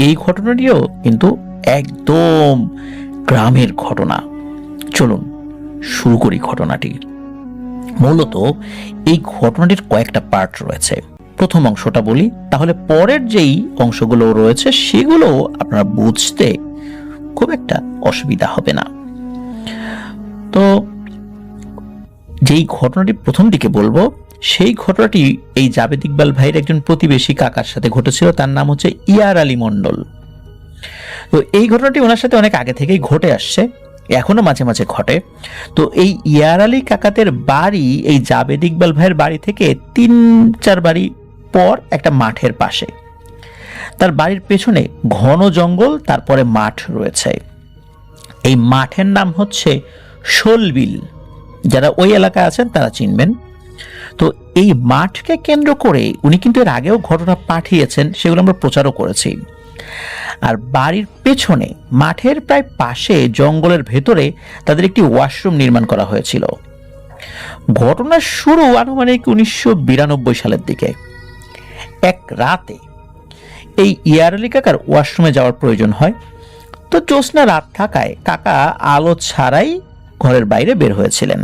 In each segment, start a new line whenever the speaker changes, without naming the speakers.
এই ঘটনাটিও কিন্তু একদম গ্রামের ঘটনা। চলুন শুরু করি ঘটনাটি। মূলত এই ঘটনাটির কয়েকটা পার্ট রয়েছে। প্রথম অংশটা বলি, তাহলে পরের যেই অংশগুলো রয়েছে সেগুলো আপনারা বুঝতে খুব একটা অসুবিধা হবে না। তো যেই ঘটনাটি প্রথম দিকে বলবো, সেই ঘটনাটি এই জাবেদ ইকবাল ভাইয়ের একজন প্রতিবেশী কাকার সাথে ঘটেছিল। তার নাম হচ্ছে ইয়ার আলী মণ্ডল। তো এই ঘটনাটি ওনার সাথে অনেক আগে থেকেই ঘটে আসছে, এখনো মাঝে মাঝে ঘটে। তো এই ইয়ার আলী কাকাতের বাড়ি এই জাবেদ ইকবাল ভাইয়ের বাড়ি থেকে 3-4 বাড়ি পর একটা মাঠের পাশে। তার বাড়ির পেছনে ঘন জঙ্গল, তারপরে মাঠ রয়েছে। এই মাঠের নাম হচ্ছে শোলবিল। যারা ওই এলাকায় আছেন তারা চিনবেন। তো এই মাঠকে কেন্দ্র করে উনি কিন্তু এর আগেও ঘটনা পাঠিয়েছেন, সেগুলো আমরা প্রচারও করেছি। আর বাড়ির পেছনে মাঠের প্রায় পাশে জঙ্গলের ভেতরে তাদের একটি ওয়াশরুম নির্মাণ করা হয়েছিল। ঘটনার শুরু আনুমানিক 1992 সালের দিকে। এক রাতে এই ইয়ার আলী কাকার ওয়াশরুমে যাওয়ার প্রয়োজন হয়। তো জ্যোৎস্না রাত থাকায় কাকা আলো ছাড়াই ঘরের বাইরে বের হয়েছিলেন।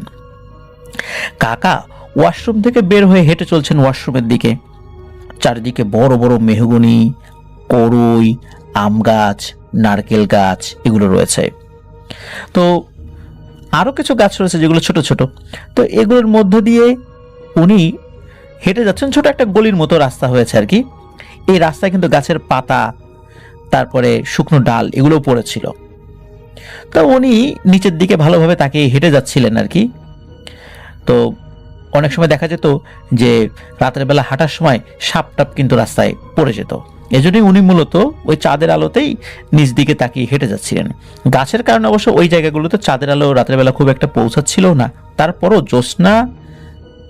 কাকা ওয়াশরুম থেকে বের হয়ে হেঁটে চলছেন ওয়াশরুমের দিকে। চারিদিকে বড় বড় মেহগনি, করই, আম গাছ, নারকেল গাছ এগুলো রয়েছে। তো আরো কিছু গাছ রয়েছে যেগুলো ছোট ছোট। তো এগুলোর মধ্য দিয়ে উনি হেঁটে যাচ্ছেন। ছোট একটা গলির মতো রাস্তা হয়েছে আর কি। এই রাস্তায় কিন্তু গাছের পাতা, তারপরে শুকনো ডাল এগুলো পড়েছিল। তো উনি নিচের দিকে ভালোভাবে তাকিয়ে হেঁটে যাচ্ছিলেন আর কি। তো অনেক সময় দেখা যেত যে রাতের বেলা হাঁটার সময় সাপ টাপ কিন্তু রাস্তায় পড়ে যেত। এজন্যই উনি মূলত ওই চাঁদের আলোতেই নিচ দিকে তাকিয়ে হেঁটে যাচ্ছিলেন। গাছের কারণে অবশ্য ওই জায়গাগুলোতে চাঁদের আলো রাতের বেলা খুব একটা পৌঁছাচ্ছিল না। তারপরও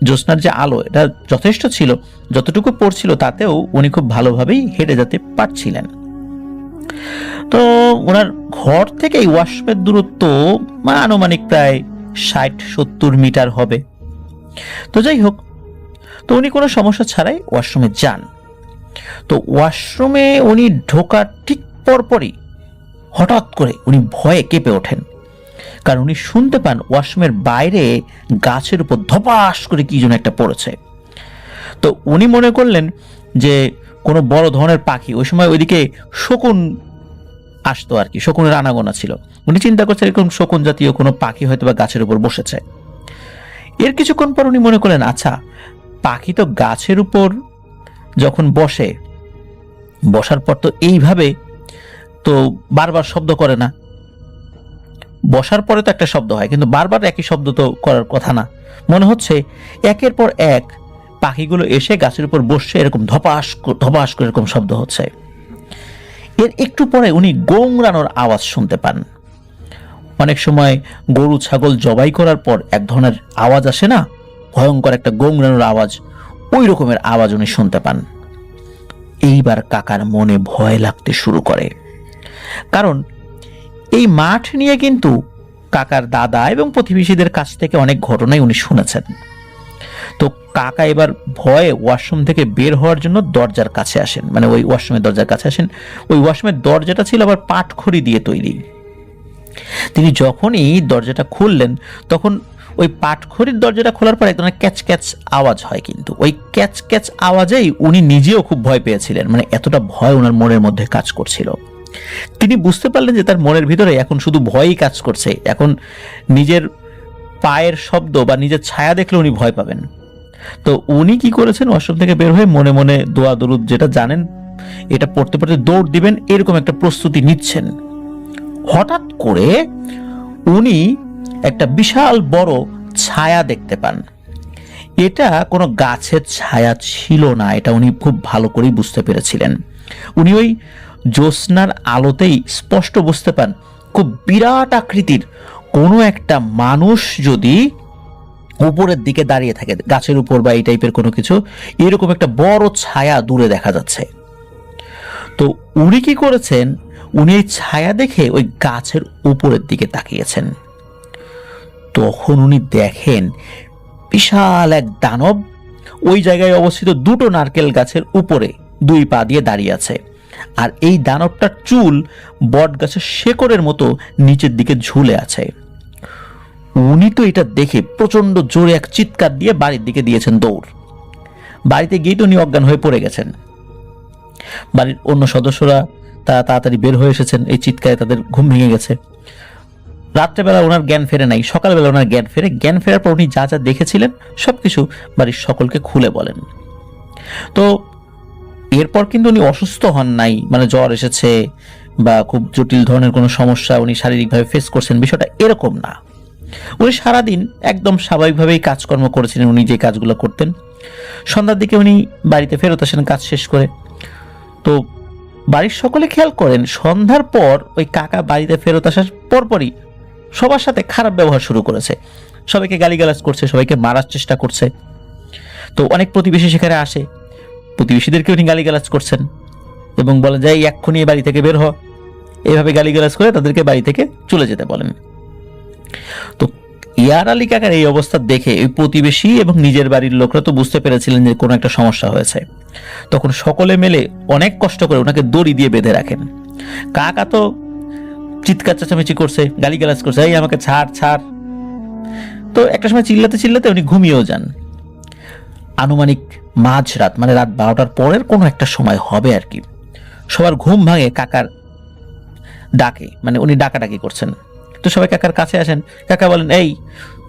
জ্যোৎস্নার যে আলো এটা যথেষ্ট ছিল, যতটুকু পড়ছিল তাতেও উনি খুব ভালোভাবেই হেঁটে যেতে পারছিলেন। তো ওনার ঘর থেকে এই ওয়াশরুমের দূরত্ব আনুমানিক প্রায় 60-70 মিটার হবে। তো যাই হোক, তো উনি কোনো সমস্যা ছাড়াই ওয়াশরুমে যান। তো ওয়াশরুমে উনি ঢোকার ঠিক পরপরই হঠাৎ করে উনি ভয়ে কেঁপে ওঠেন। কারণ উনি শুনতে পান ওয়াশরুমের বাইরে গাছের উপর ধপাস করে কি যেন একটা পড়েছে। তো উনি মনে করলেন যে কোনো বড় ধরনের পাখি, ওই সময় ওইদিকে শকুন আসতো আর কি, শকুনের আনাগোনা ছিল। উনি চিন্তা করছেন এরকম শকুন জাতীয় কোনো পাখি হয়তো বা গাছের উপর বসেছে। এর কিছুক্ষণ পর উনি মনে করলেন, আচ্ছা পাখি তো গাছের উপর যখন বসে, বসার পর তো এইভাবে তো বারবার শব্দ করে না। বসার পরে তো একটা শব্দ হয়, কিন্তু বারবার একই শব্দ তো করার কথা না। মনে হচ্ছে একের পর এক পাখিগুলো এসে গাছের উপর বসছে, এরকম ধপাস ধপাস করে এরকম শব্দ হচ্ছে। এর একটু পরে উনি গোংরানোর আওয়াজ শুনতে পান। অনেক সময় গরু ছাগল জবাই করার পর এক ধরনের আওয়াজ আসে না, ভয়ঙ্কর একটা গোংরানোর আওয়াজ, ওই রকমের আওয়াজ উনি শুনতে পান। এইবার কাকার মনে ভয় লাগতে শুরু করে। কারণ এই মাঠ নিয়ে কিন্তু কাকার দাদা এবং প্রতিবেশীদের কাছ থেকে অনেক ঘটনাই উনি শুনেছেন। তো কাকা এবার ভয়ে ওয়াশরুম থেকে বের হওয়ার জন্য দরজার কাছে আসেন, মানে ওই ওয়াশরুমের দরজার কাছে আসেন। ওই ওয়াশরুমের দরজাটা ছিল আবার পাটখড়ি দিয়ে তৈরি। তিনি যখনই দরজাটা খুললেন তখন ওই পাটখড়ির দরজাটা খোলার পর এক ধরনের ক্যাচ ক্যাচ আওয়াজ হয়, কিন্তু ওই ক্যাচ ক্যাচ আওয়াজেই উনি নিজেও খুব ভয় পেয়েছিলেন। মানে এতটা ভয় ওনার মনের মধ্যে কাজ করছিল। তিনি বুঝতে পারলেন যে তার মনের ভিতরে এখন শুধু ভয়ই কাজ করছে। এখন নিজের পায়ের শব্দ বা নিজের ছায়া দেখলে উনি ভয় পাবেন। তো উনি কি করেছেন, ওয়াশরুম থেকে বের হয়ে মনে মনে দোয়া দরুদ যেটা জানেন এটা পড়তে পড়তে দৌড় দিবেন, এরকম একটা প্রস্তুতি নিচ্ছেন। হঠাৎ করে উনি একটা বিশাল বড় ছায়া দেখতে পান। এটা কোনো গাছের ছায়া ছিল না, এটা উনি খুব ভালো করেই বুঝতে পেরেছিলেন। উনি ওই জ্যোৎস্নার আলোতেই স্পষ্ট বুঝতে পান খুব বিরাট আকৃতির কোনো একটা মানুষ যদি উপরের দিকে দাঁড়িয়ে থাকে, গাছের উপর বা এই টাইপের কোনো কিছু, এরকম একটা বড় ছায়া দূরে দেখা যাচ্ছে। তো উনি কি করেছেন, উনি এই ছায়া দেখে ওই গাছের উপরের দিকে তাকিয়েছেন। তখন উনি দেখেন বিশাল এক দানব ওই জায়গায় অবস্থিত দুটো নারকেল গাছের উপরে 2 পা দিয়ে দাঁড়িয়ে আছে। আর এই দানবটার চুল বট গাছের শেকড়ের মতো নিচের দিকে ঝুলে আছে। উনি তো এটা দেখে প্রচন্ড জোরে এক চিৎকার দিয়ে বাড়ির দিকে দিয়েছেন দৌড়। বাড়িতে গিয়ে তো উনি অজ্ঞান হয়ে পড়ে গেছেন। বাড়ির অন্য সদস্যরা তারা তাড়াতাড়ি বের হয়ে এসেছেন, এই চিৎকারে তাদের ঘুম ভেঙে গেছে। রাত্রেবেলা ওনার জ্ঞান ফেরে নাই, সকালবেলা ওনার জ্ঞান ফেরে। জ্ঞান ফেরার পর উনি যা যা দেখেছিলেন সবকিছু বাড়ির সকলকে খুলে বলেন। তো এরপর কিন্তু উনি অসুস্থ হন নাই, মানে জ্বর এসেছে বা খুব জটিল ধরনের কোনো সমস্যা উনি শারীরিকভাবে ফেস করছেন, বিষয়টা এরকম না। উনি সারাদিন একদম স্বাভাবিকভাবেই কাজকর্ম করেছিলেন, উনি যে কাজগুলো করতেন। সন্ধ্যার দিকে উনি বাড়িতে ফেরত আসেন কাজ শেষ করে। তো বাড়ির সকলে খেয়াল করেন সন্ধ্যার পর ওই কাকা বাড়িতে ফেরত আসার পরপরই সবার সাথে খারাপ ব্যবহার শুরু করেছে। সবাইকে গালিগালাজ করছে, সবাইকে মারার চেষ্টা করছে। তো অনেক প্রতিবেশী সেখানে আসে, প্রতিবেশীদেরকে উনি গালিগালাজ করছেন এবং বলেন যে এক্ষুনি বাড়ি থেকে বের হ। এভাবে গালিগালাজ করে তাদেরকে বাড়ি থেকে চলে যেতে বলেন। তো ইয়ার আলী কাকার এই অবস্থা দেখে ওই প্রতিবেশী এবং নিজের বাড়ির লোকরা তো বুঝতে পেরেছিলেন যে কোনো একটা সমস্যা হয়েছে। তখন সকলে মিলে অনেক কষ্ট করে ওনাকে দড়ি দিয়ে বেঁধে রাখেন। কাকা তো চিৎকার চেঁচামেচি করছে, গালিগালাজ করছে, এই আমাকে ছাড় ছাড়। তো একটা সময় চিল্লাতে চিল্লাতে উনি ঘুমিয়েও যান। আনুমানিক মাঝরাত, মানে রাত 12টার পরের কোনো একটা সময় হবে আর কি, সবার ঘুম ভাঙে কাকার ডাকে, মানে উনি ডাকাডাকি করছেন। তো সবাই কাকার কাছে আসেন। কাকা বলেন, এই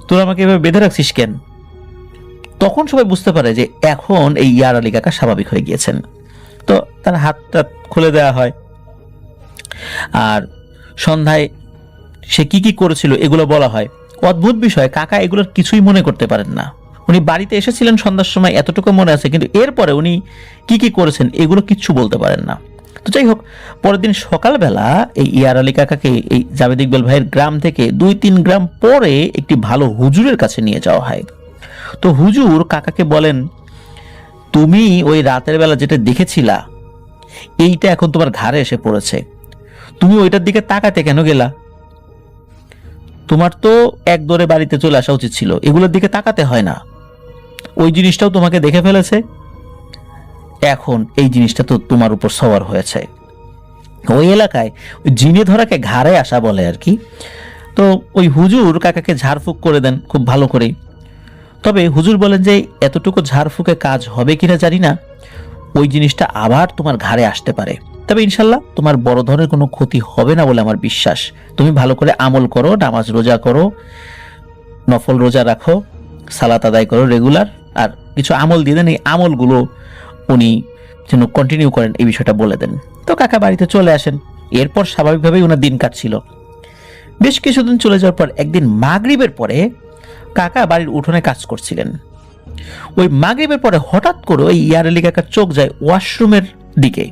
তোরা আমাকে এভাবে বেঁধে রাখছিস কেন? তখন সবাই বুঝতে পারে যে এখন এই ইয়ার আলী কাকা স্বাভাবিক হয়ে গিয়েছেন। তো তার হাতটা খুলে দেওয়া হয়। আর সন্ধ্যায় সে কি কি করেছিল এগুলো বলা হয়। অদ্ভুত বিষয়, কাকা এগুলোর কিছুই মনে করতে পারেন না। উনি বাড়িতে এসেছিলেন সন্ধ্যার সময়, এতটুকু মনে আছে, কিন্তু এরপরে উনি কি কি করেছেন এগুলো কিচ্ছু বলতে পারেন না। তো যাই হোক, পরের দিন সকালবেলা এই ইয়ার আলী কাকাকে এই জাবেদ ইকবাল ভাইয়ের গ্রাম থেকে 2-3 গ্রাম পরে একটি ভালো হুজুরের কাছে নিয়ে যাওয়া হয়। তো হুজুর কাকাকে বলেন, তুমি ওই রাতের বেলা যেটা দেখেছিলা এইটা এখন তোমার ঘাড়ে এসে পড়েছে, তুমি ওইটার দিকে তাকাতে কেন গেলা? তোমার তো এক দৌড়ে বাড়িতে চলে আসা উচিত ছিল, এগুলোর দিকে তাকাতে হয় না। ওই জিনিসটাও তোমাকে দেখে ফেলেছে, এখন এই জিনিসটা তো তোমার উপর সওয়ার হয়েছে। ওই এলাকায় জিনে ধরাকে ঘাড়ে আসা বলে আর কি। তো ওই হুজুর কাকাকে ঝাড়ফুঁক করে দেন খুব ভালো করে। তবে হুজুর বলেন যে এতটুকু ঝাড়ফুঁকে কাজ হবে কিনা জানি না, ওই জিনিসটা আবার তোমার ঘাড়ে আসতে পারে, তবে ইনশাল্লাহ তোমার বড় ধরনের কোনো ক্ষতি হবে না বলে আমার বিশ্বাস। তুমি ভালো করে আমল করো, নামাজ রোজা করো, নফল রোজা রাখো, সালাত আদায় করো রেগুলার, আর কিছু আমল দিয়ে দেন, এই আমলগুলো উনি যেন কন্টিনিউ করেন এই বিষয়টা বলে দেন। তো কাকা বাড়িতে চলে আসেন। এরপর স্বাভাবিকভাবেই ওনার দিন কাটছিল। বেশ কিছুদিন চলে যাওয়ার পর একদিন মাগরিবের পরে কাকা বাড়ির উঠোনে কাজ করছিলেন। ওই মাগরিবের পরে হঠাৎ করে ওই ইয়ার আলী কাকার চোখ যায় ওয়াশরুমের দিকে।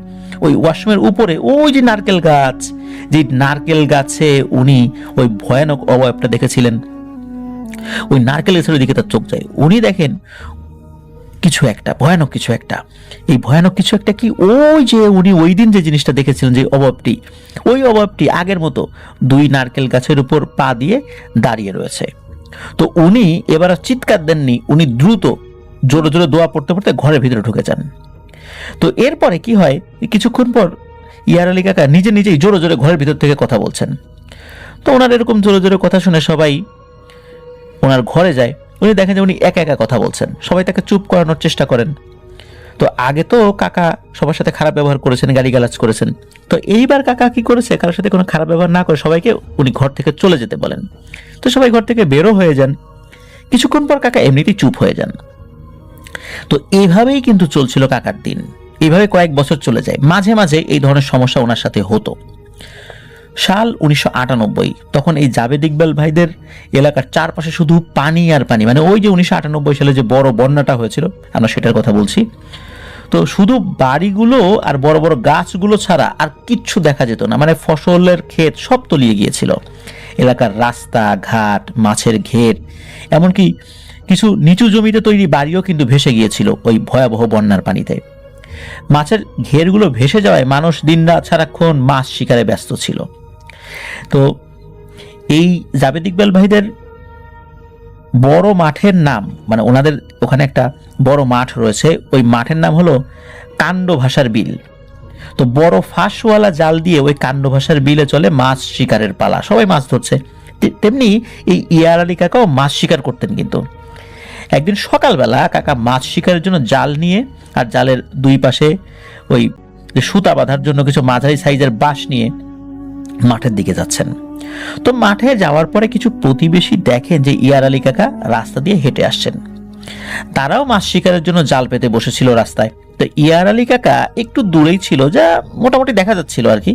ওই ওয়াশরুমের উপরে ওই যে নারকেল গাছ, যে নারকেল গাছে উনি ওই ভয়ানক অবয়বটা দেখেছিলেন, ওই নারকেল গাছের দিকে তার চোখ যায়। উনি দেখেন কিছু একটা, ভয়ানক কিছু একটা। এই ভয়ানক কিছু একটা কি, ওই যে উনি ওই দিন যে জিনিসটা দেখেছিলেন, যে অবয়বটি, ওই অবয়বটি আগের মতো 2 নারকেল গাছের উপর পা দিয়ে দাঁড়িয়ে রয়েছে। তো উনি এবার আর চিৎকার দেননি, উনি দ্রুত জোরে জোরে দোয়া পড়তে পড়তে ঘরের ভিতরে ঢুকে যান। তো এরপরে কি হয়, কিছুক্ষণ পর ইয়ার আলী কাকা নিজে নিজেই জোরে জোরে ঘরের ভিতর থেকে কথা বলছেন। তো ওনার এরকম জোরে জোরে কথা শুনে সবাই ওনার ঘরে যায়। উনি দেখেন যে উনি একা একা কথা বলছেন, সবাই তাকে চুপ করানোর চেষ্টা করেন। তো আগে তো কাকা সবার সাথে খারাপ ব্যবহার করেছেন, গালিগালাজ করেছেন। তো এইবার কাকা কি করেছে, কারোর সাথে কোনো খারাপ ব্যবহার না করে সবাইকে উনি ঘর থেকে চলে যেতে বলেন। তো সবাই ঘর থেকে বেরো হয়ে যান। কিছুক্ষণ পর কাকা এমনিতেই চুপ হয়ে যান। তো এইভাবেই কিন্তু চলছিল কাকার দিন। এইভাবে কয়েক বছর চলে যায়। মাঝে মাঝে এই ধরনের সমস্যা ওনার সাথে হতো। সাল 1998, তখন এই জাবেদ ইকবাল ভাইদের এলাকার চারপাশে শুধু পানি আর পানি, মানে ওই যে 1998 সালে যে বড় বন্যাটা হয়েছিল আমরা সেটার কথা বলছি। তো শুধু বাড়িগুলো আর বড় বড় গাছগুলো ছাড়া আর কিচ্ছু দেখা যেত না, মানে ফসলের ক্ষেত সব তলিয়ে গিয়েছিল। এলাকার রাস্তা ঘাট, মাছের ঘের, এমনকি কিছু নিচু জমিতে তৈরি বাড়িও কিন্তু ভেসে গিয়েছিল ওই ভয়াবহ বন্যার পানিতে। মাছের ঘেরগুলো ভেসে যাওয়ায় মানুষ দিনরাত সারাক্ষণ মাছ শিকারে ব্যস্ত ছিল। তো এই জাবেদ ইকবাল ভাইদের বড় মাঠের নাম, মানে ওনাদের ওখানে একটা বড় মাঠ রয়েছে, ওই মাঠের নাম হলো কাণ্ড ভাষার বিল। তো বড় ফাঁসওয়ালা জাল দিয়ে ওই কান্ডভাসার বিলে চলে মাছ শিকারের পালা, সবাই মাছ ধরছে। তেমনি এই ইয়ার আলী কাকাও মাছ শিকার করতেন। কিন্তু একদিন সকালবেলা কাকা মাছ শিকারের জন্য জাল নিয়ে আর জালের দুই পাশে ওই সুতা বাঁধার জন্য কিছু মাঝারি সাইজের বাঁশ নিয়ে মাঠের দিকে যাচ্ছেন। তো মাঠে যাওয়ার পরে কিছু প্রতিবেশী দেখেন যে ইয়ার আলী কাকা রাস্তা দিয়ে হেঁটে আসছেন। তারাও মাছ শিকারের জন্য জাল পেতে বসেছিল রাস্তায়। তো ইয়ার আলী কাকা একটু দূরেই ছিল, যা মোটামুটি দেখা যাচ্ছিল আর কি।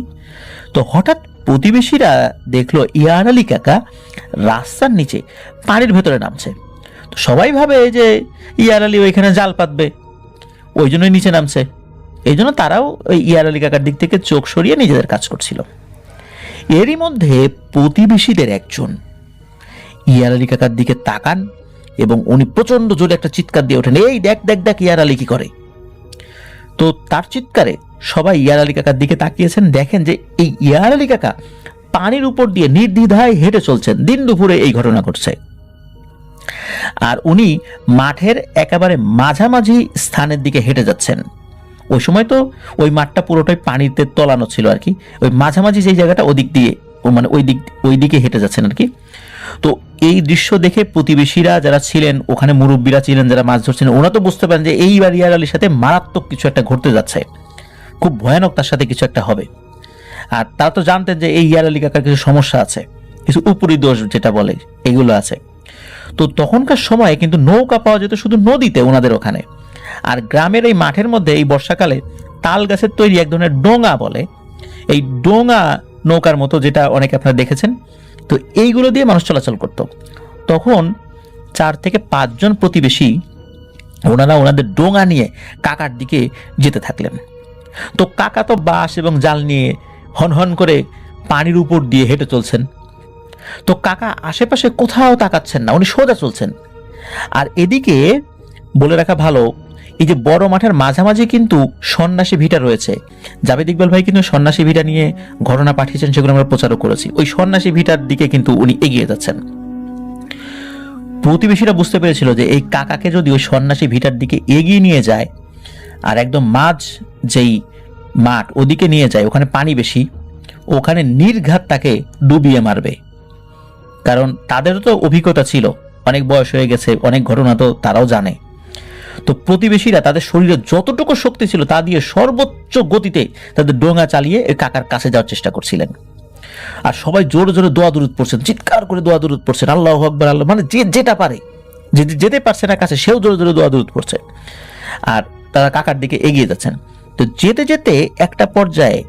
তো হঠাৎ প্রতিবেশীরা দেখলো ইয়ার আলী কাকা রাস্তার নিচে পানির ভেতরে নামছে। তো সবাই ভাবে যে ইয়ার আলী ওইখানে জাল পাতবে, ওই জন্যই নিচে নামছে। এই জন্য তারাও ওই ইয়ার আলী কাকার দিক থেকে চোখ সরিয়ে নিজেদের কাজ করছিল। এরই মধ্যে প্রতিবেশীদের একজন ইয়ার আলী কাকার দিকে তাকান এবং উনি প্রচন্ড জোরে একটা চিৎকার দিয়ে ওঠেন, এই দেখ দেখ দেখ ইয়ার আলী কি করে। তো তার চিৎকারে সবাই ইয়ার আলী কাকার দিকে তাকিয়েছেন, দেখেন যে এই ইয়ার আলী কাকা পানির উপর দিয়ে নির্দ্বিধায় হেঁটে চলছেন। দিন দুপুরে এই ঘটনা ঘটছে। আর উনি মাঠের একেবারে মাঝামাঝি স্থানের দিকে হেঁটে যাচ্ছেন। ওই সময় তো ওই মাঠটা পুরোটাই পানিতে তলানো ছিল আর কি। ওই মাঝামাঝি যেই জায়গাটা ওদিক দিয়ে মানে ওই দিকে হেঁটে যাচ্ছেন আর কি। তো এই দৃশ্য দেখে প্রতিবেশীরা যারা ছিলেন, ওখানে মুরব্বীরা ছিলেন যারা মাছ ধরছেন, ওরা তো বুঝতে পারেন যে এইবার ইয়ার আলীর সাথে মারাত্মক কিছু একটা ঘটতে যাচ্ছে, খুব ভয়ানক তার সাথে কিছু একটা হবে। আর তারা তো জানতেন যে এই ইয়ার আলী কাকার কিছু সমস্যা আছে, কিছু উপরি দোষ যেটা বলে এগুলো আছে। তো তখনকার সময়ে কিন্তু নৌকা পাওয়া যেত শুধু নদীতে ওনাদের ওখানে। আর গ্রামের এই মাঠের মধ্যে এই বর্ষাকালে তাল গাছের তৈরি এক ধরনের ডোঙা বলে, এই ডোঙা নৌকার মতো, যেটা অনেকে আপনারা দেখেছেন। তো এইগুলো দিয়ে মানুষ চলাচল করত। তখন 4 থেকে 5 জন প্রতিবেশী ওনারা ওনাদের ডোঙা নিয়ে কাকার দিকে যেতে থাকলেন। তো কাকা তো বাঁশ এবং জাল নিয়ে হনহন করে পানির উপর দিয়ে হেঁটে চলছেন। তো কাকা আশেপাশে কোথাও তাকাচ্ছেন না, উনি সোজা চলছেন। আর এদিকে বলে রাখা ভালো, এই যে বড় মাঠের মাঝামাঝি কিন্তু সন্ন্যাসী ভিটা রয়েছে। জাভেদ ইকবাল ভাই কিন্তু সন্ন্যাসী ভিটা নিয়ে ঘটনা পাঠিয়েছেন, সেগুলো আমরা প্রচারও করেছি। ওই সন্ন্যাসী ভিটার দিকে কিন্তু উনি এগিয়ে যাচ্ছেন। প্রতিবেশীরা বুঝতে পেরেছিল যে এই কাকাকে যদি ওই সন্ন্যাসী ভিটার দিকে এগিয়ে নিয়ে যায় আর একদম মাঝ যেই মাঠ ওদিকে নিয়ে যায়, ওখানে পানি বেশি, ওখানে নির্ঘাত তাকে ডুবিয়ে মারবে। কারণ তাদেরও তো অভিজ্ঞতা ছিল, অনেক বয়স হয়ে গেছে, অনেক ঘটনা তো তারাও জানে। তো প্রতিবেশীরা তাদের শরীরে যতটুকু শক্তি ছিল তা দিয়ে সর্বোচ্চ গতিতে তাদের ডোঙা চালিয়ে কাকার কাছে যাওয়ার চেষ্টা করছিলেন। আর সবাই জোরে জোরে দোয়া দুরুদ পড়ছেন, চিৎকার করে দোয়া দুরুদ পড়ছেন, আল্লাহু আকবার আল্লাহ, মানে যে যেটা পারে, যেতে পারছে না কাছে সেও জোরে জোরে দোয়া দুরুদ পড়ছে। আর তারা কাকার দিকে এগিয়ে যাচ্ছেন। তো যেতে যেতে একটা পর্যায়ে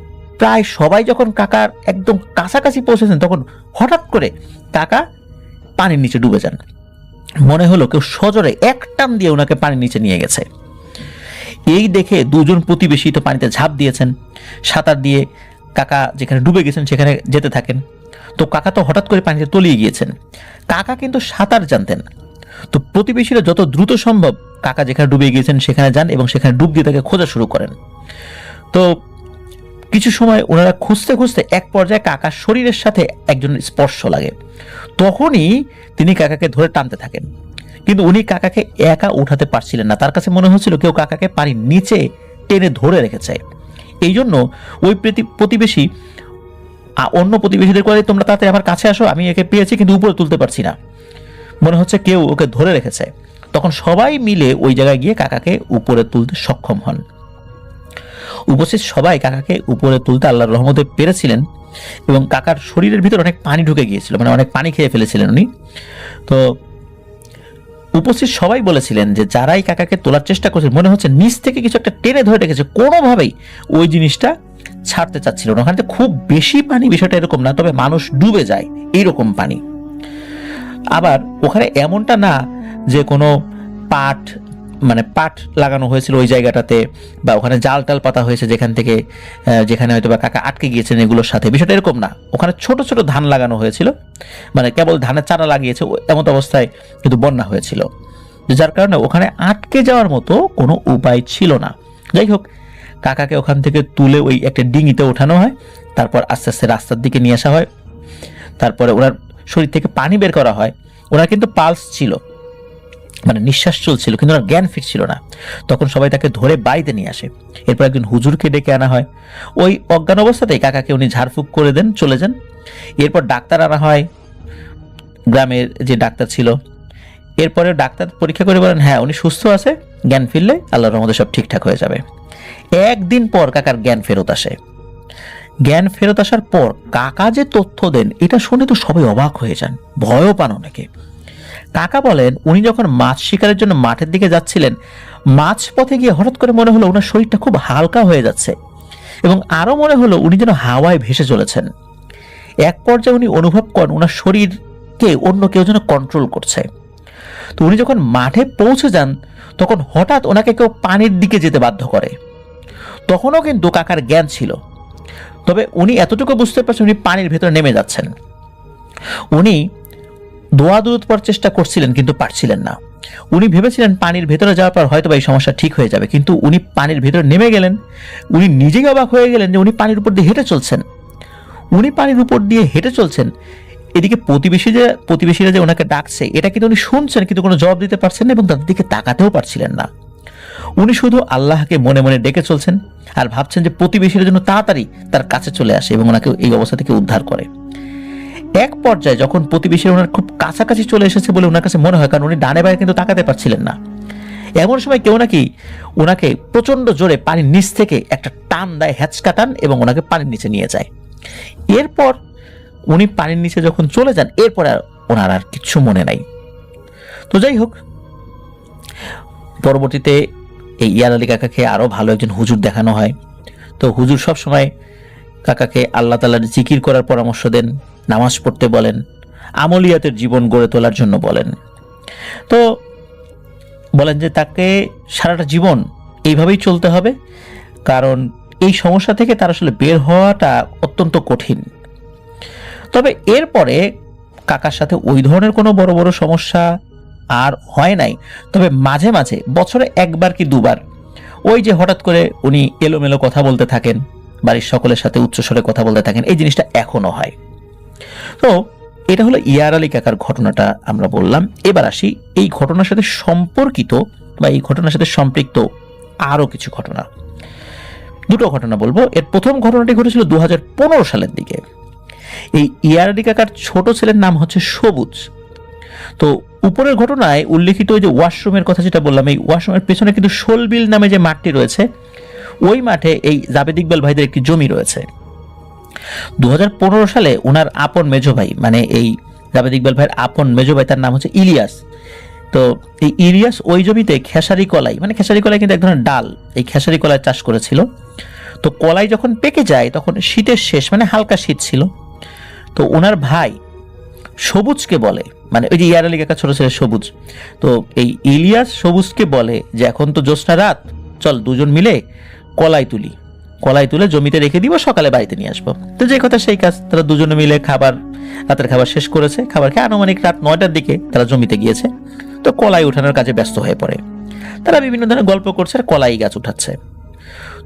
প্রায় সবাই যখন কাকার একদম কাছাকাছি পৌঁছেছেন, তখন হঠাৎ করে কাকা পানির নিচে ডুবে যান। মনে হলো কেউ সজোরে এক টান দিয়ে ওনাকে পানির নিচে নিয়ে গেছে। এই দেখে 2 জন প্রতিবেশী তো পানিতে ঝাঁপ দিয়েছেন, সাঁতার দিয়ে কাকা যেখানে ডুবে গেছেন সেখানে যেতে থাকেন। তো কাকা তো হঠাৎ করে পানিতে তলিয়ে গিয়েছেন। কাকা কিন্তু সাঁতার জানতেন। তো প্রতিবেশীরা যত দ্রুত সম্ভব কাকা যেখানে ডুবে গিয়েছেন সেখানে যান এবং সেখানে ডুব দিয়ে তাকে খোঁজা শুরু করেন। তো কিছু সময় ওনারা খুঁজতে খুঁজতে এক পর্যায়ে কাকার শরীরের সাথে একজন স্পর্শ লাগে। তখনই তিনি কাকাকে ধরে টানতে থাকেন, কিন্তু উনি কাকাকে একা উঠাতে পারছিলেন না। তার কাছে মনে হচ্ছিল কেউ কাকাকে পানির নিচে টেনে ধরে রেখেছে। এই জন্য ওই প্রতিবেশী অন্য প্রতিবেশীদের করে, তোমরা তাতে আমার কাছে আসো, আমি একে পেয়েছি কিন্তু উপরে তুলতে পারছি না, মনে হচ্ছে কেউ ওকে ধরে রেখেছে। তখন সবাই মিলে ওই জায়গায় গিয়ে কাকাকে উপরে তুলতে সক্ষম হন। উপস্থিত সবাই কাকাকে উপরে তুলতে আল্লাহর রহমতে পেরেছিলেন এবং কাকার শরীরের ভিতর অনেক পানি ঢুকে গিয়েছিল, মানে অনেক পানি খেয়ে ফেলেছিলেন উনি। তো উপস্থিত সবাই বলেছিলেন যে যারাই কাকাকে তোলার চেষ্টা করছে, মনে হচ্ছে নিচ থেকে কিছু একটা টেনে ধরে রেখেছে, কোনোভাবেই ওই জিনিসটা ছাড়তে চাচ্ছিল না। ওখানে খুব বেশি পানি, বিষয়টা এরকম না, তবে মানুষ ডুবে যায় এইরকম পানি। আবার ওখানে এমনটা না যে কোনো পাট লাগানো হয়েছিল ওই জায়গাটাতে, বা ওখানে জাল টাল পাতা হয়েছে যেখানে হয়তো বা কাকা আটকে গিয়েছেন এগুলোর সাথে, বিষয়টা এরকম না। ওখানে ছোট ছোট ধান লাগানো হয়েছিল, মানে কেবল ধানের চারা লাগিয়েছে, এমন অবস্থায় কিন্তু বন্যা হয়েছিল, যার কারণে ওখানে আটকে যাওয়ার মতো কোনো উপায় ছিল না। যাই হোক, কাকাকে ওখান থেকে তুলে ওই একটা ডিঙিতে ওঠানো হয়, তারপর আস্তে আস্তে রাস্তার দিকে নিয়ে আসা হয়। তারপরে ওনার শরীর থেকে পানি বের করা হয়। ওনার কিন্তু পালস ছিল, মানে নিঃশ্বাস চলছিল কিন্তু ওনার জ্ঞান ফিরছিল না। তখন সবাই তাকে ধরে বাড়িতে নিয়ে আসে। এরপর একজন হুজুরকে ডেকে আনা হয়। ওই অজ্ঞান অবস্থাতেই কাকাকে উনি ঝাড়ফুঁক করে দেন, চলে যান। এরপর ডাক্তার আনা হয়, গ্রামের যে ডাক্তার ছিল। এরপরে ডাক্তার পরীক্ষা করে বলেন হ্যাঁ উনি সুস্থ আছে, জ্ঞান ফিরলে আল্লাহর রহমতে সব ঠিকঠাক হয়ে যাবে। একদিন পর কাকার জ্ঞান ফেরত আসে। জ্ঞান ফেরত আসার পর কাকা যে তথ্য দেন এটা শুনে তো সবাই অবাক হয়ে যান, ভয়ও পান অনেকে। কাকা বলেন উনি যখন মাছ শিকারের জন্য মাঠের দিকে যাচ্ছিলেন, মাছ পথে গিয়ে হঠাৎ করে মনে হলো ওনার শরীরটা খুব হালকা হয়ে যাচ্ছে এবং আরো মনে হলো উনি যেন হাওয়ায় ভেসে চলেছেন। এক পর্যায়ে উনি অনুভব করেন ওনার শরীরকে অন্য কেউ যেন কন্ট্রোল করছে। তো উনি যখন মাঠে পৌঁছে যান তখন হঠাৎ ওনাকে কেউ পানির দিকে যেতে বাধ্য করে। তখনও কিন্তু কাকার জ্ঞান ছিল, তবে উনি এতটুকু বুঝতে পারছেন উনি পানির ভেতরে নেমে যাচ্ছেন। উনি দোয়া দূরত পর চেষ্টা করছিলেন কিন্তু পারছিলেন না। উনি ভেবেছিলেন পানির ভেতরে যাওয়ার পর হয়তো এই সমস্যা ঠিক হয়ে যাবে, কিন্তু উনি পানির ভেতরে নেমে গেলেন। উনি নিজেই অবাক হয়ে গেলেন যে উনি পানির উপর দিয়ে হেঁটে চলছেন। উনি পানির উপর দিয়ে হেঁটে চলছেন, এদিকে প্রতিবেশীরা যে ওনাকে ডাকছে এটা কিন্তু উনি শুনছেন কিন্তু কোনো জবাব দিতে পারছেন না এবং তাদের দিকে তাকাতেও পারছিলেন না। উনি শুধু আল্লাহকে মনে মনে ডেকে চলছেন আর ভাবছেন যে প্রতিবেশীরা যেন তাড়াতাড়ি তার কাছে চলে আসে এবং ওনাকে এই অবস্থা থেকে উদ্ধার করে। এক পর্যায়ে যখন প্রতিবেশীরা ওনার খুব কাছাকাছি চলে এসেছে বলে ওনার কাছে মনে হয়, কারণ উনি ডানে বায়ে কিন্তু তাকাতে পারছিলেন না, এমন সময় কেউ নাকি ওনাকে প্রচন্ড জোরে পানির নিচ থেকে একটা টান দেয়, হ্যাঁচকা টান, এবং ওনাকে পানির নিচে নিয়ে যায়। এরপর উনি পানির নিচে যখন চলে যান এরপর আর ওনার আর কিচ্ছু মনে নাই। তো যাই হোক, পরবর্তীতে এই ইয়ার আলী কাকাকে আরো ভালো একজন হুজুর দেখানো হয়। তো হুজুর সব সময় কাকাকে আল্লাহ তাআলার জিকির করার পরামর্শ দেন, নামাজ পড়তে বলেন, আমলিয়াতের জীবন গড়ে তোলার জন্য বলেন। তো বলেন যে তাকে সারাটা জীবন এইভাবেই চলতে হবে, কারণ এই সমস্যা থেকে তার আসলে বের হওয়াটা অত্যন্ত কঠিন। তবে এরপরে কাকার সাথে ওই ধরনের কোনো বড় বড় সমস্যা আর হয় নাই। তবে মাঝে মাঝে বছরে একবার কি দুবার ওই যে হঠাৎ করে উনি এলোমেলো কথা বলতে থাকেন, বাড়ির সকলের সাথে উচ্চস্বরে কথা বলতে থাকেন, এই জিনিসটা এখনো হয়। তো এটা হলো ইয়ার আলী কাকার ঘটনাটা আমরা বললাম। এবার আসি এই ঘটনার সাথে সম্পর্কিত বা এই ঘটনার সাথে সম্পৃক্ত আরো কিছু ঘটনা। দুটো ঘটনা বলবো। এর প্রথম ঘটনাটি ঘটেছিল 2015 সালের দিকে। এই ইয়ার আলী কাকার ছোট ছেলের নাম হচ্ছে সবুজ। তো উপরের ঘটনায় উল্লেখিত ওই যে ওয়াশরুমের কথা যেটা বললাম, এই ওয়াশরুমের পেছনে কিন্তু শোলবিল নামে যে মাঠটি রয়েছে, ওই মাঠে এই জাবেদ ইকবাল ভাইদের একটি জমি রয়েছে। 2015 সালে ওনার আপন মেজো ভাই, মানে এই জাবেদ ইকবাল ভাইয়ের আপন মেজো ভাই, তার নাম হচ্ছে ইলিয়াস। তো এই ইলিয়াস ওই জমিতে খেসারি কলাই, মানে খেসারি কলাই কিন্তু এক ধরনের ডাল, এই খেসারি কলাই চাষ করেছিল। তো কলাই যখন পেকে যায় তখন শীতের শেষ, মানে হালকা শীত ছিল, তো ওনার ভাই সবুজকে বলে, মানে ওই যে ইয়ার আলী কাকা ছোট ছেলে সবুজ, তো এই ইলিয়াস সবুজকে বলে যে এখন তো জ্যোৎস্না রাত, চল দুজন মিলে কলাই তুলে জমিতে রেখে দিব, সকালে বাড়িতে নিয়ে আসবো। তো যে কথা সেই কাজ, তারা দুজনে মিলে রাতের খাবার শেষ করেছে। খাবার খেয়ে আনুমানিক রাত 9টার দিকে তারা জমিতে গিয়েছে। তো কলাই উঠানোর কাজে ব্যস্ত হয়ে পড়ে। তারা বিভিন্ন ধরনের গল্প করছে আর কলাই গাছ উঠাচ্ছে।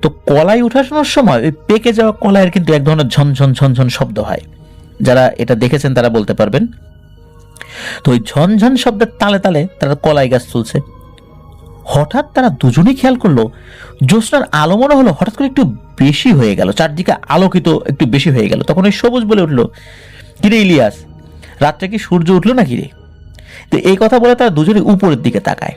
তো কলাই উঠানোর সময় ওই পেকে যাওয়া কলাইয়ের কিন্তু এক ধরনের ঝনঝন ঝনঝন শব্দ হয়। যারা এটা দেখেছেন তারা বলতে পারবেন। তো ওই ঝনঝন শব্দের তালে তালে তারা কলাই গাছ তুলছে। হঠাৎ তারা দুজনেই খেয়াল করলো জ্যোৎস্নার আলো মনে হলো হঠাৎ করে একটু বেশি হয়ে গেল, চারদিকে আলোকিত একটু বেশি হয়ে গেল। তখন ওই সবুজ বলে উঠলো, কিরে ইলিয়াস, রাত্রে কি সূর্য উঠলো না কিরে? তো এই কথা বলে তারা দুজনে উপরের দিকে তাকায়।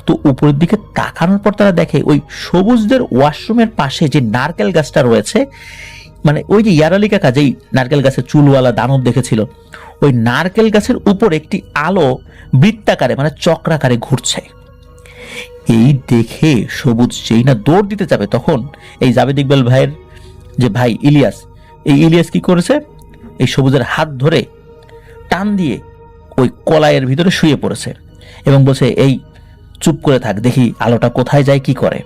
তো উপরের দিকে তাকানোর পর তারা দেখে ওই সবুজদের ওয়াশরুমের পাশে যে নারকেল গাছটা রয়েছে, মানে ওই যে ইয়ার আলী কাকা যেই নারকেল গাছের চুলওয়ালা দানব দেখেছিল, ওই নারকেল গাছের উপর একটি আলো বৃত্তাকারে, মানে চক্রাকারে ঘুরছে। এই দেখে সবুজ যেই না দৌড় দিতে যাবে, তখন এই জাবেদ ইকবাল ভাইয়ের যে ভাই ইলিয়াস, এই ইলিয়াস কি করেছে, এই সবুজের হাত ধরে টান দিয়ে ওই কলাইয়ের ভিতরে শুয়ে পড়েছে এবং বলছে, এই চুপ করে থাক, দেখি আলোটা কোথায় যায় কি করে।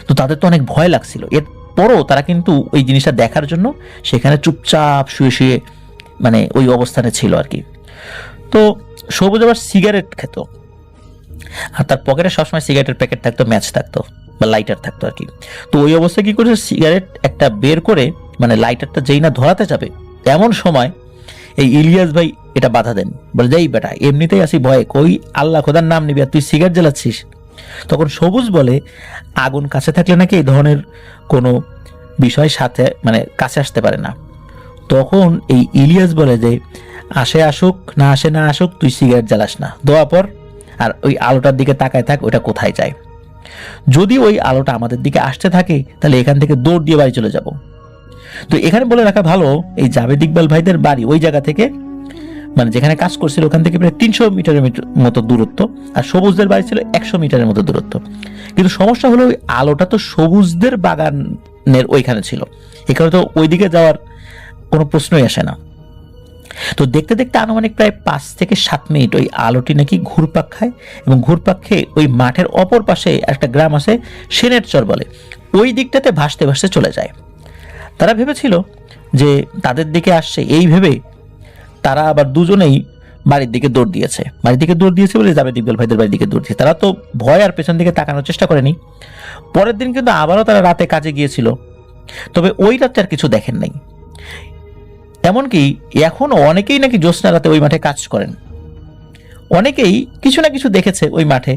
তো তাদের তো অনেক ভয় লাগছিল। এরপরও তারা কিন্তু ওই জিনিসটা দেখার জন্য সেখানে চুপচাপ শুয়ে শুয়ে মানে ওই অবস্থানে ছিল আর কি। তো সবুজ আবার সিগারেট খেত, আর তার পকেটে সবসময় সিগারেটের প্যাকেট থাকতো, ম্যাচ থাকতো বা লাইটার থাকতো আর কি। তো ওই অবস্থায় কি করেছে, সিগারেট একটা বের করে মানে লাইটারটা যেই না ধরাতে যাবে, এমন সময় এই ইলিয়াস ভাই এটা বাধা দেন, বলে যাই বেটা এমনিতেই আসি ভয়ে, কই আল্লাহ খোদার নাম নিবি আর তুই সিগারেট জ্বালাচ্ছিস। তখন সবুজ বলে আগুন কাছে থাকলে নাকি এই ধরনের কোনো বিষয় সাথে মানে কাছে আসতে পারে না। তখন এই ইলিয়াস বলে যে আসে আসুক না আসে না আসুক, তুই সিগারেট জ্বালাস না, দোয়া পর আর ওই আলোটার দিকে তাকায় থাক, ওইটা কোথায় যায়। যদি ওই আলোটা আমাদের দিকে আসতে থাকে তাহলে এখান থেকে দৌড় দিয়ে বাড়ি চলে যাব। তো এখানে বলে রাখা ভালো, এই জাভেদ ইকবাল ভাইদের বাড়ি ওই জায়গা থেকে মানে যেখানে কাজ করছিল ওখান থেকে প্রায় 300 মিটারের মতো দূরত্ব, আর সবুজদের বাড়ি ছিল 100 মিটারের মতো দূরত্ব। কিন্তু সমস্যা হলো ওই আলোটা তো সবুজদের বাগানের ওইখানে ছিল, এখানে তো ওইদিকে যাওয়ার কোনো প্রশ্নই আসে না। তো দেখতে দেখতে আনুমানিক প্রায় 5 থেকে 7 মিনিট ওই আলোটি নাকি ঘুরপাক খায়, এবং ঘুরপাক খেয়ে ওই মাঠের অপর পাশে একটা গ্রাম আছে সেনেট চর বলে, ওই দিকটাতে ভাসতে ভাসতে চলে যায়। তারা ভেবেছিল যে তাদের দিকে আসছে, এই ভেবে তারা আবার দুজনেই বাড়ির দিকে দৌড় দিয়েছে। বাড়ির দিকে দৌড় দিয়েছে বলে জাভেদ ইকবাল ভাইদের বাড়ির দিকে দৌড় দিয়েছে। তারা তো ভয় আর পেছন দিকে তাকানোর চেষ্টা করেনি। পরের দিন কিন্তু আবারও তারা রাতে কাজে গিয়েছিল, তবে ওই রাতে আর কিছু দেখেন নাই। এমনকি এখনো অনেকেই নাকি জ্যোৎস্না রাতে ওই মাঠে কাজ করেন, অনেকেই কিছু না কিছু দেখেছে ওই মাঠে।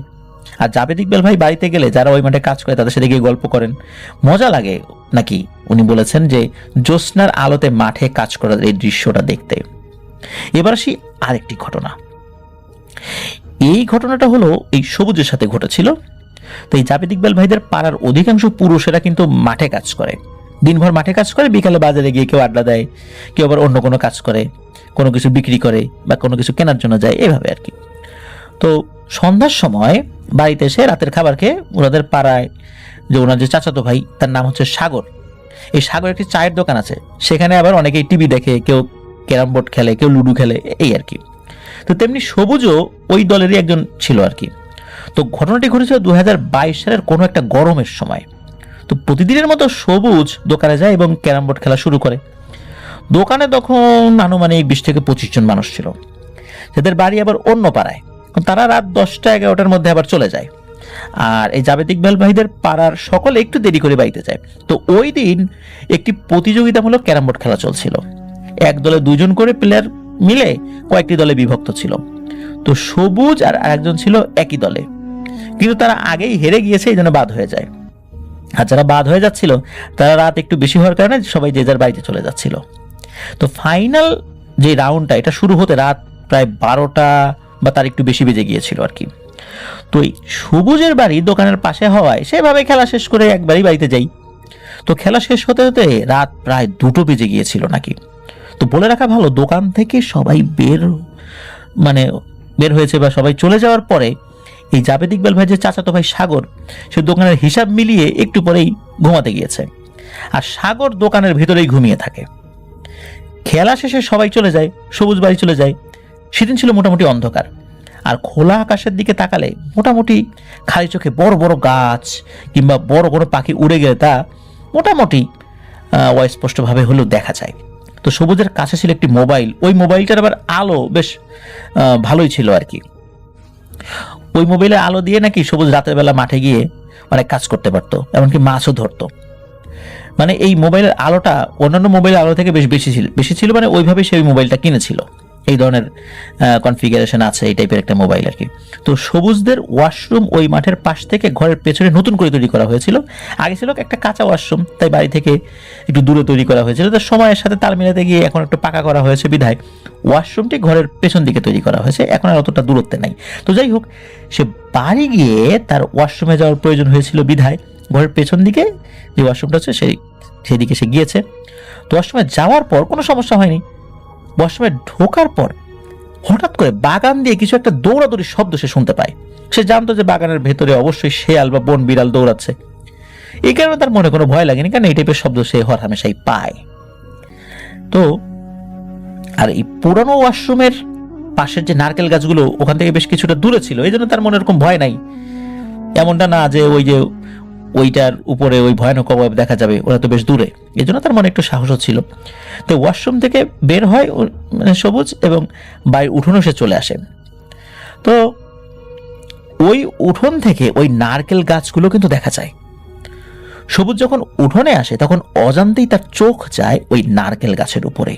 আর জাভেদ ইকবাল ভাই বাড়িতে গেলে যারা ওই মাঠে কাজ করে তাদের সাথে গিয়ে গল্প করেন, মজা লাগে নাকি। উনি বলেছেন যে জ্যোৎস্নার আলোতে মাঠে কাজ করার এই দৃশ্যটা দেখতে। এবার আসি আরেকটি ঘটনা। এই ঘটনাটা হলো এই সবুজের সাথে ঘটেছিল। তো এই জাভেদ ইকবাল ভাইদের পাড়ার অধিকাংশ পুরুষেরা কিন্তু মাঠে কাজ করে, দিনভর মাঠে কাজ করে, বিকালে বাজারে গিয়ে কেউ আড্ডা দেয়, কেউ আবার অন্য কোনো কাজ করে, কোনো কিছু বিক্রি করে বা কোনো কিছু কেনার জন্য যায়, এভাবে আর কি। তো সন্ধ্যার সময় বাড়িতে এসে রাতের খাবার খেয়ে ওনাদের পাড়ায় যে ওনার যে চাচাতো ভাই, তার নাম হচ্ছে সাগর, এই সাগর একটি চায়ের দোকান আছে, সেখানে আবার অনেকেই টিভি দেখে, কেউ ক্যারাম বোর্ড খেলে, কেউ লুডো খেলে, এই আর কি। তো তেমনি সবুজও ওই দলেরই একজন ছিল আর কি। তো ঘটনাটি ঘটেছিল 2022 সালের কোনো একটা গরমের সময়। তো প্রতিদিনের মতো সবুজ দোকানে যায় এবং ক্যারাম বোর্ড খেলা শুরু করে। দোকানে তখন আনুমানিক 20 থেকে 25 জন মানুষ ছিল, যাদের বাড়ি আবার অন্য পাড়ায়। তারা রাত 10টা-11টার মধ্যে আবার চলে যায়। আর এই জাভেদ ইকবাল ভাইদের পাড়ার সকলে একটু দেরি করে বাড়িতে যায়। তো ওই দিন একটি প্রতিযোগিতামূলক ক্যারাম বোর্ড খেলা চলছিল। এক দলে 2 জন করে প্লেয়ার মিলে কয়েকটি দলে বিভক্ত ছিল। তো সবুজ আর আরেকজন ছিল একই দলে, কিন্তু তারা আগেই হেরে গিয়েছে, এই জন্য বাদ হয়ে যায়। আর যারা বাদ হয়ে যাচ্ছিল তারা রাত একটু বেশি হওয়ার কারণে সবাই যে যার বাড়িতে চলে যাচ্ছিল। তো ফাইনাল যে রাউন্ডটা, এটা শুরু হতে রাত প্রায় 12টা বা তার একটু বেশি বেজে গিয়েছিল আর কি। তো এই সবুজের বাড়ি দোকানের পাশে হওয়ায় সেভাবে খেলা শেষ করে একবারই বাড়িতে যাই। তো খেলা শেষ হতে হতে রাত প্রায় 2টো বেজে গিয়েছিল নাকি। তো বলে রাখা ভালো, দোকান থেকে সবাই বের হয়েছে বা সবাই চলে যাওয়ার পরে এই জাভেদ ইকবাল ভাই যে চাচাতো ভাই সাগর, সে দোকানের হিসাব মিলিয়ে একটু পরেই ঘুমাতে গিয়েছে, আর সাগর দোকানের ভিতরেই ঘুমিয়ে থাকে। খেলা শেষে সবাই চলে যায়, সবুজ বাড়ি চলে যায়। সেদিন ছিল মোটামুটি অন্ধকার, আর খোলা আকাশের দিকে তাকালে মোটামুটি খালি চোখে বড় বড় গাছ কিংবা বড় কোনো পাখি উড়ে গেলে তা মোটামুটি অস্পষ্টভাবে হলেও দেখা যায়। তো সবুজের কাছে ছিল একটি মোবাইল, ওই মোবাইলটার আবার আলো বেশ ভালোই ছিল আর কি। ওই মোবাইলের আলো দিয়ে নাকি সবুজ রাতের বেলা মাঠে গিয়ে অনেক কাজ করতে পারতো, এমনকি মাছও ধরতো। মানে এই মোবাইলের আলোটা অন্যান্য মোবাইলের আলো থেকে বেশি ছিল, মানে ওইভাবে সেই মোবাইলটা কিনেছিল। এই ধরনের কনফিগারেশন আছে এই টাইপের একটা মোবাইল আর কি। তো সবুজদের ওয়াশরুম ওই মাঠের পাশ থেকে ঘরের পেছনে নতুন করে তৈরি করা হয়েছিল। আগে ছিল একটা কাঁচা ওয়াশরুম, তাই বাড়ি থেকে একটু দূরে তৈরি করা হয়েছিল। তো সময়ের সাথে তাল মিলাতে গিয়ে এখন একটু পাকা করা হয়েছে বিধায় ওয়াশরুমটি ঘরের পেছন দিকে তৈরি করা হয়েছে, এখন আর অতটা দূরত্বে নাই। তো যাই হোক, সে বাড়ি গিয়ে তার ওয়াশরুমে যাওয়ার প্রয়োজন হয়েছিল বিধায় ঘরের পেছন দিকে যে ওয়াশরুমটা আছে সেদিকে সে গিয়েছে। তো ওয়াশরুমে যাওয়ার পর কোনো সমস্যা হয়নি। ওয়াশরুমে ঢোকার পর হঠাৎ করে বাগান দিয়ে কিছু একটা দৌড়াদৌড়ির শব্দ সে শুনতে পায়। সে জানতো যে বাগানের ভেতরে অবশ্যই শেয়াল বা বন বিড়াল দৌড়াচ্ছে, এই কারণে তার মনে কোনো ভয় লাগেনি, কারণ এই টাইপের শব্দ সে হর হামেশাই পায়। তো আর এই পুরানো ওয়াশরুমের পাশের যে নারকেল গাছগুলো ওখান থেকে বেশ কিছুটা দূরে ছিল, এই জন্য তার মনে এরকম ভয় নাই। এমনটা না যে ওইটার উপরে ওই ভয়ানক অবয়ব দেখা যাবে, ওরা তো বেশ দূরে, এই জন্য তার মনে একটু সাহসও ছিল। তো ওয়াশরুম থেকে বের হয় মানে সবুজ, এবং বাড়ির উঠোনে সে চলে আসে। তো ওই উঠোন থেকে ওই নারকেল গাছগুলো কিন্তু দেখা যায়। সবুজ যখন উঠোনে আসে তখন অজান্তেই তার চোখ যায় ওই নারকেল গাছের উপরে,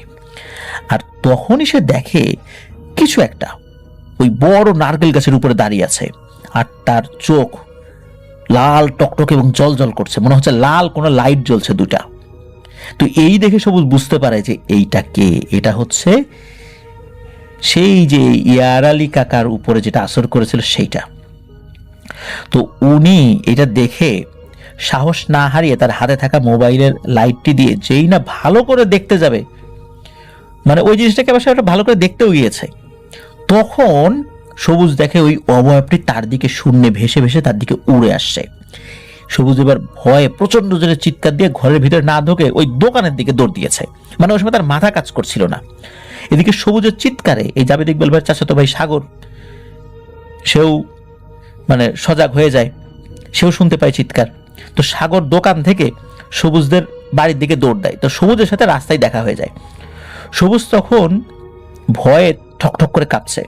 আর তখনই সে দেখে কিছু একটা ওই বড় নারকেল গাছের উপরে দাঁড়িয়ে আছে, আর তার চোখ লাল টকটক এবং জল জল করছে, মনে হচ্ছে লাল কোনো লাইট জ্বলছে দুটা। তো এই দেখে সবুজ বুঝতে পারে যে এইটা কে, এটা হচ্ছে সেই যে ইয়ার আলী কাকার উপরে যেটা আসর করেছিল সেইটা। তো উনি এটা দেখে সাহস না হারিয়ে তার হাতে থাকা মোবাইলের লাইটটি দিয়ে যেই না ভালো করে দেখতে যাবে, মানে ওই জিনিসটাকে আবার ভালো করে দেখতেও গিয়েছে, তখন সবুজ দেখে ওই অবয়বটি তার দিকে শূন্যে ভেসে ভেসে তার দিকে উড়ে আসছে। সবুজ এবার ভয়ে প্রচন্ড জোরে চিৎকার দিয়ে ঘরের ভিতরে না ঢোকে ওই দোকানের দিকে দৌড় দিয়েছে, মানে ওই সময় তার মাথা কাজ করছিল না। এদিকে সবুজের চিৎকারে এই জাভেদ ইকবাল ভাইয়ের চাচাতো ভাই সাগর, সেও মানে সজাগ হয়ে যায়, সেও শুনতে পায় চিৎকার। তো সাগর দোকান থেকে সবুজদের বাড়ির দিকে দৌড় দেয়। তো সবুজের সাথে রাস্তায় দেখা হয়ে যায়। সবুজ তখন ভয়ে ঠকঠক করে কাঁপছে।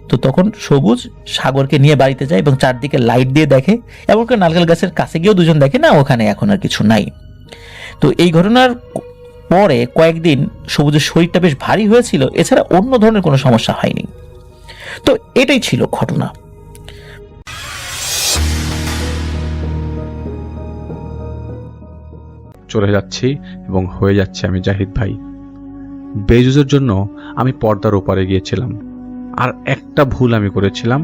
তো তখন সবুজ সাগরকে নিয়ে বাড়িতে যায় এবং চারদিকে লাইট দিয়ে দেখে, এমনকি নারকেল গাছের কাছে গিয়েও দুজন দেখে না ওখানে এখন আর কিছু নাই। তো এই ঘটনার পরে কয়েকদিন সবুজের শরীরটা বেশ ভারী হয়েছিল, এছাড়া অন্য ধরনের কোনো সমস্যা হয়নি। তো এটাই ছিল ঘটনা।
চলে যাচ্ছি এবং হয়ে যাচ্ছে আমি জাহিদ ভাই। বেজুজের জন্য আমি পর্দার ওপারে গিয়েছিলাম, আর একটা ভুল আমি করেছিলাম।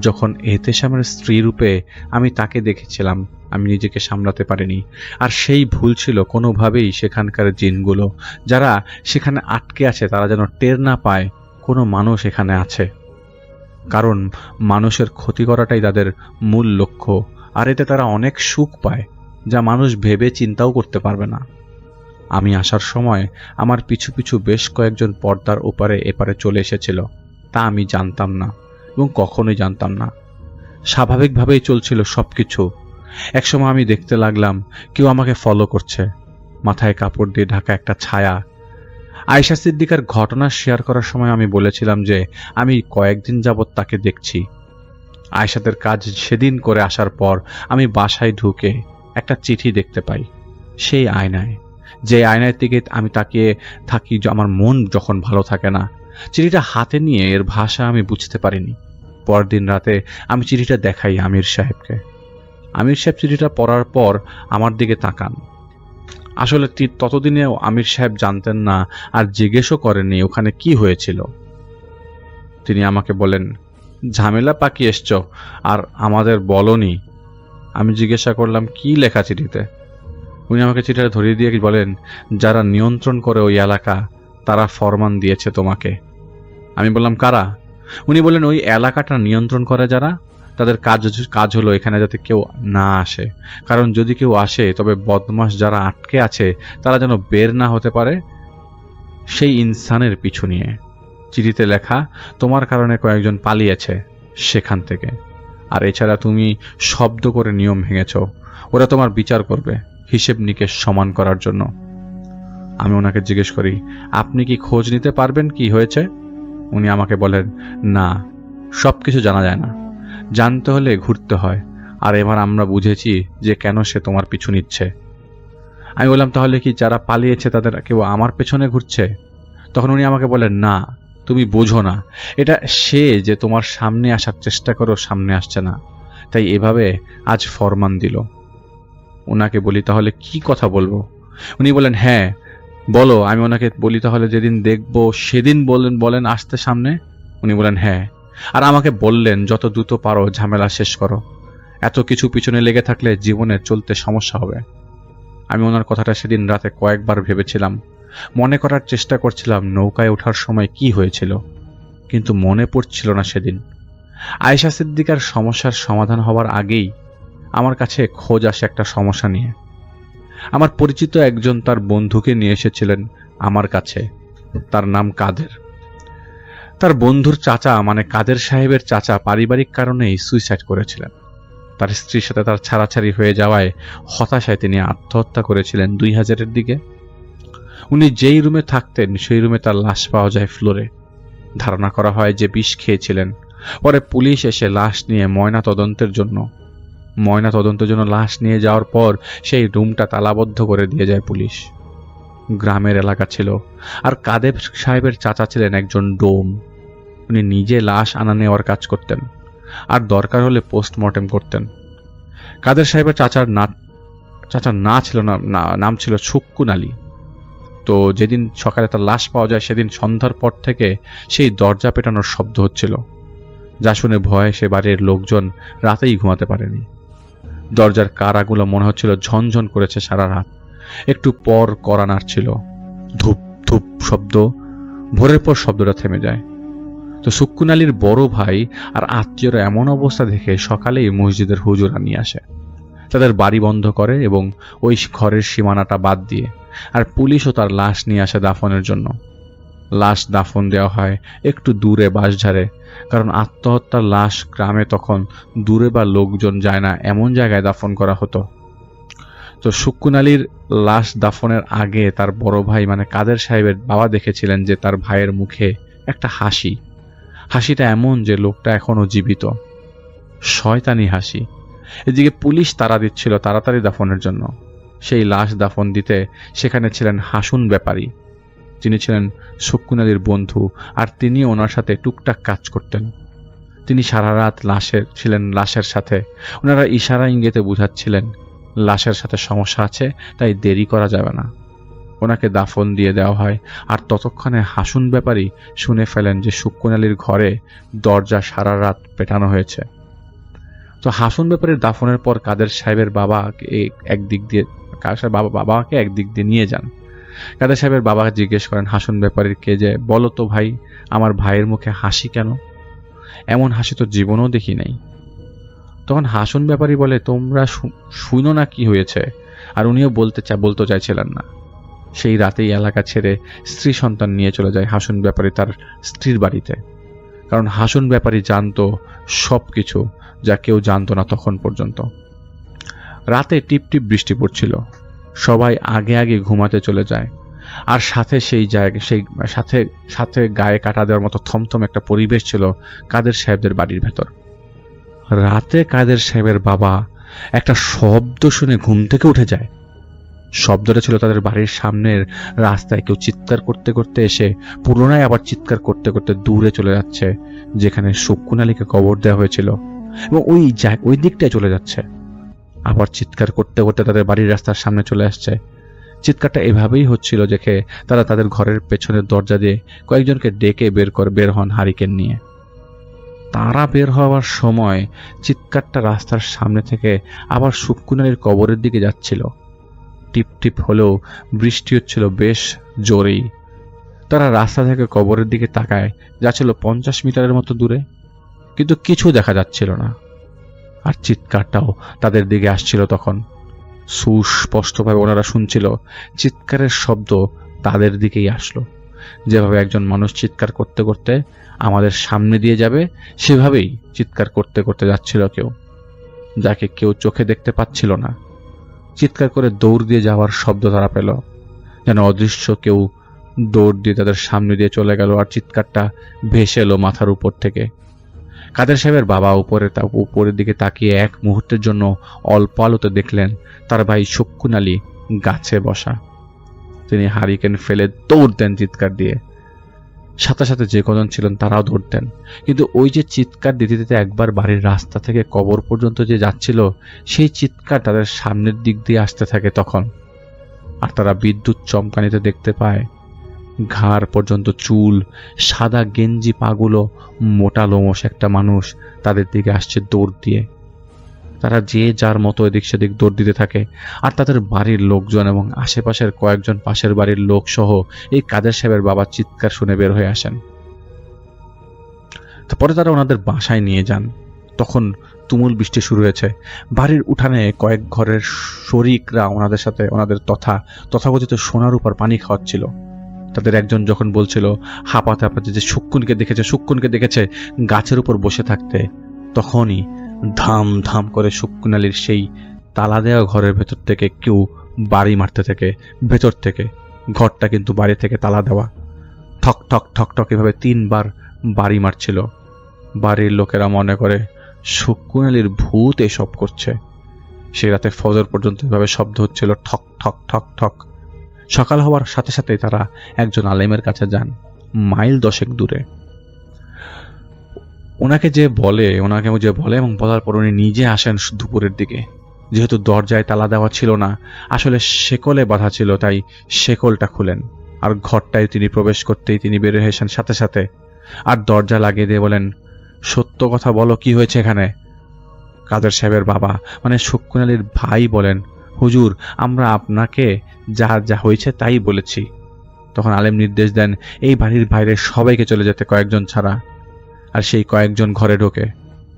যখন এহতেশামের স্ত্রী রূপে আমি তাকে দেখেছিলাম, আমি নিজেকে সামলাতে পারিনি। আর সেই ভুল ছিল কোনোভাবেই সেখানকার জিনগুলো যারা সেখানে আটকে আছে তারা যেন টের না পায় কোনো মানুষ এখানে আছে, কারণ মানুষের ক্ষতি করাটাই তাদের মূল লক্ষ্য। আর এতে তারা অনেক সুখ পায় যা মানুষ ভেবে চিন্তাও করতে পারবে না। আমি আসার সময় আমার পিছু পিছু বেশ কয়েকজন পর্দার ওপারে এপারে চলে এসেছিল, তা আমি জানতাম না এবং কখনোই জানতাম না। স্বাভাবিকভাবেই চলছিল সব কিছু। একসময় আমি দেখতে লাগলাম কেউ আমাকে ফলো করছে, মাথায় কাপড় দিয়ে ঢাকা একটা ছায়া। আয়েশা সিদ্দিকার ঘটনা শেয়ার করার সময় আমি বলেছিলাম যে আমি কয়েকদিন যাবৎ তাকে দেখছি। আয়েশাদের কাজ সেদিন করে আসার পর আমি বাসায় ঢুকে একটা চিঠি দেখতে পাই সেই আয়নায়, যে আয়নার দিকে আমি তাকিয়ে থাকি আমার মন যখন ভালো থাকে না। চিঠিটা হাতে নিয়ে এর ভাষা আমি বুঝতে পারিনি। পরদিন রাতে আমি চিঠিটা দেখাই আমির সাহেবকে। আমির সাহেব চিঠিটা পড়ার পর আমার দিকে তাকান। আসলে ততদিনেও আমির সাহেব জানতেন না আর জিজ্ঞেসও করেননি ওখানে কি হয়েছিল। তিনি আমাকে বলেন, ঝামেলা পাকিয়ে এসছ আর আমাদের বলনি। আমি জিজ্ঞাসা করলাম কি লেখা চিঠিতে। উনি আমাকে চিঠিটা ধরিয়ে দিয়ে বলেন, যারা নিয়ন্ত্রণ করে ওই এলাকা তারা ফরমান দিয়েছে তোমাকে। আমি বললাম কারা? উনি বললেন ওই এলাকাটা নিয়ন্ত্রণ করে যারা, তাদের কাজ হলো এখানে যাতে কেউ না আসে, কারণ যদি কেউ আসে তবে বদমাশ যারা আটকে আছে তারা যেন বের না হতে পারে সেই ইনসানের পিছু নিয়ে। চিঠিতে লেখা তোমার কারণে কয়েকজন পালিয়েছে সেখান থেকে, আর এছাড়া তুমি শব্দ করে নিয়ম ভেঙেছ, ওরা তোমার বিচার করবে হিসেব নিকেশ সমান করার জন্য। আমি ওনাকে জিজ্ঞেস করি, আপনি কি খোঁজ নিতে পারবেন কি হয়েছে? উনি আমাকে বলেন, না, সব কিছু জানা যায় না, জানতে হলে ঘুরতে হয়, আর এবার আমরা বুঝেছি যে কেন সে তোমার পিছু নিচ্ছে। আমি বললাম, তাহলে কি যারা পালিয়েছে তাদের কেউ আমার পেছনে ঘুরছে? তখন উনি আমাকে বলেন, না, তুমি বোঝো না, এটা সে যে তোমার সামনে আসার চেষ্টা করো সামনে আসছে না, তাই এভাবে আজ ফরমান দিল। ওনাকে বলি, তাহলে কি কথা বলবো? উনি বলেন, হ্যাঁ বলো। আমি ওনাকে বলি, তাহলে যেদিন দেখবো সেদিন বলেন আসতে সামনে। উনি বলেন হ্যাঁ, আর আমাকে বললেন যত দ্রুত পারো ঝামেলা শেষ করো, এত কিছু পিছনে লেগে থাকলে জীবনে চলতে সমস্যা হবে। আমি ওনার কথাটা সেদিন রাতে কয়েকবার ভেবেছিলাম, মনে করার চেষ্টা করছিলাম নৌকায় ওঠার সময় কি হয়েছিল, কিন্তু মনে পড়ছিল না সেদিন। আয়েশা সিদ্দিকার সমস্যার সমাধান হওয়ার আগেই আমার কাছে খোঁজ আসে একটা সমস্যা নিয়ে। আমার পরিচিত একজন তার বন্ধুকে নিয়ে এসেছিলেন আমার কাছে, তার নাম কাদের। তার বন্ধুর চাচা মানে কাদের সাহেবের চাচা পারিবারিক কারণেই সুইসাইড করেছিলেন। তার স্ত্রীর সাথে তার ছাড়াছাড়ি হয়ে যাওয়ায় হতাশায় তিনি আত্মহত্যা করেছিলেন 2000-এর দিকে। উনি যেই রুমে থাকতেন সেই রুমে তার লাশ পাওয়া যায় ফ্লোরে। ধারণা করা হয় যে বিষ খেয়েছিলেন। পরে পুলিশ এসে লাশ নিয়ে ময়না তদন্তের জন্য লাশ নিয়ে যাওয়ার পর সেই রুমটা তালাবদ্ধ করে দিয়ে যায় পুলিশ। গ্রামের এলাকা ছিল, আর কাদের সাহেবের চাচা ছিলেন একজন ডোম, উনি নিজে লাশ আনা নেওয়ার কাজ করতেন, আর দরকার হলে পোস্টমর্টেম করতেন। কাদের সাহেবের চাচার নাম ছিল সুক্কুন আলী। তো যেদিন সকালে তার লাশ পাওয়া যায় সেদিন সন্ধ্যার পর থেকে সেই দরজা পেটানোর শব্দ হচ্ছিল, যা শুনে ভয়ে সে বাড়ির লোকজন রাতেই ঘুমাতে পারেনি। দরজার কারাগুলো মনে হচ্ছিল ঝনঝন করেছে সারা রাত। একটু পর কড়া নাড়ছিল, ধূপ ধূপ শব্দ। ভোরের পর শব্দটা থেমে যায়। তো সুক্কুন আলীর বড় ভাই আর আত্মীয়রা এমন অবস্থা দেখে সকালেই মসজিদের হুজুরা নিয়ে আসে। তাদের বাড়ি বন্ধ করে এবং ওই ঘরের সীমানাটা বাদ দিয়ে, আর পুলিশও তার লাশ নিয়ে আসে দাফনের জন্য। লাশ দাফন দেওয়া হয় একটু দূরে বাঁশঝাড়ে, কারণ আত্মহত্যার লাশ গ্রামে তখন দূরে বা লোকজন যায় না এমন জায়গায় দাফন করা হতো। তো সুক্কুন আলীর লাশ দাফনের আগে তার বড় ভাই মানে কাদের সাহেবের বাবা দেখেছিলেন যে তার ভাইয়ের মুখে একটা হাসিটা এমন যে লোকটা এখনো জীবিত, শয়তানি হাসি। এদিকে পুলিশ তাড়া দিচ্ছিল তাড়াতাড়ি দাফনের জন্য। সেই লাশ দাফন দিতে সেখানে ছিলেন হাসুন ব্যাপারী, যিনি ছিলেন সুক্কুন আলীর বন্ধু, আর তিনি ওনার সাথে টুকটাক কাজ করতেন। তিনি সারা রাত লাশের সাথে। ওনারা ইশারা ইঙ্গিতে বুঝাচ্ছিলেন লাশের সাথে সমস্যা আছে, তাই দেরি করা যাবে না। ওনাকে দাফন দিয়ে দেওয়া হয়, আর ততক্ষণে হাসুন ব্যাপারী শুনে ফেলেন যে সুক্কুন আলীর ঘরে দরজা সারা রাত পেটানো হয়েছে। তো হাসুন ব্যাপারীর দাফনের পর কাদের সাহেবের বাবাকে একদিক দিয়ে নিয়ে যান। কাদের সাহেবের বাবা জিজ্ঞেস করেন হাসুন ব্যাপারীকে যে, বলো তো ভাই, আমার ভাইয়ের মুখে হাসি কেন? এমন হাসি তো জীবনেও দেখি নাই। তখন হাসুন ব্যাপারী বলে, তোমরা শুনো না কি হয়েছে? আর উনিও বলতে চাইছিলেন না। সেই রাতেই এলাকা ছেড়ে স্ত্রী সন্তান নিয়ে চলে যায় হাসুন ব্যাপারী তার স্ত্রীর বাড়িতে, কারণ হাসুন ব্যাপারী জানতো সবকিছু যা কেউ জানতো না তখন পর্যন্ত। রাতে টিপটিপ বৃষ্টি পড়ছিল, সবাই আগে আগে ঘুমাতে চলে যায়, আর সাথে সাথে গায়ে কাটা দেওয়ার মতো থমথম একটা পরিবেশ ছিল কাদের সাহেবদের বাড়ির ভেতর। রাতে কাদের সাহেবের বাবা একটা শব্দ শুনে ঘুম থেকে উঠে যায়। শব্দটা ছিল তাদের বাড়ির সামনের রাস্তায় কেউ চিৎকার করতে করতে এসে পুনরায় আবার চিৎকার করতে করতে দূরে চলে যাচ্ছে, যেখানে সুক্কুন আলীকে কবর দেওয়া হয়েছিল, এবং ওই দিকটায় চলে যাচ্ছে। আবার চিৎকার করতে করতে তাদের বাড়ির রাস্তার সামনে চলে আসছে। চিৎকারটা এভাবেই হচ্ছিল দেখে তারা তাদের ঘরের পেছনের দরজা দিয়ে কয়েকজনকে ডেকে বের হন হারিকেন নিয়ে। তারা বের হওয়ার সময় চিৎকারটা রাস্তার সামনে থেকে আবার সুক্কুন আলীর কবরের দিকে যাচ্ছিল। টিপ টিপ হলেও বৃষ্টি হচ্ছিল বেশ জোরেই। তারা রাস্তা থেকে কবরের দিকে তাকায়, যাচ্ছিল 50 মিটারের মতো দূরে, কিন্তু কিছু দেখা যাচ্ছিল না। আর চিৎকারটাও তাদের দিকে আসছিল তখন। সুস্পষ্টভাবে ওনারা শুনছিল চিৎকারের শব্দ তাদের দিকেই আসলো। যেভাবে একজন মানুষ চিৎকার করতে করতে আমাদের সামনে দিয়ে যাবে, সেভাবেই চিৎকার করতে করতে যাচ্ছিল কেউ, যাকে কেউ চোখে দেখতে পাচ্ছিল না। চিৎকার করে দৌড় দিয়ে যাওয়ার শব্দ তারা পেল, যেন অদৃশ্য কেউ দৌড় দিয়ে তাদের সামনে দিয়ে চলে গেল, আর চিৎকারটা ভেসে এলো মাথার উপর থেকে। কাদের সাহেবের বাবা উপরের দিকে তাকিয়ে এক মুহূর্তের জন্য অল্প আলোতে দেখলেন তার ভাই সুক্কুন আলী গাছে বসা। তিনি হারিকেন ফেলে দৌড় দেন চিৎকার দিয়ে। সাথে সাথে যে কজন ছিলেন তারাও দৌড় দেন, কিন্তু ওই যে চিৎকার দিতে দিতে একবার বাড়ির রাস্তা থেকে কবর পর্যন্ত যে যাচ্ছিল, সেই চিৎকার তাদের সামনের দিক দিয়ে আসতে থাকে তখন। আর তারা বিদ্যুৎ চমকানিতে দেখতে পায় ঘাড় পর্যন্ত চুল, সাদা গেঞ্জি পাগুলো, মোটা লোমশ একটা মানুষ তাদের দিকে আসছে দৌড় দিয়ে। তারা যে যার মতো এদিক সেদিক দৌড় দিতে থাকে, আর তাদের বাড়ির লোকজন এবং আশেপাশের কয়েকজন পাশের বাড়ির লোক সহ এই কাদের সাহেবের বাবার চিৎকার শুনে বের হয়ে আসেন। তারপরে তারা ওনাদের বাসায় নিয়ে যান। তখন তুমুল বৃষ্টি শুরু হয়েছে। বাড়ির উঠানে কয়েক ঘরের শরিকরা ওনাদের তথাকথিত সোনার উপর পানি খাওয়াচ্ছিল। তাদের একজন যখন বলছিল হাঁপাতে হাঁপাতে যে সুক্কুনকে দেখেছে গাছের উপর বসে থাকতে, তখনই ধাম ধাম করে সুক্কুন আলীর সেই তালা দেওয়া ঘরের ভেতর থেকে কেউ বাড়ি মারতে থাকে। ভেতর থেকে, ঘরটা কিন্তু বাড়ি থেকে তালা দেওয়া। ঠক ঠক ঠক ঠক এভাবে 3 বার বাড়ি মারছিল। বাড়ির লোকেরা মনে করে সুক্কুন আলীর ভূত এসব করছে। সেই রাতে ফজর পর্যন্ত এভাবে শব্দ হচ্ছিল, ঠক ঠক ঠক ঠক। সকাল হওয়ার সাথে সাথে তারা একজন আলেমের কাছে যান, মাইল 10 দূরে। ওনাকে যে বলে এবং বলার পর উনি নিজে আসেন দুপুরের দিকে। যেহেতু দরজায় তালা দেওয়া ছিল না, আসলে শেকলে বাঁধা ছিল, তাই শেকলটা খুলেন আর ঘরটায় তিনি প্রবেশ করতেই তিনি বের হয়ে এসেন সাথে সাথে, আর দরজা লাগিয়ে দিয়ে বলেন, সত্য কথা বলো, কি হয়েছে এখানে? কাদের সাহেবের বাবা মানে শকুন আলীর ভাই বলেন, হুজুর, আমরা আপনাকে যা যা হয়েছে তাই বলেছি। তখন আলেম নির্দেশ দেন এই বাড়ির বাইরে সবাইকে চলে যেতে, কয়েকজন ছাড়া। আর সেই কয়েকজন ঘরে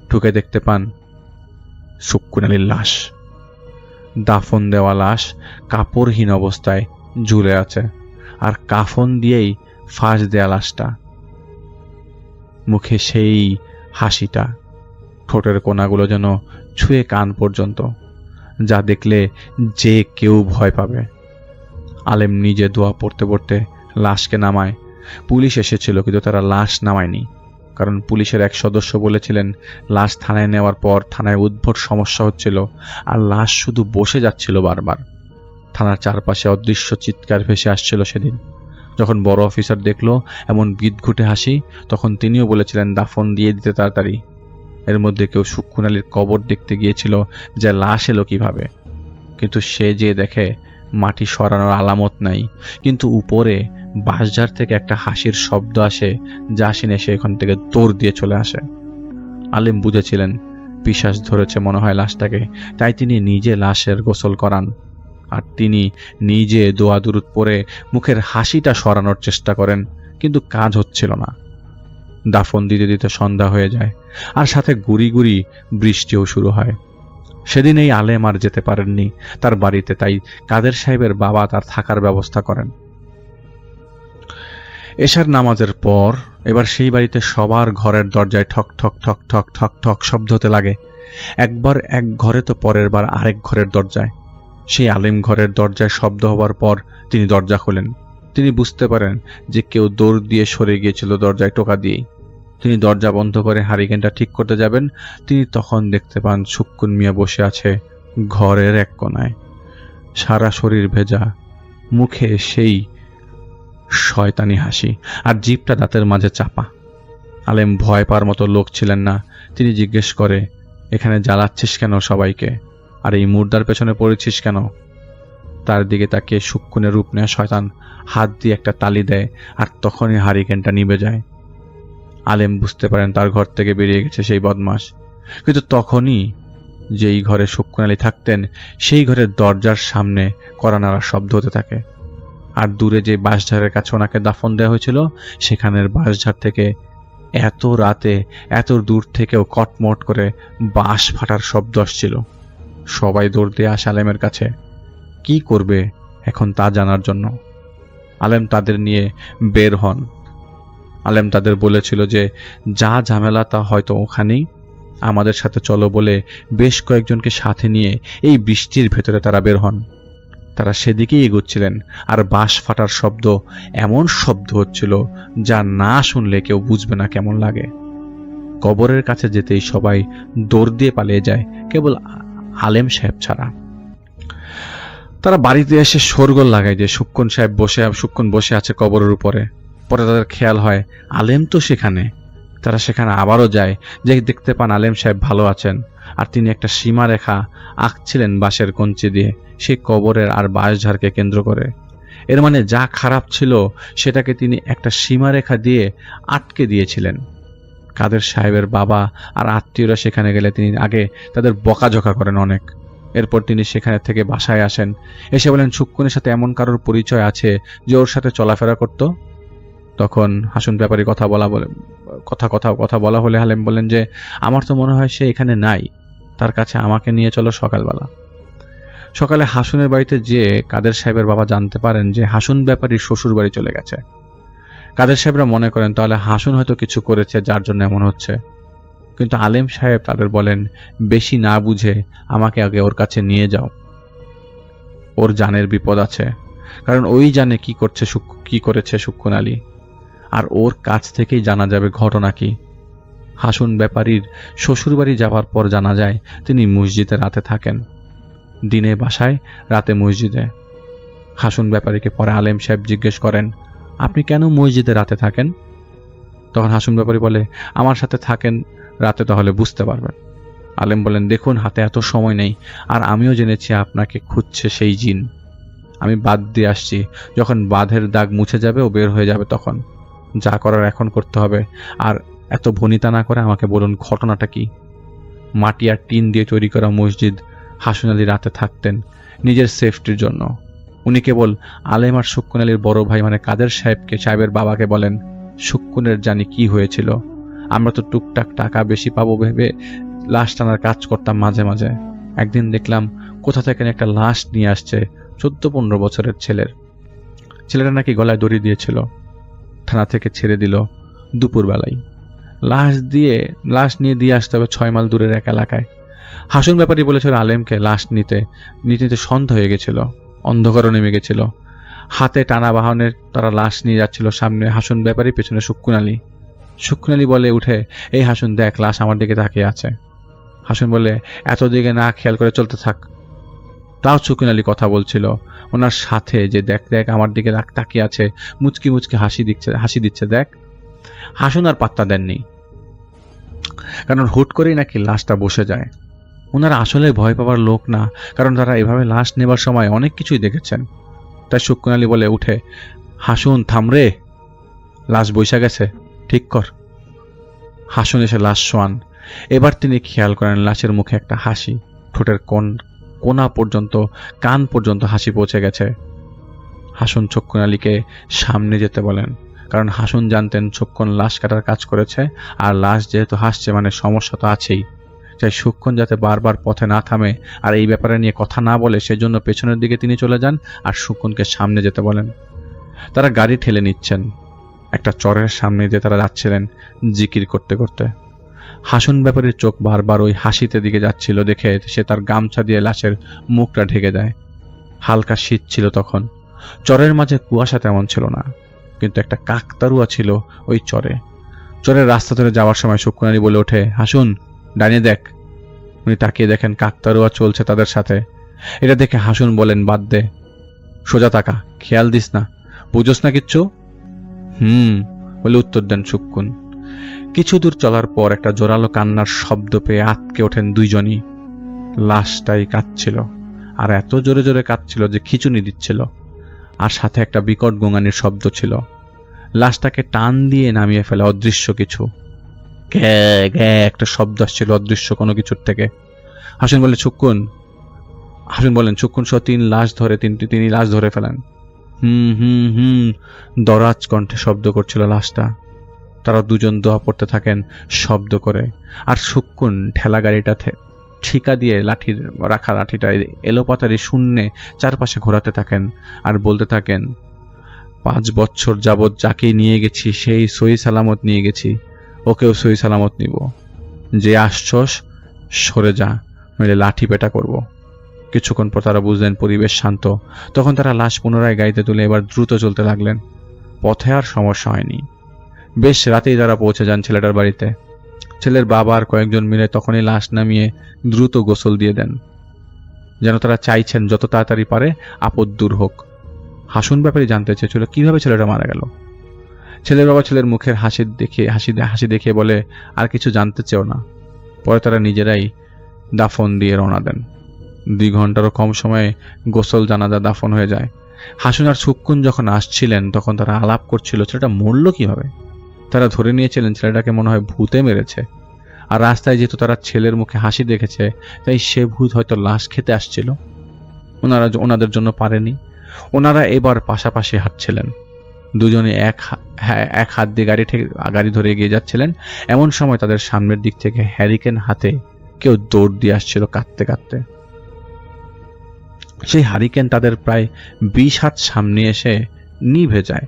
ঢুকে দেখতে পান শকুন আলীর লাশ, দাফন দেওয়া লাশ, কাপড়হীন অবস্থায় ঝুলে আছে, আর কাফন দিয়েই ফাঁস দেয়া লাশটা। মুখে সেই হাসিটা, ঠোঁটের কোনাগুলো যেন ছুঁয়ে কান পর্যন্ত, যা দেখলে যে কেউ ভয় পাবে। আলেম নিজে দোয়া পড়তে পড়তে লাশকে নামায়। পুলিশ এসেছিল, কিন্তু তারা লাশ নামায়নি, কারণ পুলিশের এক সদস্য বলেছিলেন লাশ থানায় নেওয়ার পর থানায় উদ্ভট সমস্যা হচ্ছিল, আর লাশ শুধু বসে যাচ্ছিল বারবার। থানার চারপাশে অদৃশ্য চিৎকার ভেসে আসছিল সেদিন। যখন বড় অফিসার দেখলো এমন বিদঘুটে হাসি, তখন তিনিও বলেছিলেন দাফন দিয়ে দিতে তাড়াতাড়ি। এর মধ্যে কেউ শকুন আলীর কবর দেখতে গিয়েছিল, যে লাশ এলো কিভাবে, কিন্তু সে যে দেখে মাটি সরানোর আলামত নাই, কিন্তু উপরে বাঁশঝাড় থেকে একটা হাসির শব্দ আসে, যা শুনে সে এখান থেকে দৌড় দিয়ে চলে আসে। আলেম বুঝেছিলেন পিশাচ ধরেছে মনে হয় লাশটাকে, তাই তিনি নিজে লাশের গোসল করান, আর তিনি নিজে দোয়া দুরুদ পড়ে মুখের হাসিটা সরানোর চেষ্টা করেন, কিন্তু কাজ হচ্ছিল না। দাফন দিতে দিতে সন্ধ্যা হয়ে যায়, আর সাথে গুড়ি গুড়ি বৃষ্টিও শুরু হয়। সেদিন এই আলেম আর যেতে পারেননি তার বাড়িতে, তাই কাদের সাহেবের বাবা তার থাকার ব্যবস্থা করেন। এশার নামাজের পর এবার সেই বাড়িতে সবার ঘরের দরজায় ঠক ঠক ঠক ঠক ঠক ঠক শব্দ হতে লাগে। একবার এক ঘরে তো পরের বার আরেক ঘরের দরজায়। সেই আলেম ঘরের দরজায় শব্দ হবার পর তিনি দরজা খোলেন। তিনি বুঝতে পারেন যে কেউ দৌড় দিয়ে সরে গিয়েছিল দরজায় টোকা দিয়েই। তিনি দরজা বন্ধ করে হারিকেনটা ঠিক করতে যাবেন, তিনি তখন দেখতে পান শকুন মিয়া বসে আছে ঘরের এক কোনায়, সারা শরীর ভেজা, মুখে সেই শয়তানি হাসি, আর জিভটা দাঁতের মাঝে চাপা। আলেম ভয় পাওয়ার মতো লোক ছিলেন না। তিনি জিজ্ঞেস করে, এখানে জ্বালাচ্ছিস কেন সবাইকে, আর এই মুর্দার পেছনে পড়েছিস কেন? তার দিকে তাকিয়ে শকুনের রূপ নেয়া শয়তান হাত দিয়ে একটা তালি দেয়, আর তখনই হারিকেনটা নিভে যায়। আলেম বুঝতে পারেন তার ঘর থেকে বেরিয়ে গেছে সেই বদমাশ। কিন্তু তখনই যেই ঘরে শকুন আলী থাকতেন, সেই ঘরের দরজার সামনে কড়া নাড়ার শব্দ হতে থাকে, আর দূরে যে বাঁশঝাড়ের কাছে ওনাকে দাফন দেওয়া হয়েছিল, সেখানের বাঁশঝাড় থেকে এত রাতে এত দূর থেকেও কটমট করে বাঁশ ফাটার শব্দ আসছিল। সবাই দৌড় দিয়ে আসে আলেমের কাছে। কি করবে এখন তা জানার জন্য। আলেম তাদের নিয়ে বের হন। আলেম তাদের বলেছিল যে যা ঝামেলা তা হয়তো ওখানেই, আমাদের সাথে চলো বলে বেশ কয়েকজনকে সাথে নিয়ে এই বৃষ্টির ভেতরে তারা বের হন। তারা সেদিকেই এগোচ্ছিলেন, আর বাঁশ ফাটার শব্দ এমন শব্দ হচ্ছিল যা না শুনলে কেউ বুঝবে না কেমন লাগে। কবরের কাছে যেতেই সবাই দৌড় দিয়ে পালিয়ে যায়, কেবল আলেম সাহেব ছাড়া। তারা বাড়িতে এসে শোরগোল লাগায় যে শকুন বসে আছে কবরের উপরে। পরে তাদের খেয়াল হয় আলেম তো সেখানে। তারা সেখানে আবারও যায়, যে দেখতে পান আলেম সাহেব ভালো আছেন, আর তিনি একটা সীমারেখা আঁকছিলেন বাঁশের কঞ্চি দিয়ে সেই কবরের আর বাঁশঝাড়কে কেন্দ্র করে। এর মানে যা খারাপ ছিল সেটাকে তিনি একটা সীমারেখা দিয়ে আটকে দিয়েছিলেন। কাদের সাহেবের বাবা আর আত্মীয়রা সেখানে গেলে তিনি আগে তাদের বকাঝকা করেন অনেক। এরপর তিনি সেখানে থেকে বাসায় আসেন, এসে বলেন শকুনের সাথে এমন কারোর পরিচয় আছে যে ওর সাথে চলাফেরা করত। তখন হাসুন ব্যাপারী কথা বলা হলে আলেম বলেন যে আমার তো মনে হয় সে এখানে নাই, তার কাছে আমাকে নিয়ে চলো সকালে হাসুনের বাড়িতে যেয়ে কাদের সাহেবের বাবা জানতে পারেন যে হাসুন ব্যাপারীর শ্বশুর বাড়ি চলে গেছে। কাদের সাহেবরা মনে করেন তাহলে হাসুন হয়তো কিছু করেছে যার জন্য এমন হচ্ছে, কিন্তু আলেম সাহেব তাদের বলেন বেশি না বুঝে আমাকে আগে ওর কাছে নিয়ে যাও, ওর জানের বিপদ আছে, কারণ ওই জানে কি করেছে শকুন আলী, আর ওর কাছ থেকেই জানা যাবে ঘটনা কি। হাসুন ব্যাপারীর শ্বশুরবাড়ি যাওয়ার পর জানা যায় তিনি মসজিদে রাতে থাকেন, দিনে বাসায়, রাতে মসজিদে। হাসুন ব্যাপারীকে পরে আলেম সাহেব জিজ্ঞেস করেন, আপনি কেন মসজিদে রাতে থাকেন? তখন হাসুন ব্যাপারী বলে, আমার সাথে থাকেন রাতে, তাহলে বুঝতে পারবেন। আলেম বলেন, দেখুন হাতে এত সময় নেই, আর আমিও জেনেছি আপনাকে খুঁজছে সেই জিন। আমি বাদ দিয়ে আসছি, যখন বাঁধের দাগ মুছে যাবে ও বের হয়ে যাবে তখন যা করার এখন করতে হবে। আর এত ভনিতা না করে আমাকে বলুন ঘটনাটা কি। মাটি আর টিন দিয়ে তৈরি করা মসজিদ হাসুন আলী রাতে থাকতেন নিজের সেফটির জন্য। উনি কেবল আলেম আর সুক্কুন আলীর বড় ভাই মানে কাদের সাহেবের বাবাকে বলেন, সুক্কুনের জানি কি হয়েছিল, আমরা তো টুকটাক টাকা বেশি পাবো ভেবে লাশ টানার কাজ করতাম মাঝে মাঝে। একদিন দেখলাম কোথা থেকে একটা লাশ নিয়ে আসছে 14-15 বছরের ছেলেটা নাকি গলায় দড়ি দিয়েছিল, থানা থেকে ছেড়ে দিল দুপুরবেলায়। লাশ নিয়ে দিয়ে আসতে হবে 6 মাইল দূরের এক এলাকায়। হাসুন ব্যাপারী বলেছিল আলেমকে লাশ নিতে নিতে সন্ধ্যা হয়ে গেছিল, অন্ধকারও নেমে গেছিল। হাতে টানা বাহনের তারা লাশ নিয়ে যাচ্ছিল, সামনে হাসুন ব্যাপারী, পেছনে সুক্কুন আলী বলে উঠে, এই হাসুন দেখ, লাশ আমার দিকে তাকিয়ে আছে। হাসুন বলে, এত দিকে না খেয়াল করে চলতে থাক। তাও সুক্কুন আলী কথা বলছিল ওনার সাথে যে, দেখ দেখ আমার দিকে তাকিয়ে আছে, মুচকি মুচকি হাসি দিচ্ছে দেখ। হাসুন আর পাত্তা দেননি, কারণ হুট করেই নাকি লাশটা বসে যায়। ওনারা আসলে ভয় পাওয়ার লোক না, কারণ তারা এভাবে লাশ নেবার সময় অনেক কিছুই দেখেছেন। তাই সুক্কুন আলী বলে উঠে, হাসুন থামরে, লাশ বৈশা গেছে, ঠিক কর। হাসুন এসে লাশ শোয়ান। এবার তিনি খেয়াল করেন লাশের মুখে একটা হাসি, ঠোঁটের কোনা পর্যন্ত, কান পর্যন্ত হাসি পৌঁছে গেছে। হাসুন সুক্কুন আলীকে সামনে যেতে বলেন, কারণ হাসুন জানতেন সুক্কুন লাশ কাটার কাজ করেছে, আর লাশ যেহেতু হাসছে মানে সমস্যা তো আছেই। চাই সুক্কুন যাতে বারবার পথে না থামে আর এই ব্যাপারে নিয়ে কথা না বলে, সেজন্য পেছনের দিকে তিনি চলে যান আর সুক্কুনকে সামনে যেতে বলেন। তারা গাড়ি ঠেলে নিচ্ছেন, একটা চরের সামনে দিয়ে তারা যাচ্ছিলেন জিকির করতে করতে। হাসুন ব্যাপারীর চোখ বারবার ওই হাসিতে দিকে যাচ্ছিল দেখে সে তার গামছা দিয়ে লাশের মুখটা ঢেকে দেয়। হালকা শীত ছিল তখন, চরের মাঝে কুয়াশা তেমন ছিল না, কিন্তু একটা কাকতারুয়া ছিল ওই চরের রাস্তা ধরে যাওয়ার সময় সুক্কুন আলী বলে ওঠে, হাসুন ডানে দেখ। উনি তাকিয়ে দেখেন কাকতারুয়া চলছে তাদের সাথে। এটা দেখে হাসুন বলেন, বাদ দে, সোজা তাকা, খেয়াল দিস না, বুঝোস না কিচ্ছু? বলে উত্তর দেন সুক্কুন। কিছু দূর চলার পর একটা জোরালো কান্নার শব্দ পেয়ে আটকে ওঠেন দুইজনই। লাশটাই কাঁদছিল, আর এত জোরে জোরে কাঁদছিল যে খিচুনি দিচ্ছিল, আর সাথে একটা বিকট গোঙানির শব্দ ছিল। লাশটাকে টান দিয়ে নামিয়ে ফেলে অদৃশ্য কিছু। গ্যাঁ গ্যাঁ একটা শব্দ আসছিল অদৃশ্য কোনো কিছুর থেকে। হাসুন বলেন সুক্কুন সহ তিনি লাশ ধরে ফেলেন। দরাজ কণ্ঠে শব্দ করছিল লাশটা। তারা দুজন দোয়া পড়তে থাকেন শব্দ করে, আর সুক্কুন ঠেলা গাড়িটাতে ঠিকা দিয়ে লাঠিটা এলোপাতারি শূন্যে চারপাশে ঘোরাতে থাকেন আর বলতে থাকেন, 5 বছর যাবৎ যাকেই নিয়ে গেছি সেই সহি সালামত নিয়ে গেছি, ওকেও সহি সালামত নিব। যে আসছস সরে যা, নইলে লাঠি পেটা করব। কিছুক্ষণ পর তারা বুঝলেন পরিবেশ শান্ত। তখন তারা লাশ পুনরায় গাড়িতে তুলে এবার দ্রুত চলতে লাগলেন। পথে আর সমস্যা হয়নি। বেশ রাতেই তারা পৌঁছে যান ছেলেটার বাড়িতে। ছেলের বাবা আর কয়েকজন মিলে তখনই লাশ নামিয়ে দ্রুত গোসল দিয়ে দেন, যেন তারা চাইছেন যত তাড়াতাড়ি পারে আপদ দূর হোক। হাসুন ব্যাপারী জানতে চেয়েছিল কিভাবে ছেলেটা মারা গেল। ছেলের বাবা ছেলের মুখের হাসি দেখে বলে, আর কিছু জানতে চেও না। পরে তারা নিজেরাই দাফন দিয়ে রওনা দেন। 2 ঘন্টারও কম সময়ে গোসল জানাজা দাফন হয়ে যায়। হাসুন আর সুক্কুন যখন আসছিলেন তখন তারা আলাপ করছিল ছেলেটা মরল কিভাবে। তারা ধরে নিয়েছিলেন ছেলেটাকে মনে হয় ভূতে মেরেছে, আর রাস্তায় যেহেতু তারা ছেলের মুখে হাসি দেখেছে তাই সে ভূত হয়তো লাশ খেতে আসছিল। ওনাদের জন্য পারেনি। ওনারা এবার পাশাপাশি হাঁটছিলেন, দুজনে এক হাত দিয়ে গাড়ি ধরে এগিয়ে যাচ্ছিলেন। এমন সময় তাদের সামনের দিক থেকে হ্যারিকেন হাতে কেউ দৌড় দিয়ে আসছিল কাঁদতে কাঁদতে। সেই হারিকেন তাদের প্রায় 20 হাত সামনে এসে নিভে যায়।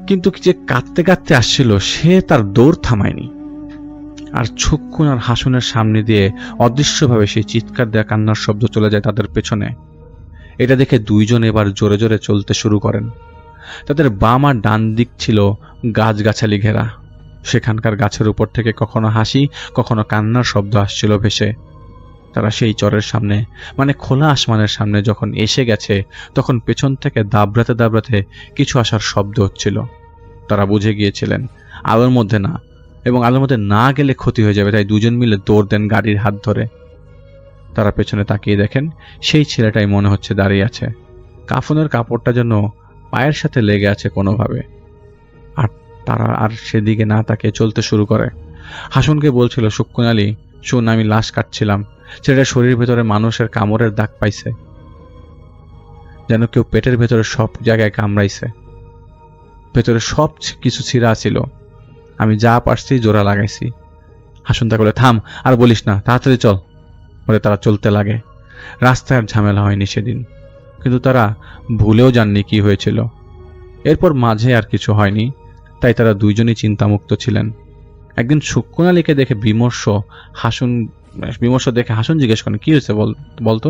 কিন্তু যে কাঁদতে কাঁদতে আসছিল সে তার দৌড় থামায়নি, আর সুক্কুন আর হাসুনের সামনে দিয়ে অদৃশ্যভাবে সেই চিৎকার দেয়া কান্নার শব্দ চলে যায় তাদের পেছনে। এটা দেখে দুইজন এবার জোরে জোরে চলতে শুরু করেন। তাদের বাম আর ডান দিক ছিল গাছগাছালি ঘেরা। সেখানকার গাছের উপর থেকে কখনো হাসি কখনো কান্নার শব্দ আসছিল ভেসে। তারা সেই চরের সামনে মানে খোলা আসমানের সামনে যখন এসে গেছে তখন পেছন থেকে দাবড়াতে দাবড়াতে কিছু আসার শব্দ হচ্ছিল। তারা বুঝে গিয়েছিলেন আলোর মধ্যে না, এবং আলোর মধ্যে না গেলে ক্ষতি হয়ে যাবে, তাই দুজন মিলে দৌড় দেন গাড়ির হাত ধরে। তারা পেছনে তাকিয়ে দেখেন সেই ছেলেটাই মনে হচ্ছে দাঁড়িয়ে আছে, কাফনের কাপড়টা যেন পায়ের সাথে লেগে আছে কোনোভাবে। আর তারা আর সেদিকে না তাকিয়ে চলতে শুরু করে। হাসনকে বলছিল, সুক্কুন আলী শোন, আমি লাশ কাটছিলাম, ছেলেটার শরীরের ভেতরে মানুষের কামড়ের দাগ পাইছে, যেন কেউ পেটের ভেতরে সব জায়গায় কামড়াইছে, ভেতরে সব কিছু ছিঁড়া ছিল, আমি যা পারছি জোড়া লাগাইছি। হাসন তা বলে, থাম, আর বলিস না, তাড়াতাড়ি চল। বলে তারা চলতে লাগে। রাস্তায় আর ঝামেলা হয়নি সেদিন, কিন্তু তারা ভুলেও জাননি কি হয়েছিল। এরপর মাঝে আর কিছু হয়নি, তাই তারা দুইজনই চিন্তামুক্ত ছিলেন। একদিন সুক্কুন আলীকে দেখে বিমর্ষ দেখে হাসন জিজ্ঞেস করেন, কি হয়েছে বলতো।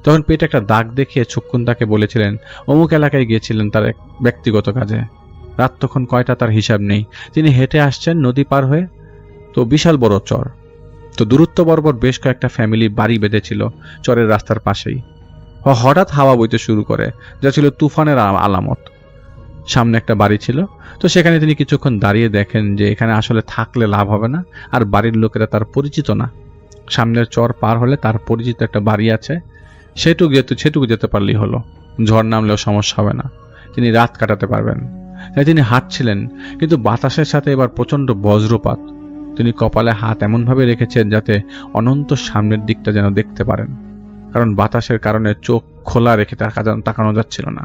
তখন পেটে একটা দাগ দেখিয়ে সুক্কুন তাকে বলেছিলেন অমুক এলাকায় গিয়েছিলেন তার এক ব্যক্তিগত কাজে। রাত তখন কয়টা তার হিসাব নেই। তিনি হেঁটে আসছেন নদী পার হয়ে, তো বিশাল বড় চর, তো দূরত্ব বরাবর বেশ কয়েকটা ফ্যামিলি বাড়ি বেঁধেছিল চরের রাস্তার পাশেই। হঠাৎ হাওয়া বইতে শুরু করে, যা ছিল তুফানের আলামত। সামনে একটা বাড়ি ছিল, তো সেখানে তিনি কিছুক্ষণ দাঁড়িয়ে দেখেন যে এখানে আসলে থাকলে লাভ হবে না, আর বাড়ির লোকেরা তার পরিচিত না। সামনের চর পার হলে তার পরিচিত একটা বাড়ি আছে, সেটুকু যেতে পারলেই হলো, ঝড় নামলেও সমস্যা হবে না, তিনি রাত কাটাতে পারবেন। তাই তিনি হাঁটছিলেন, কিন্তু বাতাসের সাথে এবার প্রচণ্ড বজ্রপাত। তিনি কপালে হাত এমনভাবে রেখেছেন যাতে অনন্ত সামনের দিকটা যেন দেখতে পারেন, কারণ বাতাসের কারণে চোখ খোলা রেখে তাকানো যাচ্ছিল না।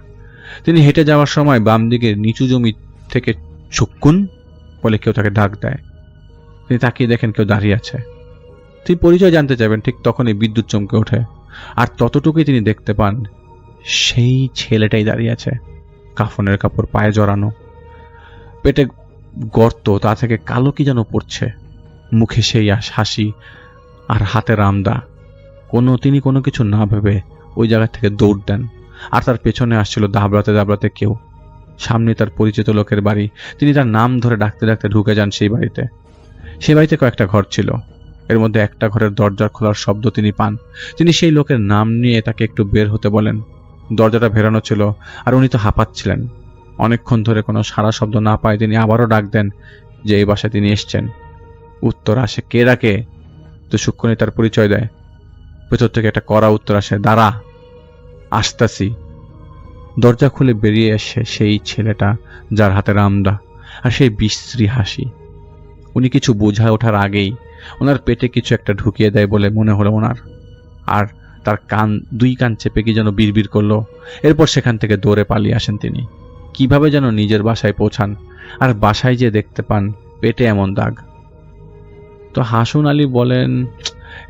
তিনি হেঁটে যাওয়ার সময় বাম দিকের নিচু জমি থেকে সুক্কুন বলে কেউ তাকে ডাক দেয়। তিনি তাকিয়ে দেখেন কেউ দাঁড়িয়ে আছে। তিনি পরিচয় জানতে চাইবেন, ঠিক তখনই বিদ্যুৎ চমকে ওঠে, আর ততটুকুই তিনি দেখতে পান সেই ছেলেটাই দাঁড়িয়ে আছে, কাফনের কাপড় পায়ে জড়ানো, পেটে গর্ত, তা থেকে কালো কি যেন পড়ছে, মুখে সেই হাসি আর হাতে রামদা। তিনি কোনো কিছু না ভেবে ওই জায়গা থেকে দৌড় দেন, আর তার পেছনে আসছিল দাবড়াতে দাবড়াতে কেউ। সামনে তার পরিচিত লোকের বাড়ি। তিনি তার নাম ধরে ডাকতে ডাকতে ঢুকে যান সেই বাড়িতে। সেই বাড়িতে কয়েকটা ঘর ছিল, এর মধ্যে একটা ঘরের দরজা খোলার শব্দ তিনি পান। তিনি সেই লোকের নাম নিয়ে তাকে একটু বের হতে বলেন। দরজাটা ভেরানো ছিল, আর উনি তো হাঁপাচ্ছিলেন। অনেকক্ষণ ধরে কোনো সাড়া শব্দ না পায় তিনি আবারও ডাক দেন যে এই বাসায় তিনি এসছেন। উত্তর আসে, কে ডাকে? তো সুক্কুনি তার পরিচয় দেয়। ভেতর থেকে একটা কড়া উত্তর আসে, দাঁড়া, আসতাছি। দরজা খুলে বেরিয়ে এসে সেই ছেলেটা, যার হাতে রামদা আর সেই বিশ্রী হাসি। উনি কিছু বোঝা ওঠার আগেই ওনার পেটে কিছু একটা ঢুকিয়ে দেয় বলে মনে হলো ওনার, আর তার দুই কান চেপে কি যেন বিড়বিড় করলো। এরপর সেখান থেকে দৌড়ে পালিয়ে আসেন তিনি। কিভাবে যেন নিজের বাসায় পৌঁছান, আর বাসায় যেয়ে দেখতে পান পেটে এমন দাগ। তো হাসন আলী বলেন,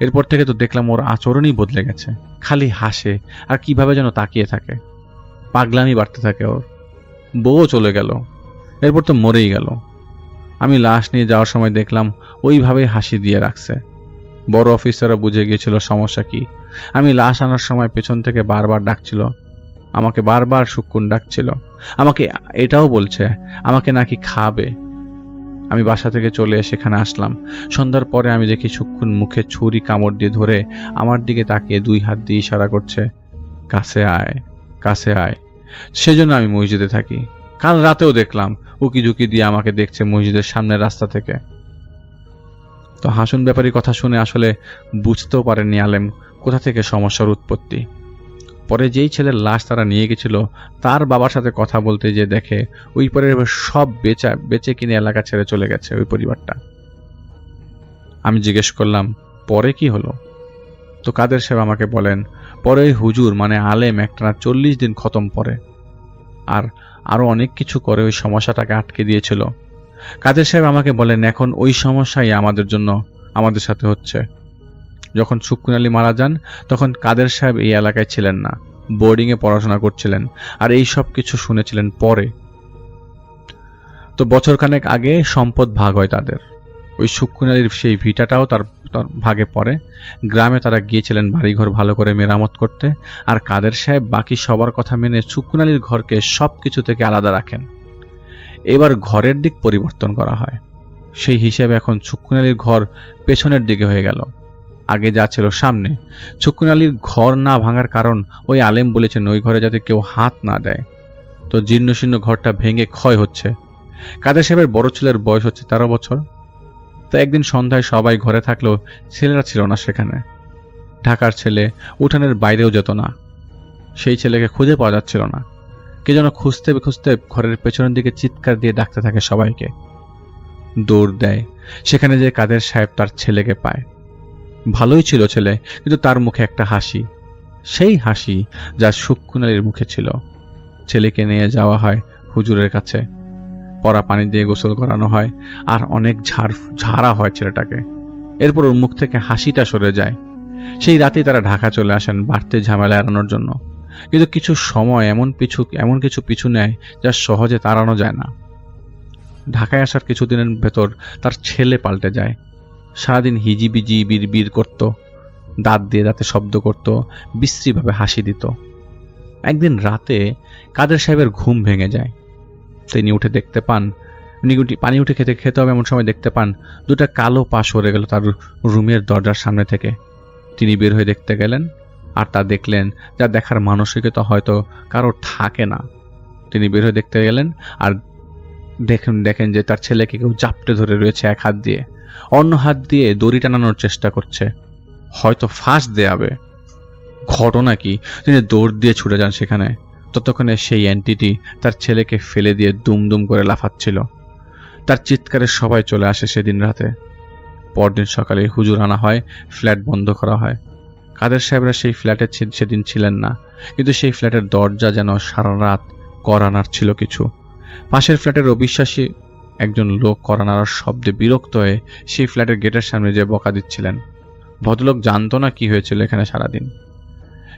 এরপর থেকে তো দেখলাম ওর আচরণই বদলে গেছে, খালি হাসে আর কিভাবে যেন তাকিয়ে থাকে, পাগলামি বাড়তে থাকে ওর। বউও চলে গেল, এরপর তো মরেই গেল। আমি লাশ নিয়ে যাওয়ার সময় দেখলাম ওইভাবেই হাসি দিয়ে রাখছে। বড় অফিসাররা বুঝে গিয়েছিল সমস্যা কি। আমি লাশ আনার সময় পেছন থেকে বারবার ডাকছিল, আমাকে বারবার সুক্কুন ডাকছিল, আমাকে এটাও বলছে আমাকে নাকি খাবে। আমি বাসা থেকে চলে সেখানে আসলাম। সন্ধ্যার পরে আমি দেখি সুক্কুন মুখে ছুরি কামড় দিয়ে ধরে আমার দিকে তাকিয়ে দুই হাত দিয়ে ইশারা করছে, কাছে আয়, কাছে আয়। সেজন্য আমি মসজিদে থাকি। কাল রাতেও দেখলাম উকি ঝুঁকি দিয়ে আমাকে দেখছে মসজিদের সামনের রাস্তা থেকে। তো হাসন ব্যাপারীর কথা শুনে আসলে বুঝতেও পারেননি আলেম কোথা থেকে সমস্যার উৎপত্তি। পরে যেই ছেলের লাশ তারা নিয়ে গেছিল তার বাবার সাথে কথা বলতে যে দেখে ওই পরিবার সব বেচে কিনে এলাকা ছেড়ে চলে গেছে ওই পরিবারটা। আমি জিজ্ঞেস করলাম, পরে কি হলো? তো কাদের সাহেব আমাকে বলেন, পরে ওই হুজুর মানে আলেম একটানা 40 দিন খতম পড়ে, আর আরো অনেক কিছু করে ওই সমস্যাটাকে আটকে দিয়েছিল। কাদের সাহেব আমাকে বলেন, এখন ওই সমস্যাই আমাদের সাথে হচ্ছে। যখন সুক্কুন আলী মারা যান তখন কাদের সাহেব এই এলাকায় ছিলেন না, বোর্ডিংয়ে পড়াশোনা করছিলেন, আর এই সব কিছু শুনেছিলেন পরে। তো বছরখানেক আগে সম্পদ ভাগ হয় তাদের। ওই সুক্কুন আলীর সেই ভিটাটাও তার ভাগে পড়ে। গ্রামে তারা গিয়েছিলেন বাড়িঘর ভালো করে মেরামত করতে, আর কাদের সাহেব বাকি সবার কথা মেনে সুক্কুন আলীর ঘরকে সব কিছু থেকে আলাদা রাখেন। এবার ঘরের দিক পরিবর্তন করা হয়। সেই হিসেবে এখন সুক্কুন আলীর ঘর পেছনের দিকে হয়ে গেল, আগে যা ছিল সামনে। সুক্কুন আলীর ঘর না ভাঙার কারণ ওই আলেম বলেছেন ওই ঘরে যাতে কেউ হাত না দেয়। তো জীর্ণশীর্ণ ঘরটা ভেঙে ক্ষয় হচ্ছে। কাদের সাহেবের বড় ছেলের বয়স হচ্ছে 13 বছর। তো একদিন সন্ধ্যায় সবাই ঘরে থাকলেও ছেলেরা ছিল না সেখানে। ঢাকার ছেলে উঠানের বাইরেও যেত না। সেই ছেলেকে খুঁজে পাওয়া যাচ্ছিল না। কে যেন খুঁজতে খুঁজতে ঘরের পেছনের দিকে চিৎকার দিয়ে ডাকতে থাকে সবাইকে। দৌড় দেয়, সেখানে যে কাদের সাহেব তার ছেলেকে পায়। ভালোই ছিল ছেলে, কিন্তু তার মুখে একটা হাসি, সেই হাসি যা সুক্ষুনালির মুখে ছিল। ছেলেকে নিয়ে যাওয়া হয় হুজুরের কাছে, পরা পানি দিয়ে গোসল করানো হয়, আর অনেক ঝাড়া হয় ছেলেটাকে। এরপর ওর মুখ থেকে হাসিটা সরে যায়। সেই রাতেই তারা ঢাকা চলে আসেন বাড়তি ঝামেলা এড়ানোর জন্য। কিন্তু কিছু সময় এমন কিছু পিছু নেয় যা সহজে তাড়ানো যায় না। ঢাকায় আসার কিছুদিনের ভেতর তার ছেলে পাল্টে যায়। সারাদিন হিজিবিজি বিড়বিড় করত, দাঁত দিয়ে দাঁতে শব্দ করত, বিশ্রীভাবে হাসি দিত। একদিন রাতে কাদের সাহেবের ঘুম ভেঙে যায়। তিনি উঠে দেখতে পান, পানি উঠে খেতে হবে এমন সময় দেখতে পান দুটা কালো পা সরে গেল তার রুমের দরজার সামনে থেকে। তিনি বের হয়ে দেখতে গেলেন, আর তা দেখলেন যা দেখার মানসিকতা হয়তো কারোর থাকে না। তিনি বের হয়ে দেখতে গেলেন আর দেখেন যে তার ছেলেকে কেউ জাপটে ধরে রয়েছে এক হাত দিয়ে, অন্য হাত দিয়ে দড়ি টানানোর চেষ্টা করছে, হয়তো ফাঁস দেয়াবে। ঘটনা কি, তিনি দৌড় দিয়ে ছুটে যান সেখানে। ততক্ষণে সেই এন্টিটি তার ছেলেকে ফেলে দিয়ে দুমদুম করে লাফাচ্ছিল। তার চিৎকারে সবাই চলে আসে সেদিন রাতে। পরদিন সকালে হুজুর আনা হয়, ফ্ল্যাট বন্ধ করা হয়। কাদের সাহেবরা সেই ফ্ল্যাটে সেদিন ছিলেন না, কিন্তু সেই ফ্ল্যাটের দরজা যেন সারা রাত করানার ছিল কিছু। পাশের ফ্ল্যাটের অবিশ্বাসী একজন লোক করানার শব্দে বিরক্ত হয়ে সেই ফ্ল্যাটের গেটের সামনে যে বকা দিচ্ছিলেন। ভদ্রলোক জানতো না কি হয়েছিল এখানে সারাদিন।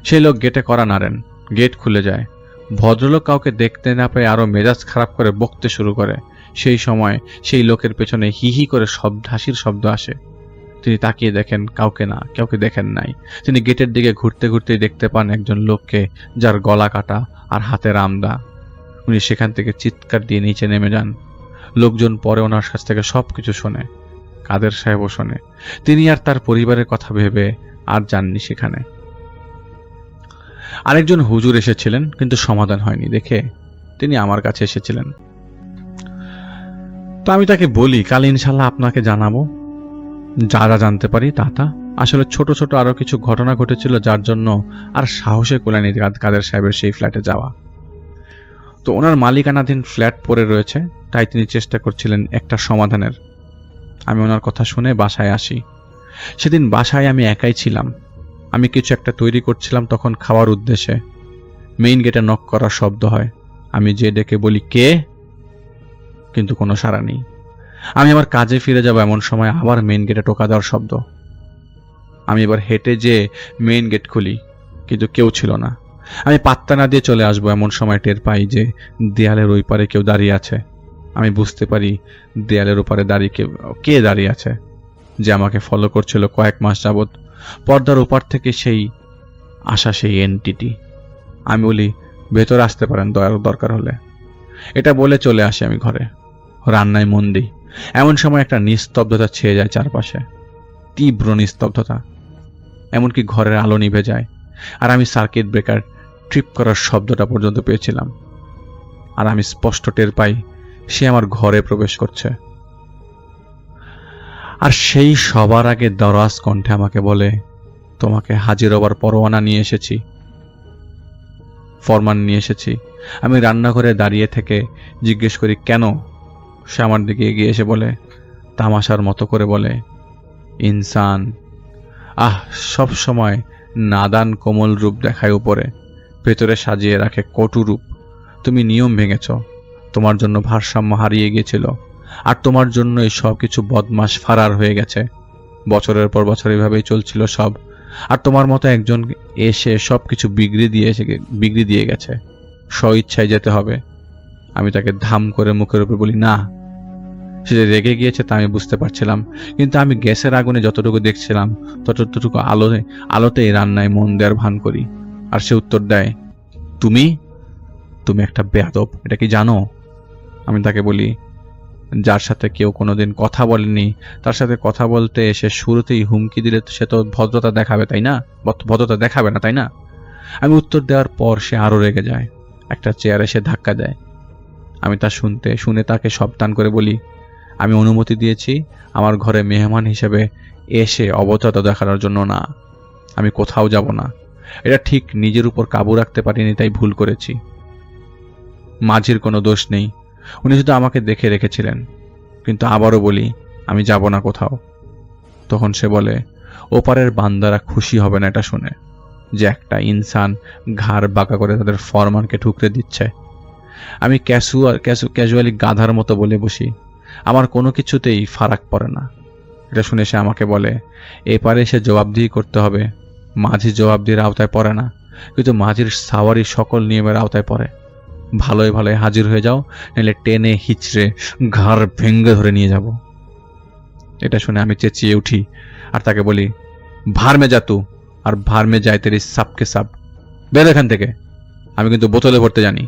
সেই লোক গেটে করা নাড়েন, গেট খুলে যায়। ভদ্রলোক কাউকে দেখতে না পেয়ে আরো মেজাজ খারাপ করে বকতে শুরু করে। সেই সময় সেই লোকের পেছনে হি হি করে হাসির শব্দ আসে। তিনি তাকিয়ে দেখেন, কাউকে দেখেন নাই। তিনি গেটের দিকে ঘুরতে ঘুরতেই দেখতে পান একজন লোককে, যার গলা কাটা আর হাতে রামদা। উনি সেখান থেকে চিৎকার দিয়ে নিচে নেমে যান। লোকজন পরে ওনার কাছ থেকে সবকিছু শোনে, কাদের সাহেবও শোনে। তিনি আর তার পরিবারের কথা ভেবে আর যাননি সেখানে। আরেকজন হুজুর এসেছিলেন, কিন্তু সমাধান হয়নি দেখে তিনি আমার কাছে এসেছিলেন। তো আমি তাকে বলি, কাল ইনশাল্লাহ আপনাকে জানাবো যা যা জানতে পারি তা। আসলে ছোট ছোট আরো কিছু ঘটনা ঘটেছিল, যার জন্য আর সাহসে কোলায়নি কাদের সাহেবের সেই ফ্ল্যাটে যাওয়া। তো ওনার মালিকানাধীন ফ্ল্যাট পড়ে রয়েছে, তাই তিনি চেষ্টা করছিলেন একটা সমাধানের। আমি ওনার কথা শুনে বাসায় আসি। সেদিন বাসায় আমি একাই ছিলাম। আমি কিছু একটা তৈরি করছিলাম তখন খাওয়ার উদ্দেশ্যে। মেইন গেটে নক করার শব্দ হয়। আমি যে ডেকে বলি, কে? কিন্তু কোনো সাড়া নেই। আমি আমার কাজে ফিরে যাব এমন সময় আবার মেইন গেটে টোকা দেওয়ার শব্দ। আমি এবার হেঁটে যেয়ে মেইন গেট খুলি, কিন্তু কেউ ছিল না। আমি পাত্তা না দিয়ে চলে আসবো এমন সময় টের পাই যে দেয়ালের ওই পারে কেউ দাঁড়িয়ে আছে। আমি বুঝতে পারি দেয়ালের ওপারে কে দাঁড়িয়ে আছে, যে আমাকে ফলো করছিল কয়েক মাস যাবৎ। পর্দার ওপার থেকে সেই এন্টিটি। আমি বলি, ভেতরে আসতে পারেন দরকার হলে। এটা বলে চলে আসি আমি ঘরে। রান্নায় মন দিই। এমন সময় একটা নিস্তব্ধতা ছেয়ে যায় চারপাশে, তীব্র নিস্তব্ধতা। এমনকি ঘরের আলো নিভে যায়, আর আমি সার্কিট ব্রেকার ট্রিপ করার শব্দটা পর্যন্ত পেয়েছিলাম। আর আমি স্পষ্ট টের পাই সে আমার ঘরে প্রবেশ করছে। আর সেই সবার আগে দরাজ কণ্ঠে আমাকে বলে, তোমাকে হাজির হবার পরোয়ানা নিয়ে এসেছি, ফরমান নিয়ে এসেছি। আমি রান্নাঘরে দাঁড়িয়ে থেকে জিজ্ঞেস করি, কেন? সে আমার দিকে এগিয়ে এসে বলে, তামাশার মতো করে বলে, ইনসান সব সময় নাদান কোমল রূপ দেখায় উপরে, ভেতরে সাজিয়ে রাখে কটু রূপ। তুমি নিয়ম ভেঙেছ, তোমার জন্য ভারসাম্য হারিয়ে গিয়েছিল, আর তোমার জন্য এই সব কিছু বদমাশ ফারার হয়ে গেছে। বছরের পর বছর এভাবেই চলছিল সব, আর তোমার মতো একজন এসে সবকিছু বিগড়ে দিয়ে গেছে। স্বইচ্ছায় যেতে হবে। আমি তাকে ধাম করে মুখের উপর বলি, না। সে যে রেগে গিয়েছে তা আমি বুঝতে পারছিলাম, কিন্তু আমি গ্যাসের আগুনে যতটুকু দেখছিলাম ততটুকু আলোতেই রান্নায় মন দেওয়ার ভান করি। আর সে উত্তর দেয়, তুমি একটা বেয়াদব, এটা কি জানো? আমি তাকে বলি, যার সাথে কেউ কোনোদিন কথা বলেনি তার সাথে কথা বলতে এসে শুরুতেই হুমকি দিলে সে তো ভদ্রতা দেখাবে না, তাই না? আমি উত্তর দেওয়ার পর সে আরো রেগে যায়, একটা চেয়ারে সে ধাক্কা দেয়। আমি তা শুনে তাকে সাবধান করে বলি, আমি অনুমতি দিয়েছি আমার ঘরে মেহমান হিসেবে এসে অবচেতন দেখানোর জন্য না। আমি কোথাও যাব না। এটা ঠিক নিজের উপর কাবু রাখতে পারিনি, তাই ভুল করেছি। মাঝির কোনো দোষ নেই, উনি শুধু আমাকে দেখে রেখেছিলেন। কিন্তু আবারও বলি, আমি যাব না কোথাও। তখন সে বলে, ওপারের বান্দারা খুশি হবে না এটা শুনে যে একটা ইনসান ঘাড় বাঁকা করে তাদের ফরমানকে ঠুকরে দিচ্ছে। আমি ক্যাজুয়ালি গাধার মতো বলে বসি, আমার কোনো কিছুতেই ফারাক পড়ে না। এটা শুনে সে আমাকে বলে, এপারে সে জবাবদিহি করতে হবে। মাঝি জবাবদিহির আওতায় পড়ে না, কিন্তু মাঝির সাওয়ারি সকল নিয়মের আওতায় পড়ে। ভালোই ভালোই হাজির হয়ে যাও, নাহলে টেনে হিচড়ে ঘাড় ভেঙ্গে ধরে নিয়ে যাব। এটা শুনে আমি চেঁচিয়ে উঠি আর তাকে বলি, ভার মে যা তু, আর ভার মে যায় তেরি সাবকে সাব, বের এখান থেকে, আমি কিন্তু বোতলে ভরতে জানি।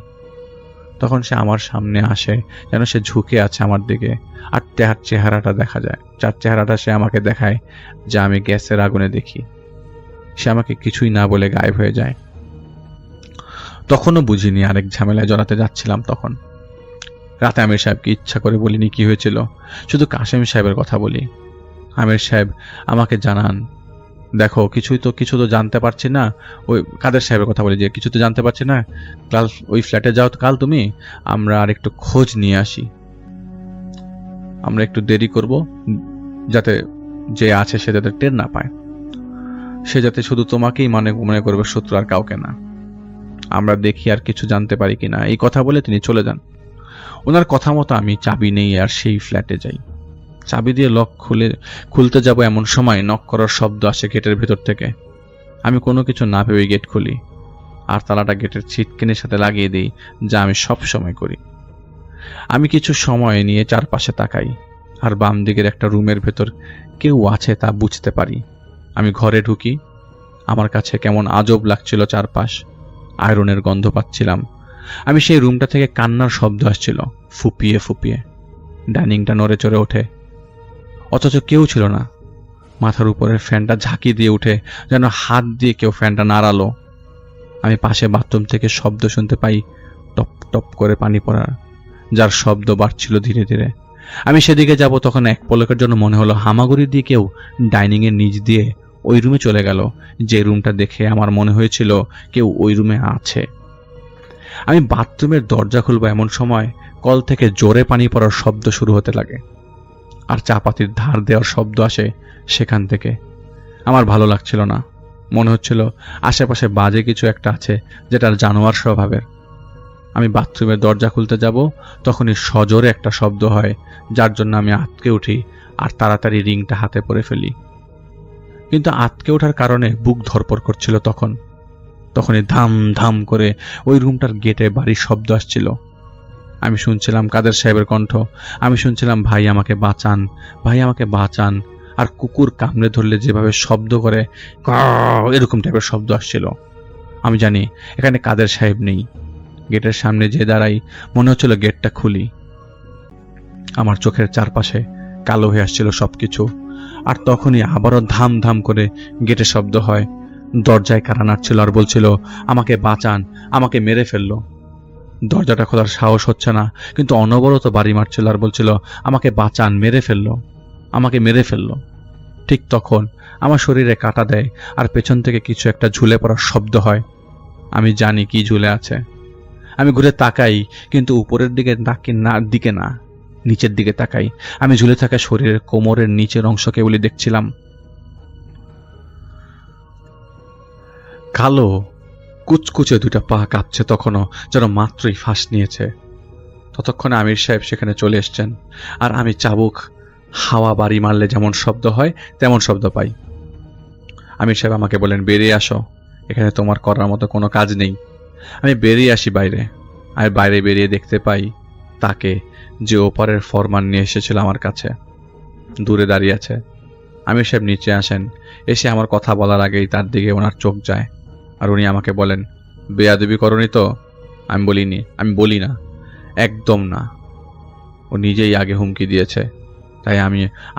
তখন সে আমার সামনে আসে, যেন সে ঝুঁকে আছে আমার দিকে, আর তার চেহারাটা দেখা যায়, যার চেহারাটা সে আমাকে দেখায় যা আমি গ্যাসের আগুনে দেখি। সে আমাকে কিছুই না বলে গায়েব হয়ে যায়। তখনও বুঝিনি আরেক ঝামেলায় জড়াতে যাচ্ছিলাম। তখন রাতে আমির সাহেবকে ইচ্ছা করে বলিনি কি হয়েছিল, শুধু কাশেম সাহেবের কথা বলি। আমির সাহেব আমাকে জানান, দেখো কিছু তো জানতে পারছি না। ওই কাদের সাহেবের কথা বলি, যে কিছু তো জানতে পারছি না, কাল ওই ফ্ল্যাটে যাও তো কাল তুমি, আমরা আর একটু খোঁজ নিয়ে আসি। আমরা একটু দেরি করব, যাতে যে আছে সে যাতে টের না পায়, সে যাতে শুধু তোমাকেই মনে করবে, শত্রু আর কাউকে না। আমরা দেখি আর কিছু জানতে পারি কিনা। এই কথা বলে তিনি চলে যান। ওনার কথা মতো আমি চাবি নেই আর সেই ফ্ল্যাটে যাই। চাবি দিয়ে লক খুলতে যাব এমন সময় নক করার শব্দ আসে গেটের ভেতর থেকে। আমি কোনো কিছু না ভেবে গেট খুলি আর তালাটা গেটের ছিটকিনির সাথে লাগিয়ে দিই, যা আমি সব সময় করি। আমি কিছু সময় নিয়ে চারপাশে তাকাই আর বাম দিকের একটা রুমের ভেতর কেউ আছে তা বুঝতে পারি। আমি ঘরে ঢুকি। আমার কাছে কেমন আজব লাগছিল চারপাশ, আয়রনের গন্ধ পাচ্ছিলাম। আমি সেই রুমটা থেকে কান্নার শব্দ আসছিল, ফুপিয়ে ফুপিয়ে। ডাইনিংটা নড়ে চড়ে ওঠে, অথচ কেউ ছিল না। মাথার উপরের ফ্যানটা ঝাঁকি দিয়ে উঠে, যেন হাত দিয়ে কেউ ফ্যানটা নাড়ালো। আমি পাশে বাথরুম থেকে শব্দ শুনতে পাই, টপ টপ করে পানি পড়ার, যার শব্দ বাড়ছিল ধীরে ধীরে। আমি সেদিকে যাব, তখন এক পলকের জন্য মনে হলো হামাগুড়ি দিয়ে কেউ ডাইনিংয়ের নিচ দিয়ে ওই রুমে চলে গেল, যে রুমটা দেখে আমার মনে হয়েছিল কেউ ওই রুমে আছে। আমি বাথরুমের দরজা খুলবো এমন সময় কল থেকে জোরে পানি পড়ার শব্দ শুরু হতে লাগে, আর চাপাতির ধার দেওয়ার শব্দ আসে সেখান থেকে। আমার ভালো লাগছিল না, মনে হচ্ছিল আশেপাশে বাজে কিছু একটা আছে, যেটার জানোয়ার স্বভাবের। আমি বাথরুমের দরজা খুলতে যাব, তখনই সজোরে একটা শব্দ হয়, যার জন্য আমি আটকে উঠি আর তাড়াতাড়ি রিংটা হাতে পরে ফেলি। কিন্তু আটকে ওঠার কারণে বুক ধরপড় করছিল। তখনই ধাম ধাম করে ওই রুমটার গেটে বাড়ির শব্দ আসছিল। আমি শুনছিলাম কাদের সাহেবের কণ্ঠ, আমি শুনছিলাম ভাই আমাকে বাঁচান, ভাই আমাকে বাঁচান। আর কুকুর কামড়ে ধরলে যেভাবে শব্দ করে, এরকম টাইপের শব্দ আসছিল। আমি জানি এখানে কাদের সাহেব নেই। গেটের সামনে যে দাঁড়াই, মনে হচ্ছিল গেটটা খুলি। আমার চোখের চারপাশে কালো হয়ে আসছিল সবকিছু। আর তখনই আবারও ধাম ধাম করে গেটে শব্দ হয়। দরজায় কারা নাড়ছিল আর বলছিল, আমাকে বাঁচান, আমাকে মেরে ফেললো। দরজাটা খোলার সাহস হচ্ছে না, কিন্তু অনবরত বাড়ি মারছিল আর বলছিল, আমাকে বাঁচান, মেরে ফেললো, আমাকে মেরে ফেললো। ঠিক তখন আমার শরীরে কাটা দেয় আর পেছন থেকে কিছু একটা ঝুলে পড়ার শব্দ হয়। আমি জানি কি ঝুলে আছে। আমি ঘুরে তাকাই, কিন্তু উপরের দিকে না, নিচের দিকে তাকাই। আমি ঝুলে থাকা শরীরের কোমরের নিচের অংশ কেবলই দেখছিলাম। কালো কুচকুচে দুটা পা কাঁপছে তখনও, যেন মাত্রই ফাঁস নিয়েছে। ততক্ষণে আমির সাহেব সেখানে চলে এসছেন, আর আমি চাবুক হাওয়া বাড়ি মারলে যেমন শব্দ হয় তেমন শব্দ পাই। আমির সাহেব আমাকে বলেন, বেরিয়ে আসো, এখানে তোমার করার মতো কোনো কাজ নেই। আমি বেরিয়ে আসি বাইরে, আর বাইরে বেরিয়ে দেখতে পাই তাকে, যে ওপারের ফরমান নিয়ে এসেছিল আমার কাছে, দূরে দাঁড়িয়ে আছে। আমির সাহেব নিচে আসেন, এসে আমার কথা বলার আগেই তার দিকে ওনার চোখ যায়, আর উনি আমাকে বলেন, বেয়াদবি করনি তো? আমি বলি না, একদম না। ও নিজেই আগে হুমকি দিয়েছে, তাই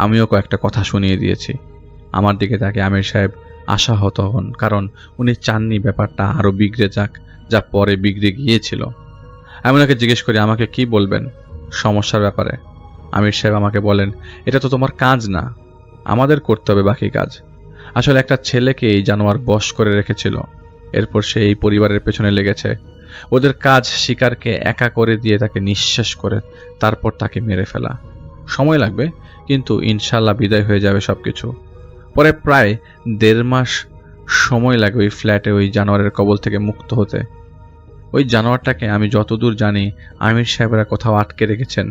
আমিও কয়েকটা কথা শুনিয়ে দিয়েছি। আমার দিকে তাকে আমির সাহেব আশাহত হন, কারণ উনি চাননি ব্যাপারটা আরো বিগড়ে যাক, যা পরে বিগড়ে গিয়েছিল। আমি ওনাকে জিজ্ঞেস করি আমাকে কি বলবেন সমস্যার ব্যাপারে। আমির সাহেব আমাকে বলেন, এটা তো তোমার কাজ না, আমাদের করতে হবে বাকি কাজ। আসলে একটা ছেলেকে এই জানোয়ার বশ করে রেখেছিল, এরপর সে এই পরিবারের পেছনে লেগেছে। ওদের কাজ শিকারকে একা করে দিয়ে তাকে নিঃশেষ করে তারপর তাকে মেরে ফেলা। সময় লাগবে, কিন্তু ইনশাল্লাহ বিদায় হয়ে যাবে সবকিছু। পরে প্রায় 1.5 মাস সময় লাগে ওই ফ্ল্যাটে ওই জানোয়ারের কবল থেকে মুক্ত হতে। ওই জানোয়ারটাকে আমি যতদূর জানি আমির সাহেবরা কোথাও আটকে রেখেছেন।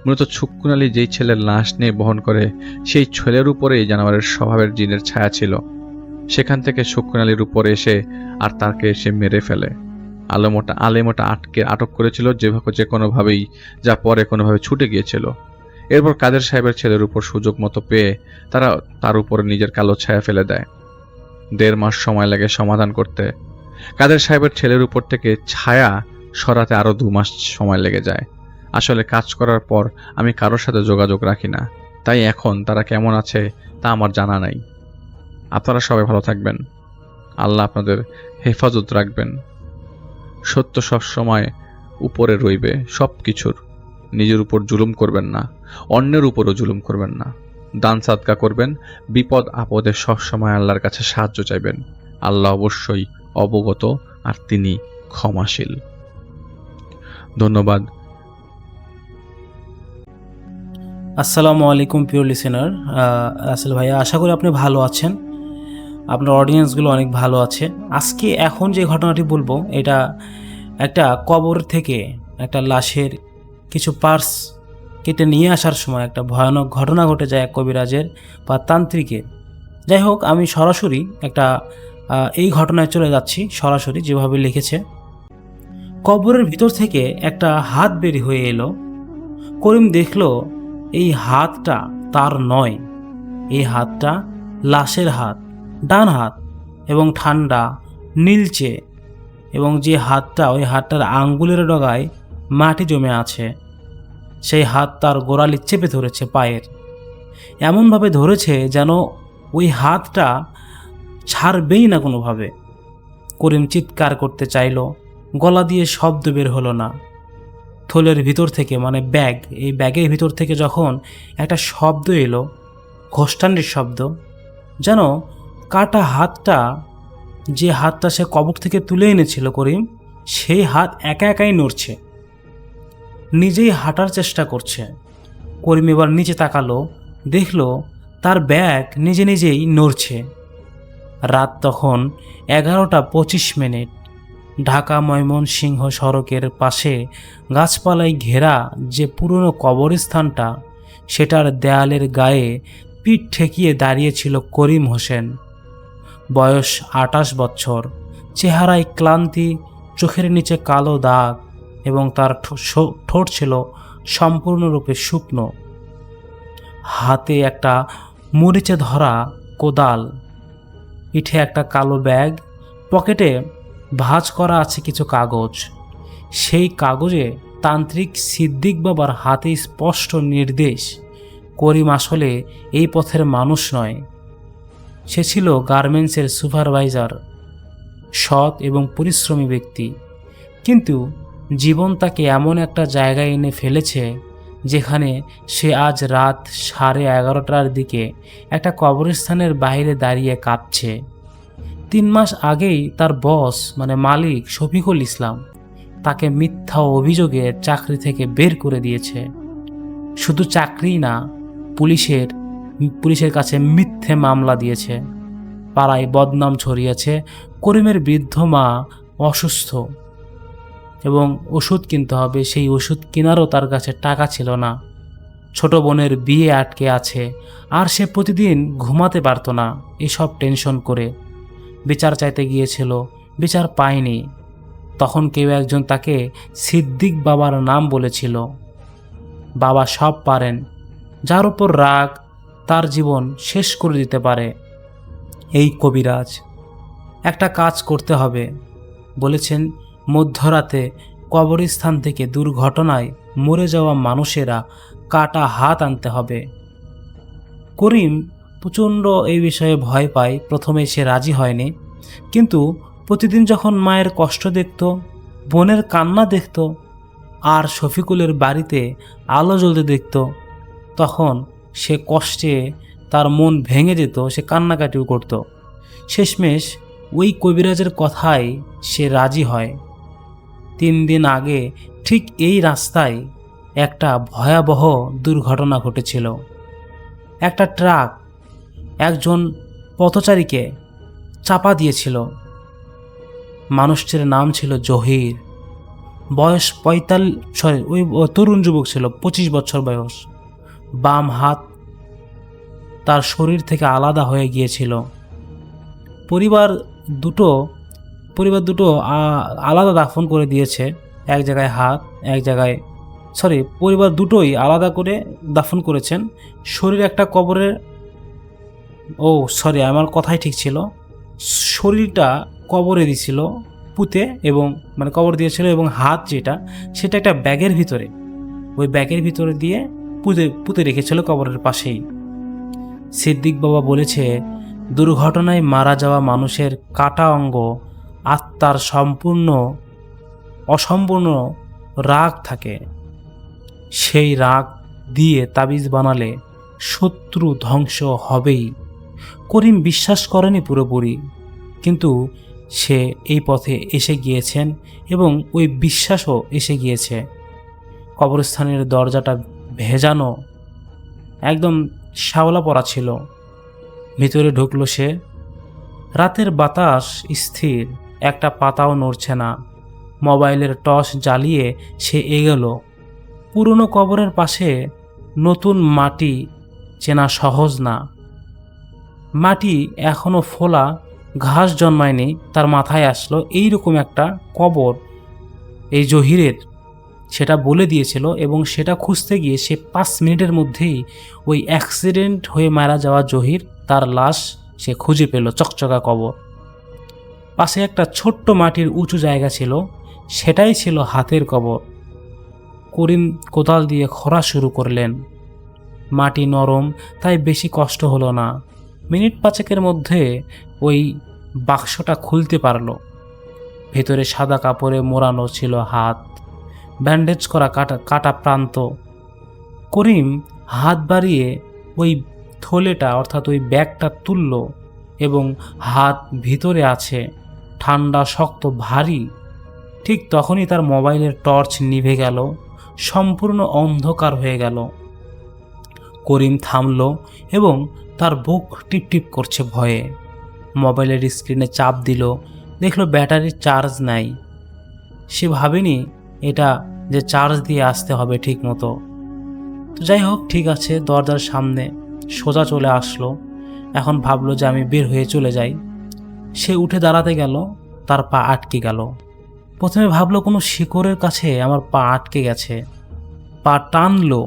মূলত ছুক্কুন আলী যেই ছেলের লাশ নিয়ে বহন করে সেই ছেলের উপরে এই জানোয়ারের স্বভাবের জিনের ছায়া ছিল। সেখান থেকে ছুক্কুন আলীর উপরে এসে আর তাকে এসে মেরে ফেলে। আলেমোটা আটক করেছিল যে কোনোভাবেই, যা পরে কোনোভাবে ছুটে গিয়েছিল। এরপর কাদের সাহেবের ছেলের উপর সুযোগ মতো পেয়ে তারা তার উপরে নিজের কালো ছায়া ফেলে দেয়। 1.5 মাস সময় লাগে সমাধান করতে। কাদের সাহেবের ছেলের উপর থেকে ছায়া সরাতে আরো 2 মাস সময় লেগে যায়। আসলে কাজ করার পর আমি কারোর সাথে যোগাযোগ রাখি না, তাই এখন তারা কেমন আছে তা আমার জানা নাই। আপনারা সবাই ভালো থাকবেন, আল্লাহ আপনাদের হেফাজত রাখবেন। সত্য সবসময় উপরে রইবে সব কিছুর। নিজের উপর জুলুম করবেন না, অন্যের উপরও জুলুম করবেন না। দান সাদকা করবেন, বিপদ আপদে সবসময় আল্লাহর কাছে সাহায্য চাইবেন। আল্লাহ অবশ্যই অবগত, আর তিনি ক্ষমাশীল। ধন্যবাদ।
আসসালামু আলাইকুম প্রিয় লিসেনার। রাসেল ভাইয়া, আশা করি আপনি ভালো আছেন, আপনার অডিয়েন্সগুলো অনেক ভালো আছে। আজকে এখন যে ঘটনাটি বলবো, এটা একটা কবর থেকে একটা লাশের কিছু পার্টস কেটে নিয়ে আসার সময় একটা ভয়ানক ঘটনা ঘটে যায় এক কবিরাজের বা তান্ত্রিকের। যাই হোক, আমি সরাসরি এই ঘটনায় চলে যাচ্ছি, সরাসরি যেভাবে লিখেছে। কবরের ভিতর থেকে একটা হাত বের হয়ে এলো। করিম দেখলো এই হাতটা তার নয়, এই হাতটা লাশের হাত, ডান হাত, এবং ঠান্ডা, নীলচে, এবং যে হাতটা, ওই হাতটার আঙ্গুলের ডগায় মাটি জমে আছে। সেই হাত তার গোড়ালি চেপে ধরেছে পায়ের, এমনভাবে ধরেছে যেন ওই হাতটা ছাড়বেই না কোনোভাবে। করিম চিৎকার করতে চাইল, গলা দিয়ে শব্দ বের হলো না। থলের ভিতর থেকে, মানে এই ব্যাগের ভিতর থেকে যখন একটা শব্দ এলো, ঘোষটান্ডির শব্দ, যেন কাটা হাতটা, যে হাতটা সে কবর থেকে তুলে এনেছিল করিম, সেই হাত একা একাই নড়ছে, নিজেই হাঁটার চেষ্টা করছে। করিম এবার নিচে তাকালো, দেখলো তার ব্যাগ নিজে নিজেই নড়ছে। রাত তখন 11টা 25 মিনিট। ঢাকা ময়মনসিংহ সড়কের পাশে গাছপালায় ঘেরা যে পুরনো কবরস্থানটা, সেটার দেয়ালের গায়ে পিঠ ঠেকিয়ে দাঁড়িয়েছিল করিম হোসেন। বয়স 28 বছর, চেহারায় ক্লান্তি, চোখের নিচে কালো দাগ, এবং তার ঠোঁট ছিল সম্পূর্ণরূপে শুকনো। হাতে একটা মরিচে ধরা কোদাল, পিঠে একটা কালো ব্যাগ, পকেটে ভাঁজ করা আছে কিছু কাগজ। সেই কাগজে তান্ত্রিক সিদ্দিক বাবার হাতে স্পষ্ট নির্দেশ, করিম আসলে এই পথের মানুষ নয়। সে ছিল গার্মেন্টসের সুপারভাইজার, সৎ এবং পরিশ্রমী ব্যক্তি। কিন্তু জীবন তাকে এমন একটা জায়গায় এনে ফেলেছে যেখানে সে আজ রাত 11:30টার দিকে একটা কবরস্থানের বাইরে দাঁড়িয়ে কাঁদছে। 3 মাস আগেই তার বস, মানে মালিক শফিকুল ইসলাম, তাকে মিথ্যা অভিযোগে চাকরি থেকে বের করে দিয়েছে। শুধু চাকরিই না, পুলিশের কাছে মিথ্যে মামলা দিয়েছে। পাড়ায় বদনাম ছড়িয়েছে। করিমের বৃদ্ধ মা অসুস্থ এবং ওষুধ কিনতে হবে, সেই ওষুধ কেনারও তার কাছে টাকা ছিল না। ছোট বোনের বিয়ে আটকে আছে, আর সে প্রতিদিন ঘুমাতে পারত না এসব টেনশন করে। বিচার চাইতে গিয়েছিল, বিচার পায়নি। তখন কেউ একজন তাকে সিদ্দিক বাবার নাম বলেছিল। বাবা সব পারেন, যার উপর রাগ তার জীবন শেষ করে দিতে পারে। এই কবিরাজ একটা কাজ করতে হবে বলেছেন। মধ্যরাতে কবরস্থান থেকে দুর্ঘটনায় মরে যাওয়া মানুষেরা কাটা হাত আনতে হবে। করিম প্রচণ্ড এই বিষয়ে ভয় পায়। প্রথমে সে রাজি হয়নি, কিন্তু প্রতিদিন যখন মায়ের কষ্ট দেখত, বোনের কান্না দেখত, আর শফিকুলের বাড়িতে আলো জ্বলতে দেখত, তখন সে কষ্টে তার মন ভেঙে যেত, সে কান্নাকাটিও করত। শেষমেশ ওই কবিরাজের কথায় সে রাজি হয়। 3 দিন আগে ঠিক এই রাস্তায় একটা ভয়াবহ দুর্ঘটনা ঘটেছিল। একটা ট্রাক একজন পথচারীকে চাপা দিয়েছিল। মানুষটির নাম ছিল জহির। বয়স 45, ওই তরুণ যুবক ছিল, 25 বছর বয়স। বাম হাত তার শরীর থেকে আলাদা হয়ে গিয়েছিল। পরিবার দুটো আলাদা দাফন করে দিয়েছে। এক জায়গায় হাত, এক জায়গায় পরিবার দুটোই আলাদা করে দাফন করেছেন। শরীর একটা কবরে, আমার কথাই ঠিক ছিল, শরীরটা কবরে দিয়েছিল পুঁতে, এবং কবর দিয়েছিল, এবং হাত সেটা একটা ব্যাগের ভিতরে, ওই ব্যাগের ভিতরে দিয়ে পুঁতে রেখেছিল কবরের পাশেই। সিদ্দিক বাবা বলেছে, দুর্ঘটনায় মারা যাওয়া মানুষের কাটা অঙ্গ আত্মার অসম্পূর্ণ রাগ থাকে। সেই রাগ দিয়ে তাবিজ বানালে শত্রু ধ্বংস হবেই। করিম বিশ্বাস করেনি পুরোপুরি, কিন্তু সে এই পথে এসে গিয়েছেন এবং ওই বিশ্বাসও এসে গিয়েছে। কবরস্থানের দরজাটা ভেজানো, একদম শ্যাওলা পড়া ছিল। ভিতরে ঢুকলো সে। রাতের বাতাস স্থির, একটা পাতাও নড়ছে না। মোবাইলের টর্চ জ্বালিয়ে সে এগোলো। পুরনো কবরের পাশে নতুন মাটি চেনা সহজ না। মাটি এখনো ফোলা, ঘাস জন্মায়নি। তার মাথায় আসলো এইরকম একটা কবর এই জহিরের, সেটা বলে দিয়েছিল, এবং সেটা খুঁজতে গিয়ে সে 5 মিনিটের মধ্যেই ওই অ্যাক্সিডেন্ট হয়ে মারা যাওয়া জহির, তার লাশ সে খুঁজে পেল। চকচকা কবর। পাশে একটা ছোট্ট মাটির উঁচু জায়গা ছিল, সেটাই ছিল হাতের কবর। করিম কোদাল দিয়ে খোঁড়া শুরু করলেন। মাটি নরম, তাই বেশি কষ্ট হলো না। মিনিট 5 মধ্যে ওই বাক্সটা খুলতে পারল। ভেতরে সাদা কাপড়ে মোড়ানো ছিল হাত, ব্যান্ডেজ করা কাটা প্রান্ত। করিম হাত বাড়িয়ে ওই থলেটা, অর্থাৎ ওই ব্যাগটা তুলল, এবং হাত ভিতরে আছে, ঠান্ডা, শক্ত, ভারী। ঠিক তখনই তার মোবাইলের টর্চ নিভে গেল, সম্পূর্ণ অন্ধকার হয়ে গেল। করিম থামল এবং তার বুক টিপটিপ করছে ভয়ে। মোবাইলের স্ক্রিনে চাপ দিল, দেখলো ব্যাটারির চার্জ নাই। সে ভাবেনি এটা যে চার্জ দিয়ে আসতে হবে ঠিক মতো। তো যাই হোক, ঠিক আছে, দরজার সামনে সোজা চলে আসলো। এখন ভাবলো যে আমি বের হয়ে চলে যাই। সে উঠে দাঁড়াতে গেল, তার পা আটকে গেল। প্রথমে ভাবলো কোনো শিকড়ের কাছে আমার পা আটকে গেছে। পা টানলো,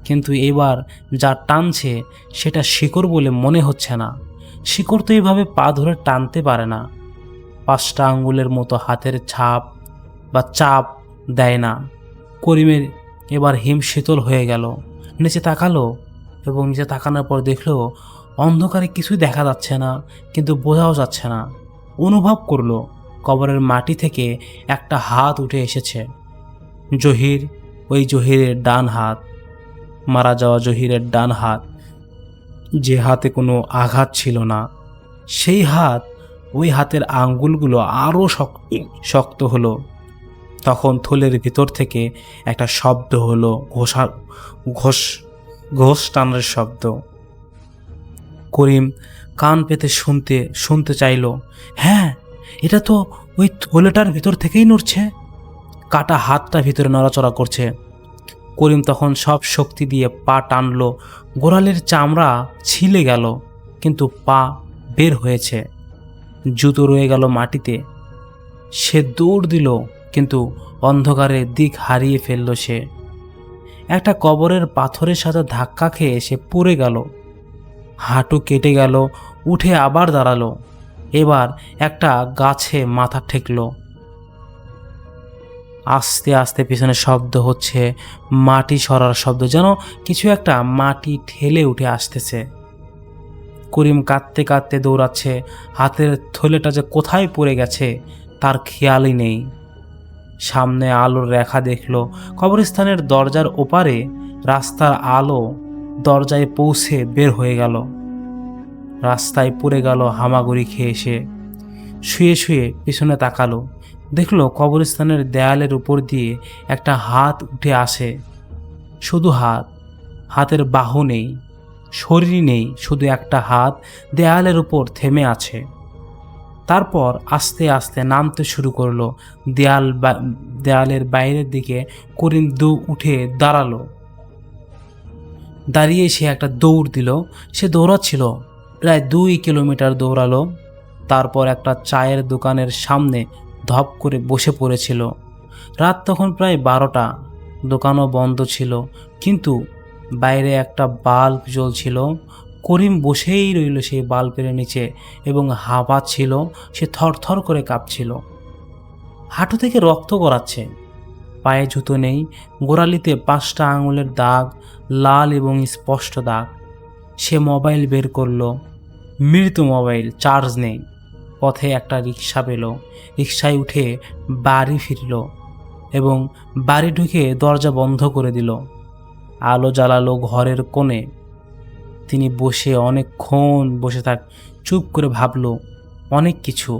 কিন্তু এবার যা টানছে সেটা শিকড় বলে মনে হচ্ছে না। শিকড় তো এইভাবে পা ধরে টানতে পারে না। 5টা আঙ্গুলের মতো হাতের ছাপ বা চাপ দেয় না। করিমের এবার হিম শীতল হয়ে গেল। নিচে তাকালো, এবং নিচে তাকানোর পর দেখলো অন্ধকারে কিছুই দেখা যাচ্ছে না, কিন্তু বোঝাও যাচ্ছে না। অনুভব করলো কবরের মাটি থেকে একটা হাত উঠে এসেছে। জহির, ওই জহিরের ডান হাত, মারা যাওয়া জহিরের ডান হাত, যে হাতে কোনো আঘাত ছিল না। সেই হাত, ওই হাতের আঙ্গুলগুলো আরও শক্ত হলো। তখন থলের ভিতর থেকে একটা শব্দ হলো, ঘোষ টানের শব্দ। করিম কান পেতে শুনতে চাইল। হ্যাঁ, এটা তো ওই থলেটার ভিতর থেকেই নড়ছে। কাটা হাতটা ভিতরে নড়াচড়া করছে। করিম তখন সব শক্তি দিয়ে পা টানলো। গোড়ালির চামড়া ছিলে গেল, কিন্তু পা বের হয়েছে। জুতো রয়ে গেল মাটিতে। সে দৌড় দিল, কিন্তু অন্ধকারে দিক হারিয়ে ফেলল সে। একটা কবরের পাথরের সাথে ধাক্কা খেয়ে সে পড়ে গেল। হাঁটু কেটে গেল। উঠে আবার দাঁড়ালো। এবার একটা গাছে মাথা ঠেকল। আস্তে আস্তে পিছনে শব্দ হচ্ছে, মাটি সরার শব্দ, যেন কিছু একটা মাটি ঠেলে উঠে আসতেছে। করিম কাঁদতে কাঁদতে দৌড়াচ্ছে। হাতের থলেটা যে কোথায় পড়ে গেছে তার খেয়ালই নেই। সামনে আলোর রেখা দেখলো। কবরস্থানের দরজার ওপারে রাস্তার আলো দরজায় পৌঁছে বের হয়ে গেল। রাস্তায় পড়ে গেল হামাগুড়ি খেয়ে এসে। শুয়ে শুয়ে পিছনে তাকালো, দেখলো কবরস্থানের দেয়ালের উপর দিয়ে একটা হাত উঠে আসে। শুধু হাত, হাতের বাহু নেই, শরীর নেই, শুধু একটা হাত দেয়ালের উপর থেমে আছে। তারপর আস্তে আস্তে নামতে শুরু করলো। দেয়ালের বাইরের দিকে করিম উঠে দাঁড়ালো। দাঁড়িয়ে সে একটা দৌড় দিল। সে দৌড়াচ্ছিল, প্রায় 2 কিলোমিটার দৌড়ালো। তারপর একটা চায়ের দোকানের সামনে ধপ করে বসে পড়েছিল। রাত তখন প্রায় 12টা, দোকানও বন্ধ ছিল, কিন্তু বাইরে একটা বাল্ব জ্বলছিল। করিম বসেই রইল সেই বাল্বের নিচে এবং হাঁপাচ্ছিল। সে থরথর করে কাঁপছিল। হাঁটু থেকে রক্ত গড়াচ্ছে, পায়ে জুতো নেই, গোড়ালিতে 5টা আঙুলের দাগ, লাল এবং স্পষ্ট দাগ। সে মোবাইল বের করলো, মৃত মোবাইল, চার্জ নেই। পথে একটা রিক্সা পেল, রিক্সায় উঠে বাড়ি ফিরল এবং বাড়ি ঢুকে দরজা বন্ধ করে দিল। আলো জ্বালালো ঘরের কোণে। তিনি বসে অনেকক্ষণ চুপ করে ভাবলো অনেক কিছু।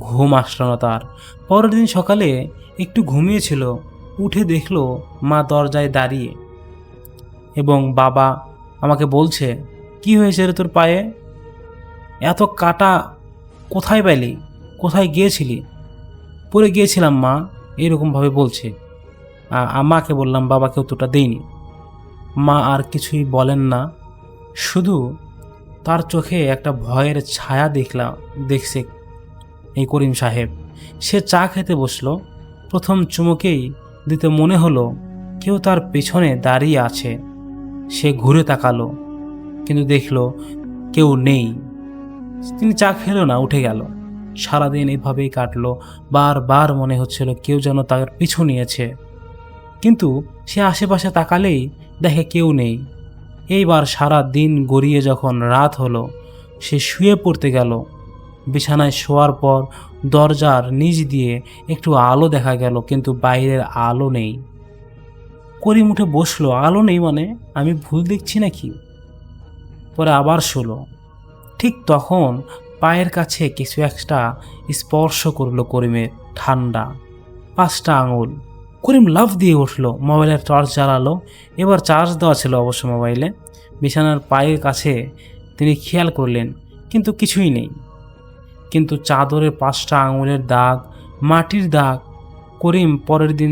ঘুম আসলো না তার। পরের দিন সকালে একটু ঘুমিয়েছিল, উঠে দেখলো মা দরজায় দাঁড়িয়ে এবং বাবা আমাকে বলছে, কি হয়েছে রে তোর পায়ে? এত কাটা কোথায় পেলি? কোথায় গিয়েছিলি? পড়ে গিয়েছিলাম মা, এরকমভাবে বলছে। মাকে বললাম, বাবাকে অতটা দেইনি। মা আর কিছুই বলেন না, শুধু তার চোখে একটা ভয়ের ছায়া দেখছে এই করিম সাহেব। সে চা খেতে বসলো। প্রথম চুমুকেই দিতে মনে হলো কেউ তার পেছনে দাঁড়িয়ে আছে। সে ঘুরে তাকালো, কিন্তু দেখলো কেউ নেই। তিনি চা খেলো না, উঠে গেল। সারাদিন এভাবেই কাটলো। বারবার মনে হচ্ছিল কেউ যেন তার পিছু নিয়েছে, কিন্তু সে আশেপাশে তাকালেই দেখে কেউ নেই। এইবার সারা দিন গড়িয়ে যখন রাত হলো, সে শুয়ে পড়তে গেল। বিছানায় শোয়ার পর দরজার নিচ দিয়ে একটু আলো দেখা গেল, কিন্তু বাইরের আলো নেই। করিম উঠে বসলো, আলো নেই মানে আমি ভুল দেখছি নাকি? পরে আবার শুলো। ঠিক তখন পায়ের কাছে কিছু একটা স্পর্শ করলো করিমের, ঠান্ডা 5টা আঙুল। করিম লাফ দিয়ে উঠলো, মোবাইলের টর্চ জ্বালালো। এবার চার্জ দেওয়া ছিল অবশ্য মোবাইলে। বিছানার পায়ের কাছে তিনি খেয়াল করলেন, কিন্তু কিছুই নেই। কিন্তু চাদরের 5টা আঙুলের দাগ, মাটির দাগ। করিম পরের দিন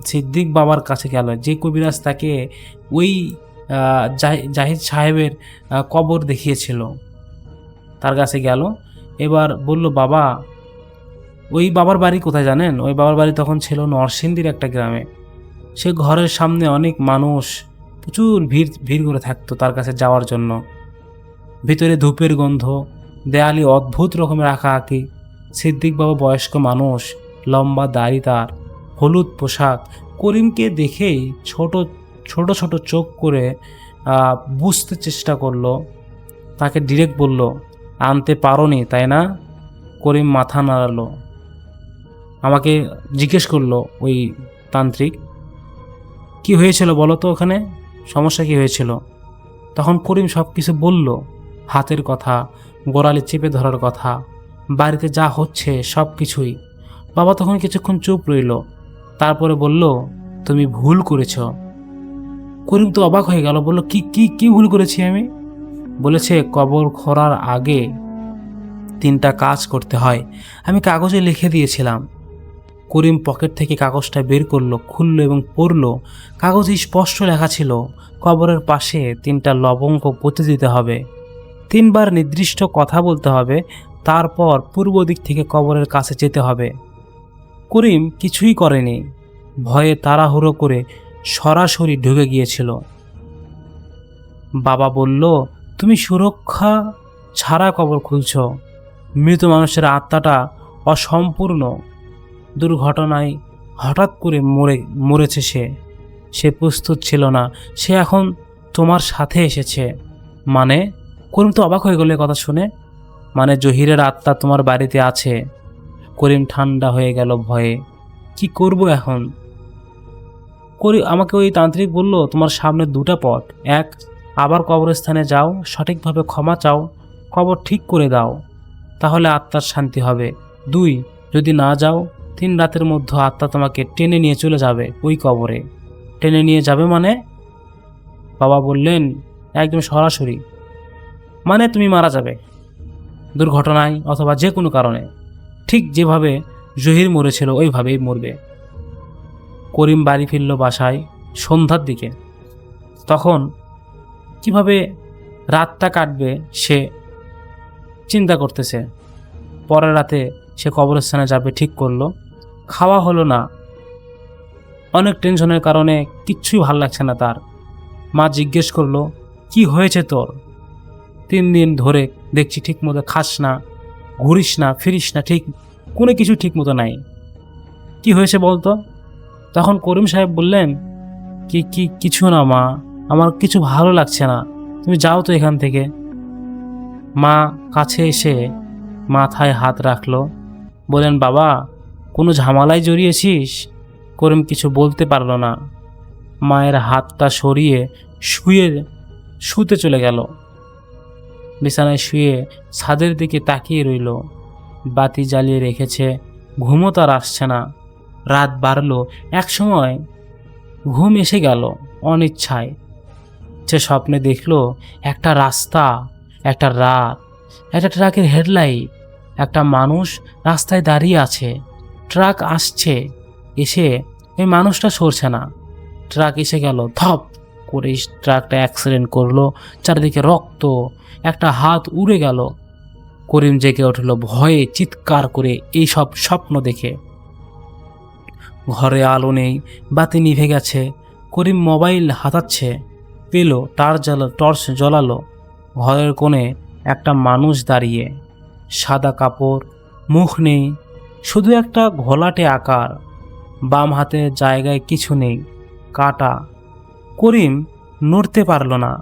সিদ্দিক বাবার কাছে গেল, যে কবিরাজ তাকে ওই জাহিদ সাহেবের কবর দেখিয়েছিল, তার কাছে গেল। এবার বলল, বাবা, ওই বাবার বাড়ি কোথায় জানেন? ওই বাবার বাড়ি তখন ছিল নরসিংদীর একটা গ্রামে। সে ঘরের সামনে অনেক মানুষ প্রচুর ভিড় করে থাকতো তার কাছে যাওয়ার জন্য। ভিতরে ধূপের গন্ধ, দেয়ালে অদ্ভুত রকমের আঁকাআঁকি। সিদ্দিক বাবা বয়স্ক মানুষ, লম্বা দাড়ি তার, হলুদ পোশাক। করিমকে দেখেই ছোট ছোট চোখ করে বুঝতে চেষ্টা করলো। তাকে ডিরেক্ট বলল, আনতে পারোনি তাই না? করিম মাথা নাড়ালো। আমাকে জিজ্ঞেস করলো ওই তান্ত্রিক, কি হয়েছিল বলো তো, ওখানে সমস্যা কি হয়েছিল? তখন করিম সব কিছু বলল, হাতের কথা, গোড়ালি চেপে ধরার কথা, বাড়িতে যা হচ্ছে সব কিছুই। বাবা তখন কিছুক্ষণ চুপ রইল, তারপরে বলল, তুমি ভুল করেছ। করিম তো অবাক হয়ে গেল, বলল, কি কি কি ভুল করেছি আমি? বলেছে, কবর খোঁড়ার আগে 3টা কাজ করতে হয়, আমি কাগজে লিখে দিয়েছিলাম। করিম পকেট থেকে কাগজটা বের করলো, খুললো এবং পড়ল। কাগজে স্পষ্ট লেখা ছিল, কবরের পাশে 3টা লবঙ্গ পুঁতে দিতে হবে, 3 বার নির্দিষ্ট কথা বলতে হবে, তারপর পূর্ব দিক থেকে কবরের কাছে যেতে হবে। করিম কিছুই করেনি, ভয়ে তাড়াহুড়ো করে সরাসরি ঢুকে গিয়েছিল। বাবা বলল, তুমি সুরক্ষা ছাড়া কবর খুলছ। মৃত মানুষের আত্মাটা অসম্পূর্ণ, দুর্ঘটনায় হঠাৎ করে মরেছে সে প্রস্তুত ছিল না, সে এখন তোমার সাথে এসেছে। মানে? করিম তো অবাক হয়ে গেল কথা শুনে। মানে জহিরের আত্মা তোমার বাড়িতে আছে। করিম ঠান্ডা হয়ে গেল ভয়ে। কি করব এখন? আমাকে ওই তান্ত্রিক বলল, তোমার সামনে দুটা পথ। এক, আবার কবরস্থানে যাও, সঠিকভাবে ক্ষমা চাও, কবর ঠিক করে দাও, তাহলে আত্মার শান্তি হবে। 2, যদি না যাও 3 রাতের মধ্যে আত্মা তোমাকে টেনে নিয়ে চলে যাবে ওই কবরে। টেনে নিয়ে যাবে মানে? বাবা বললেন, একদম সরাসরি, মানে তুমি মারা যাবে দুর্ঘটনায় অথবা যে কোনো কারণে, ঠিক যেভাবে জহির মরেছিল ওইভাবেই মরবে। করিম বাড়ি ফিরল বাসায় সন্ধ্যার দিকে। তখন কিভাবে রাতটা কাটবে সে চিন্তা করতেছে। পরের রাতে সে কবরস্থানে যাবে ঠিক করলো। খাওয়া হলো না, অনেক টেনশনের কারণে কিচ্ছুই ভাল লাগছে না তার। মা জিজ্ঞেস করলো, কি হয়েছে তোর? 3 দিন ধরে দেখছি ঠিক মতো খাস না, ঘুরিস না, ফিরিস না, ঠিক কোনো কিছু ঠিক মতো নাই, কি হয়েছে বলতো? তখন করিম সাহেব বললেন, কিছু না মা, আমার কিছু ভালো লাগছে না, তুমি যাও তো এখান থেকে। মা কাছে এসে মাথায় হাত রাখলো, বলেন, বাবা কোনো ঝামেলায় জড়িয়েছিস? করিম কিছু বলতে পারল না। মায়ের হাতটা সরিয়ে শুতে চলে গেল। বিছানায় শুয়ে ছাদের দিকে তাকিয়ে রইল। বাতি জ্বালিয়ে রেখেছে, ঘুমও তার আসছে না। রাত বাড়ল, একসময় ঘুম এসে গেল অনিচ্ছায়। সে স্বপ্নে দেখল একটা রাস্তা, একটা রাত, একটা ট্রাকের হেডলাইট, একটা মানুষ রাস্তায় দাঁড়িয়ে আছে। ট্রাক আসছে, এসে ওই মানুষটা সরছে না। ট্রাক এসে গেল, ধপ করে ট্রাকটা অ্যাক্সিডেন্ট করলো। চারিদিকে রক্ত, একটা হাত উড়ে গেল। করিম জেগে উঠল ভয়ে চিৎকার করে এই সব স্বপ্ন দেখে। ঘরে আলো নেই, বাতি নিভে গেছে। করিম মোবাইল হাতাচ্ছে, পেল, টর্চ জ্বলালো। ঘরের কোণে একটা মানুষ দাঁড়িয়ে, সাদা কাপড়, মুখ নেই, শুধু একটা ঘোলাটে আকার। বাম হাতের জায়গায় কিছু নেই, কাটা। করিম নড়তে পারল না।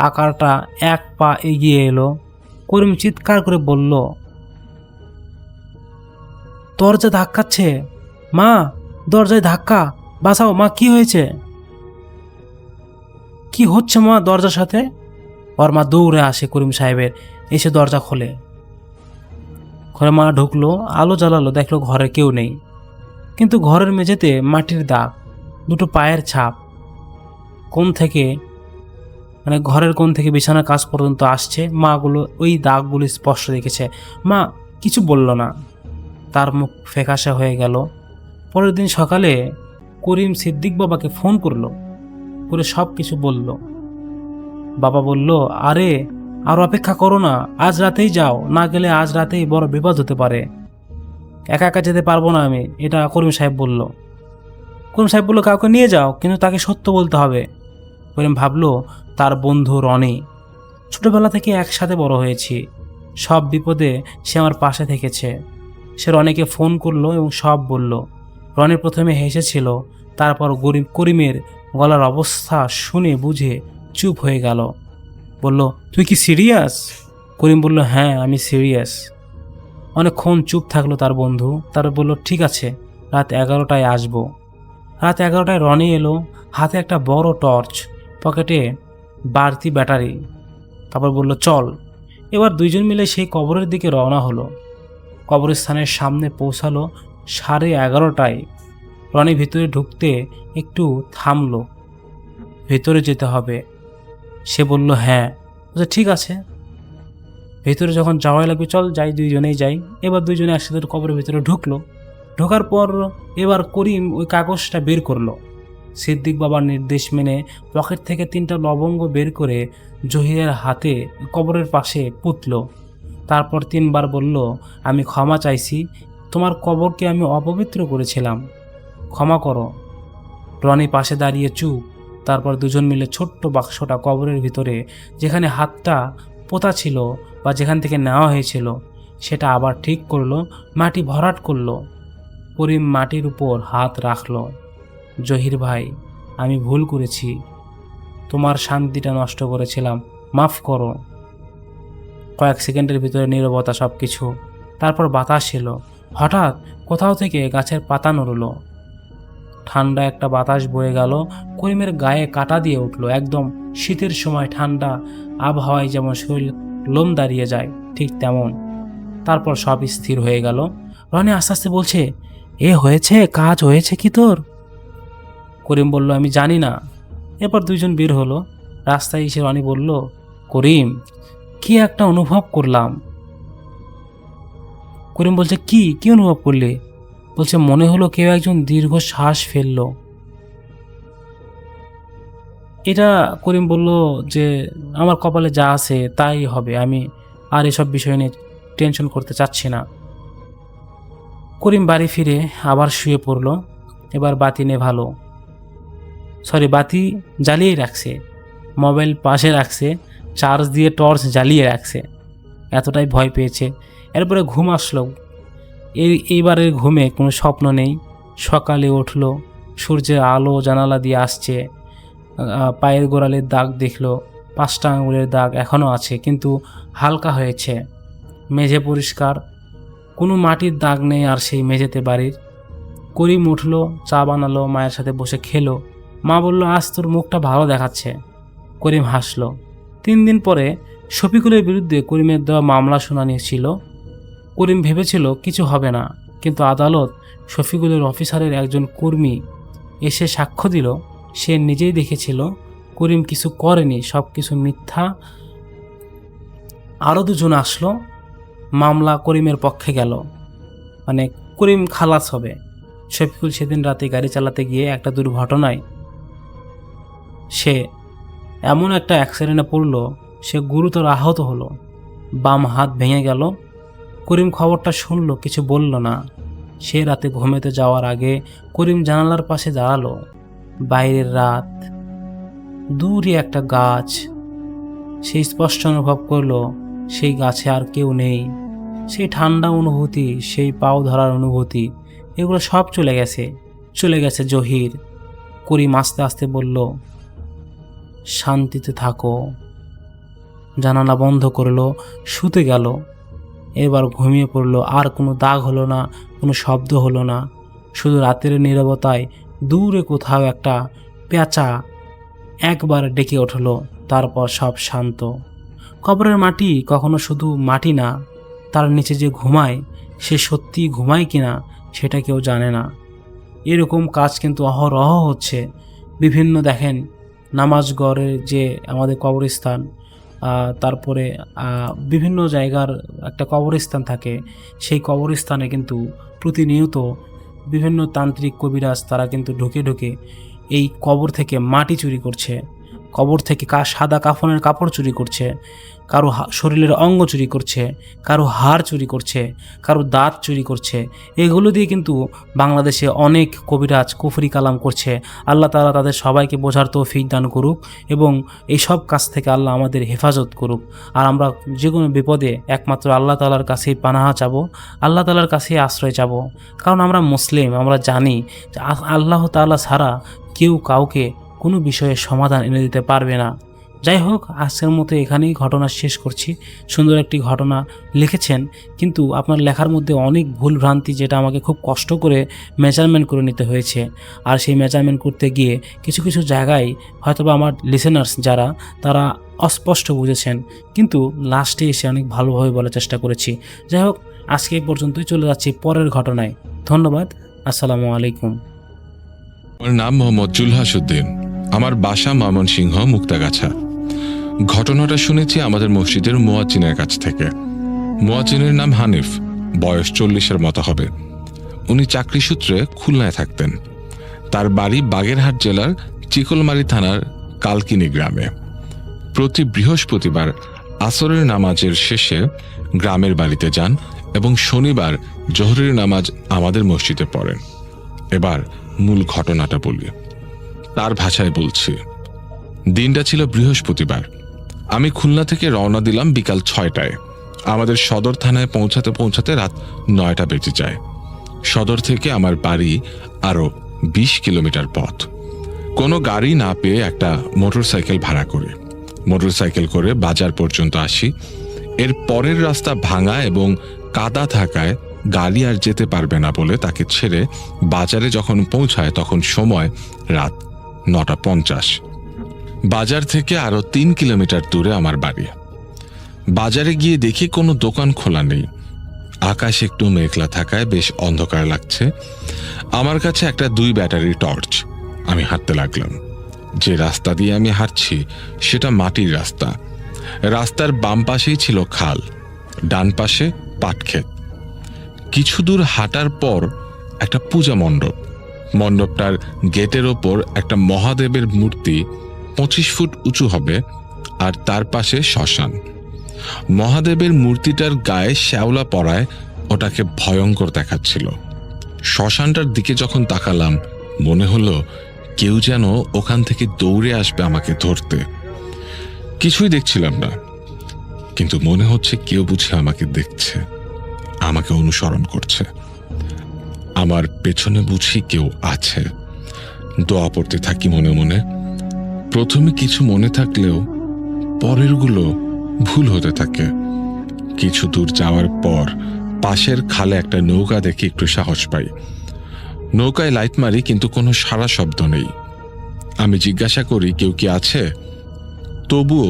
আকারটা 1 পা এগিয়ে এলো। করিম চিৎকার করে বলল, দরজা ধাক্কাচ্ছে, মা দরজায় ধাক্কা, বাঁচাও মা, কি হয়েছে? কি হচ্ছে মা দরজার সাথে? ওর মা দৌড়ে আসে করিম সাহেবের, এসে দরজা খোলে। ঘরে মা ঢুকলো, আলো জ্বালালো, দেখলো ঘরে কেউ নেই, কিন্তু ঘরের মেঝেতে মাটির দাগ, 2টো পায়ের ছাপ। কোণ থেকে, মানে ঘরের কোণ থেকে বিছানার কাছ পর্যন্ত আসছে। মাগুলো ওই দাগগুলি স্পষ্ট দেখেছে। মা কিছু বলল না, তার মুখ ফ্যাকাশে হয়ে গেল। পরের দিন সকালে করিম সিদ্দিক বাবাকে ফোন করলো, করে সব কিছু বলল। বাবা বলল, আরে আর অপেক্ষা করো না, আজ রাতেই যাও, না গেলে আজ রাতেই বড় বিপদ হতে পারে। একা একা যেতে পারবো না আমি, এটা করিম সাহেব বলল। করিম সাহেব বলল, কাউকে নিয়ে যাও, কিন্তু তাকে সত্য বলতে হবে। করিম ভাবলো, তার বন্ধু রনি, ছোটবেলা থেকে একসাথে বড় হয়েছি, সব বিপদে সে আমার পাশে থেকেছে। সে রনিকে ফোন করলো এবং সব বলল। রনি প্রথমে হেসেছিল, তারপর করিমের গলার অবস্থা শুনে বুঝে চুপ হয়ে গেল। বলল, তুই কি সিরিয়াস? করিম বলল, হ্যাঁ আমি সিরিয়াস। অনেকক্ষণ চুপ থাকলো তার বন্ধু, তারপর বলল, ঠিক আছে, রাত 11টায় আসবো। রাত 11টায় রনি এলো, হাতে একটা বড় টর্চ, পকেটে বাড়তি ব্যাটারি। তারপর বলল, চল। এবার 2জন মিলে সেই কবরের দিকে রওনা হলো। কবরস্থানের সামনে পৌঁছালো 11:30টায়। রনি ভিতরে ঢুকতে একটু থামলো, ভেতরে যেতে হবে। সে বলল, হ্যাঁ। ঠিক আছে। ভেতরে যখন যাওয়াই লাগবে, চল যাই, 2জনেই যাই। এবার 2জনে একসাথে কবরের ভিতরে ঢুকলো। ঢোকার পর এবার করিম ওই কাগজটা বের করলো। সিদ্দিক বাবার নির্দেশ মেনে পকেট থেকে 3টা লবঙ্গ বের করে জহিরের হাতে কবরের পাশে পুঁতল। তারপর 3 বার বলল, আমি ক্ষমা চাইছি, তোমার কবরকে আমি অপবিত্র করেছিলাম, ক্ষমা করো। রনি পাশে দাঁড়িয়ে চুপ। তারপর 2জন মিলে ছোট্ট বাক্সটা কবরের ভিতরে, যেখানে হাতটা পোতা ছিল বা যেখান থেকে নেওয়া হয়েছিল, সেটা আবার ঠিক করলো, মাটি ভরাট করলো। করিম মাটির উপর হাত রাখলো। জহির ভাই, আমি ভুল করেছি, তোমার শান্তিটা নষ্ট করেছিলাম, মাফ করো। কয়েক সেকেন্ডের ভিতরে নীরবতা, সব কিছু তারপর বাতাস এলো। হঠাৎ কোথাও থেকে গাছের পাতা নড়ল। ঠান্ডা একটা বাতাস বয়ে গেল। করিমের গায়ে কাঁটা দিয়ে উঠল। একদম শীতের সময় ঠান্ডা আবহাওয়ায় যেমন শরীর লোম দাঁড়িয়ে যায়, ঠিক তেমন। তারপর সব স্থির হয়ে গেল। রনি আস্তে আস্তে বলছে, এ হয়েছে, কাজ হয়েছে কি তোর? করিম বলল, আমি জানি না। এরপর দুইজন বের হলো। রাস্তায় এসে রনি বলল, করিম, কি একটা অনুভব করলাম। করিম বলছে, কি কি অনুভব করলে? বলছে, মনে হলো কেউ একজন দীর্ঘ শ্বাস ফেলল। এটা করিম বলল যে আমার কপালে যা আছে তাই হবে, আমি আর এসব বিষয় নিয়ে টেনশন করতে চাচ্ছি না। করিম বাড়ি ফিরে আবার শুয়ে পড়ল। এবার বাতি নেভালো, বাতি জ্বালিয়ে রাখছে, মোবাইল পাশে রাখছে, চার্জ দিয়ে টর্চ জ্বালিয়ে রাখছে, এতটাই ভয় পেয়েছে। এরপরে ঘুম আসলো। এইবারের ঘুমে কোনো স্বপ্ন নেই। সকালে উঠলো, সূর্যের আলো জানালা দিয়ে আসছে। পায়ের গোড়ালির দাগ দেখলো, 5টা আঙুলের দাগ এখনও আছে, কিন্তু হালকা হয়েছে। মেঝে পরিষ্কার, কোনো মাটির দাগ নেই আর সেই মেঝেতে বাড়ির। করিম উঠলো, চা বানালো, মায়ের সাথে বসে খেলো। মা বলল, আজ তোর মুখটা ভালো দেখাচ্ছে। করিম হাসলো। 3 দিন পরে শফিকুলের বিরুদ্ধে করিমের দেওয়া মামলা শুনানি ছিল। করিম ভেবেছিল কিছু হবে না, কিন্তু আদালত শফিকুলের অফিসারের একজন কর্মী এসে সাক্ষ্য দিল, সে নিজেই দেখেছিল করিম কিছু করেনি, সব কিছু মিথ্যা। আরও 2 জন আসলো, মামলা করিমের পক্ষে গেল, মানে করিম খালাস হবে। শফিকুল সেদিন রাতে গাড়ি চালাতে গিয়ে একটা দুর্ঘটনায় সে এমন একটা অ্যাক্সিডেন্টে পড়ল, সে গুরুতর আহত হলো, বাম হাত ভেঙে গেল। করিম খবরটা শুনল, কিছু বলল না। সে রাতে ঘুমেতে যাওয়ার আগে করিম জানালার পাশে দাঁড়ালো। বাইরের রাত, দূরে একটা গাছ। সে স্পষ্ট অনুভব করলো সেই গাছে আর কেউ নেই। সেই ঠান্ডা অনুভূতি, সেই পাও ধরার অনুভূতি, এগুলো সব চলে গেছে। চলে গেছে জহির। করিম আস্তে আস্তে বলল, শান্তিতে থাকো। জানালা বন্ধ করলো, শুতে গেল। এবার ঘুমিয়ে পড়লো। আর কোনো দাগ হলো না, কোনো শব্দ হলো না। শুধু রাতের নীরবতায় দূরে কোথাও একটা পেঁচা একবার ডেকে উঠলো। তারপর সব শান্ত। কবরের মাটি কখনো শুধু মাটি না, তার নিচে যে ঘুমায় সে সত্যিই ঘুমায় কিনা সেটা কেউ জানে না। এরকম কাজ কিন্তু অহরহ হচ্ছে। বিভিন্ন দেখেন নামাজগড়ের যে আমাদের কবরস্থান, তারপরে বিভিন্ন জায়গার একটা কবরস্থান থাকে, সেই কবরস্থানে কিন্তু প্রতিনিয়ত বিভিন্ন তান্ত্রিক কবিরাজ তারা কিন্তু ঢুকে ঢুকে এই কবর থেকে মাটি চুরি করছে, কবর থেকে সাদা কাফনের কাপড় চুরি করছে, কারো শরীরের অঙ্গ চুরি করছে, কারো হাড় চুরি করছে, কারো দাঁত চুরি করছে। এগুলো দিয়ে কিন্তু বাংলাদেশে অনেক কবিরাজ কুফরি কালাম করছে। আল্লাহ তাআলা তাদের সবাইকে বোঝার তৌফিক দান করুক এবং এই সব কাজ থেকে আল্লাহ আমাদের হেফাজত করুক। আর আমরা যে কোনো বিপদে একমাত্র আল্লাহ তাআলার কাছেই পানাহা চাবো, আল্লাহ তাআলার কাছেই আশ্রয় চাবো। কারণ আমরা মুসলিম, আমরা জানি যে আল্লাহ তাআলা ছাড়া কেউ কাউকে কোনো বিষয়ে সমাধান এনে দিতে পারবে না। যাই হোক, আজকের মতো এখানেই ঘটনা শেষ করছি। সুন্দর একটি ঘটনা লিখেছেন, কিন্তু আপনার লেখার মধ্যে অনেক ভুল ভ্রান্তি, যেটা আমাকে খুব কষ্ট করে মেজারমেন্ট করে নিতে হয়েছে। আর সেই মেজারমেন্ট করতে গিয়ে কিছু কিছু জায়গায় হয়তোবা আমার লিসেনার্স যারা, তারা অস্পষ্ট বুঝেছেন, কিন্তু লাস্টে এসে অনেক ভালোভাবে বলার চেষ্টা করেছি। যাই হোক, আজকে এই পর্যন্তই, চলে যাচ্ছি পরের ঘটনায়। ধন্যবাদ। আসসালামু আলাইকুম।
আমার নাম মোহাম্মদ জুলহাসউদ্দিন। আমার বাসা ময়মনসিংহ মুক্তাগাছা। ঘটনাটা শুনেছি আমাদের মসজিদের মুয়াজ্জিনের কাছ থেকে। মুয়াজ্জিনের নাম হানিফ, বয়স 40-এর মতো হবে। উনি চাকরি সূত্রে খুলনায় থাকতেন। তার বাড়ি বাগেরহাট জেলার চিকলমারি থানার কালকিনি গ্রামে। প্রতি বৃহস্পতিবার আসরের নামাজের শেষে গ্রামের বাড়িতে যান এবং শনিবার জোহরের নামাজ আমাদের মসজিদে পড়েন। এবার মূল ঘটনাটা বলি। তার ভাষায় বলছি। দিনটা ছিল বৃহস্পতিবার। আমি খুলনা থেকে রওনা দিলাম বিকাল 6টায়। আমাদের সদর থানায় পৌঁছাতে পৌঁছাতে রাত 9টা বেজে যায়। সদর থেকে আমার বাড়ি আরো 20 কিলোমিটার পথ। কোনো গাড়ি না পেয়ে একটা মোটরসাইকেল ভাড়া করি। মোটরসাইকেল করে বাজার পর্যন্ত আসি। এর পরের রাস্তা ভাঙা এবং কাদা থাকায় গাড়ি আর যেতে পারবে না বলে তাকে ছেড়ে বাজারে যখন পৌঁছায় তখন সময় রাত 9:50। বাজার থেকে আরো 3 কিলোমিটার দূরে আমার বাড়ি। বাজারে গিয়ে দেখি কোনো দোকান খোলা নেই। আকাশ একটু মেঘলা থাকায় বেশ অন্ধকার লাগছে। আমার কাছে একটা 2 ব্যাটারি টর্চ। আমি হাঁটতে লাগলাম। যে রাস্তা দিয়ে আমি হাঁটছি সেটা মাটির রাস্তা। রাস্তার বাম পাশেই ছিল খাল, ডান পাশে পাটক্ষেত। কিছু দূর হাঁটার পর একটা পূজা মণ্ডপ। মণ্ডপটার গেটের ওপর একটা মহাদেবের মূর্তি 25 ফুট উঁচু হবে, আর তার পাশে শ্মশান। মহাদেবের মূর্তিটার গায়ে শ্যাওলা পড়ায় ওটাকে ভয়ঙ্কর দেখাচ্ছিল। শ্মশানটার দিকে যখন তাকালাম মনে হলো কেউ যেন ওখান থেকে দৌড়ে আসবে আমাকে ধরতে। কিছুই দেখছিলাম না, কিন্তু মনে হচ্ছে কেউ বুঝে আমাকে দেখছে, আমাকে অনুসরণ করছে। আমার পেছনে বুঝি কেউ আছে। দোয়া পড়তে থাকি মনে মনে। প্রথমে কিছু মনে থাকলেও পরেরগুলো ভুল হতে থাকে। কিছু দূর যাওয়ার পর পাশের খালে একটা নৌকা দেখে একটু সাহস পাই। নৌকায় লাইট মারি, কিন্তু কোনো সাড়া শব্দ নেই। আমি জিজ্ঞাসা করি কেউ কি আছে, তবুও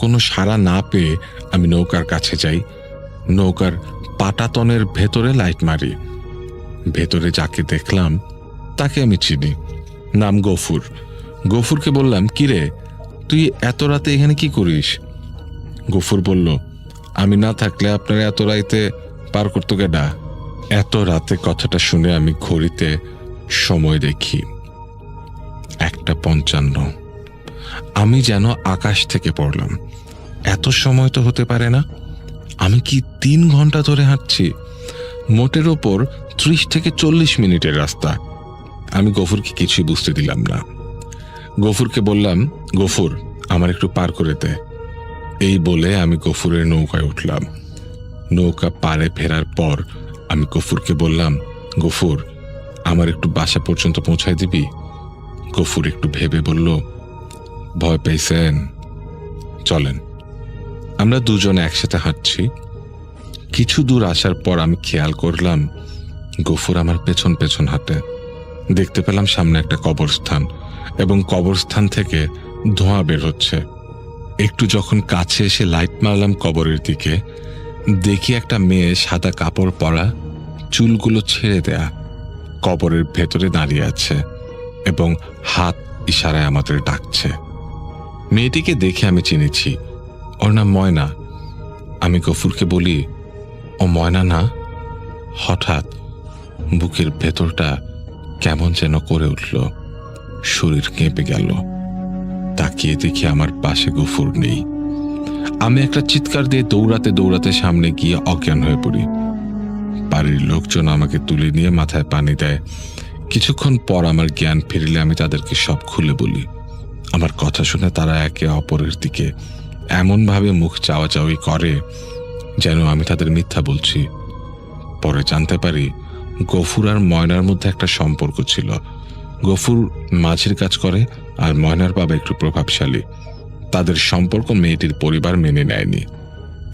কোনো সাড়া না পেয়ে আমি নৌকার কাছে যাই। নৌকার পাটাতনের ভেতরে লাইট মারি। ভেতরে যাকে দেখলাম তাকে আমি চিনি, নাম গফুর। গফুরকে বললাম, কিরে তুই এত রাতে এখানে কি করিস? গফুর বলল, আমি না থাকলে আপনার এত রাতে পার করতো কেডা? এত রাতে কথাটা শুনে আমি ঘড়িতে সময় দেখি 1:55। আমি যেন আকাশ থেকে পড়লাম। এত সময় তো হতে পারে না। আমি কি 3 ঘন্টা ধরে হাঁটছি? মোটের ওপর 30 থেকে 40 মিনিটের রাস্তা। আমি গফুরকে কিছুই বুঝতে দিলাম না। গফুরকে বললাম, গফুর আমার একটু পার করে দে। এই বলে আমি গফুরের নৌকায় উঠলাম। নৌকা পাড়ে ফেরার পর আমি গফুরকে বললাম, গফুর আমার একটু বাসা পর্যন্ত পৌঁছায় দিবি? গফুর একটু ভেবে বলল, ভয় পেয়েছেন, চলেন। আমরা দুজনে একসাথে হাঁটছি। কিছু দূর আসার পর আমি খেয়াল করলাম গফুর আমার পেছন পেছন হাঁটে। দেখতে পেলাম সামনে একটা কবরস্থান, এবং কবরস্থান থেকে ধোঁয়া বের হচ্ছে। একটু যখন কাছে এসে লাইট মারলাম কবরের দিকে, দেখি একটা মেয়ে সাদা কাপড় পরা, চুলগুলো ছেড়ে দেয়া, কবরের ভেতরে দাঁড়িয়ে আছে এবং হাত ইশারায় আমাদের ডাকছে। মেয়েটিকে দেখে আমি চিনেছি, ওর নাম ময়না। আমি গফুরকে বলি, ও ময়না না? হঠাৎ বুকের ভেতরটা কেমন যেন করে উঠল, শরীর কেঁপে গেল। তাকিয়ে দেখি আমার পাশে গফুর নেই। আমি একটা চিৎকার দিয়ে দৌড়াতে দৌড়াতে সামনে গিয়ে অজ্ঞান হয়ে পড়ি। বাড়ির লোকজন আমাকে তুলে নিয়ে মাথায় পানি দেয়। কিছুক্ষণ পর আমার জ্ঞান ফিরলে আমি তাদেরকে সব খুলে বলি। আমার কথা শুনে তারা একে অপরের দিকে এমনভাবে মুখ চাওয়াচাওয়ি করে যেন আমি তাদের মিথ্যা বলছি। পরে জানতে পারি গফুর আর ময়নার মধ্যে একটা সম্পর্ক ছিল। গফুর মাঝের কাজ করে আর ময়নার বাবা একটু প্রভাবশালী। তাদের সম্পর্ক মেয়েটির পরিবার মেনে নেয়নি,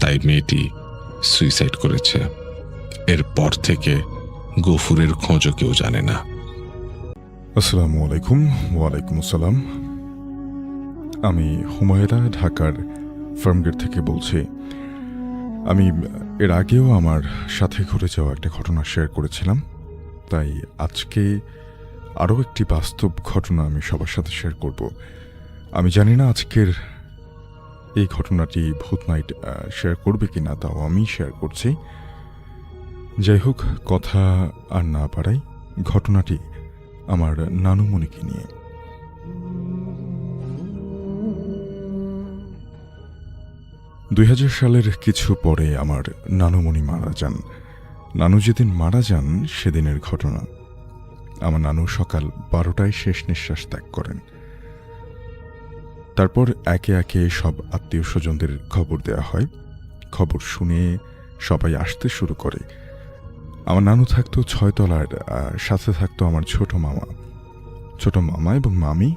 তাই মেয়েটি সুইসাইড করেছে। এরপর থেকে গফুরের খোঁজও কেউ জানে না।
আসসালামু আলাইকুম। ওয়ালাইকুম আসসালাম। আমি হুমায়রা, ঢাকার ফার্মগেট থেকে বলছি। আমি এর আগেও আমার সাথে ঘটে যাওয়া একটা ঘটনা শেয়ার করেছিলাম, তাই আজকে আরও একটি বাস্তব ঘটনা আমি সবার সাথে শেয়ার করব। আমি জানি না আজকের এই ঘটনাটি ভূত নাইট শেয়ার করবে কি না, তাও আমি শেয়ার করছি। যাই হোক, কথা আর না বাড়াই, ঘটনাটি আমার নানুমণিকে নিয়ে। সালের কিছু পরে আমার নানুমণি মারা যান। নানু যেদিন মারা যান সেদিনের ঘটনা। আমার নানু সকাল 12টায় শেষ নিঃশ্বাস ত্যাগ করেন। তারপর একে একে সব আত্মীয় স্বজনদের খবর দেয়া হয়। খবর শুনে সবাই আসতে শুরু করে। আমার নানু থাকতো 6 তলার, সাথে থাকতো আমার ছোট মামা এবং মামি,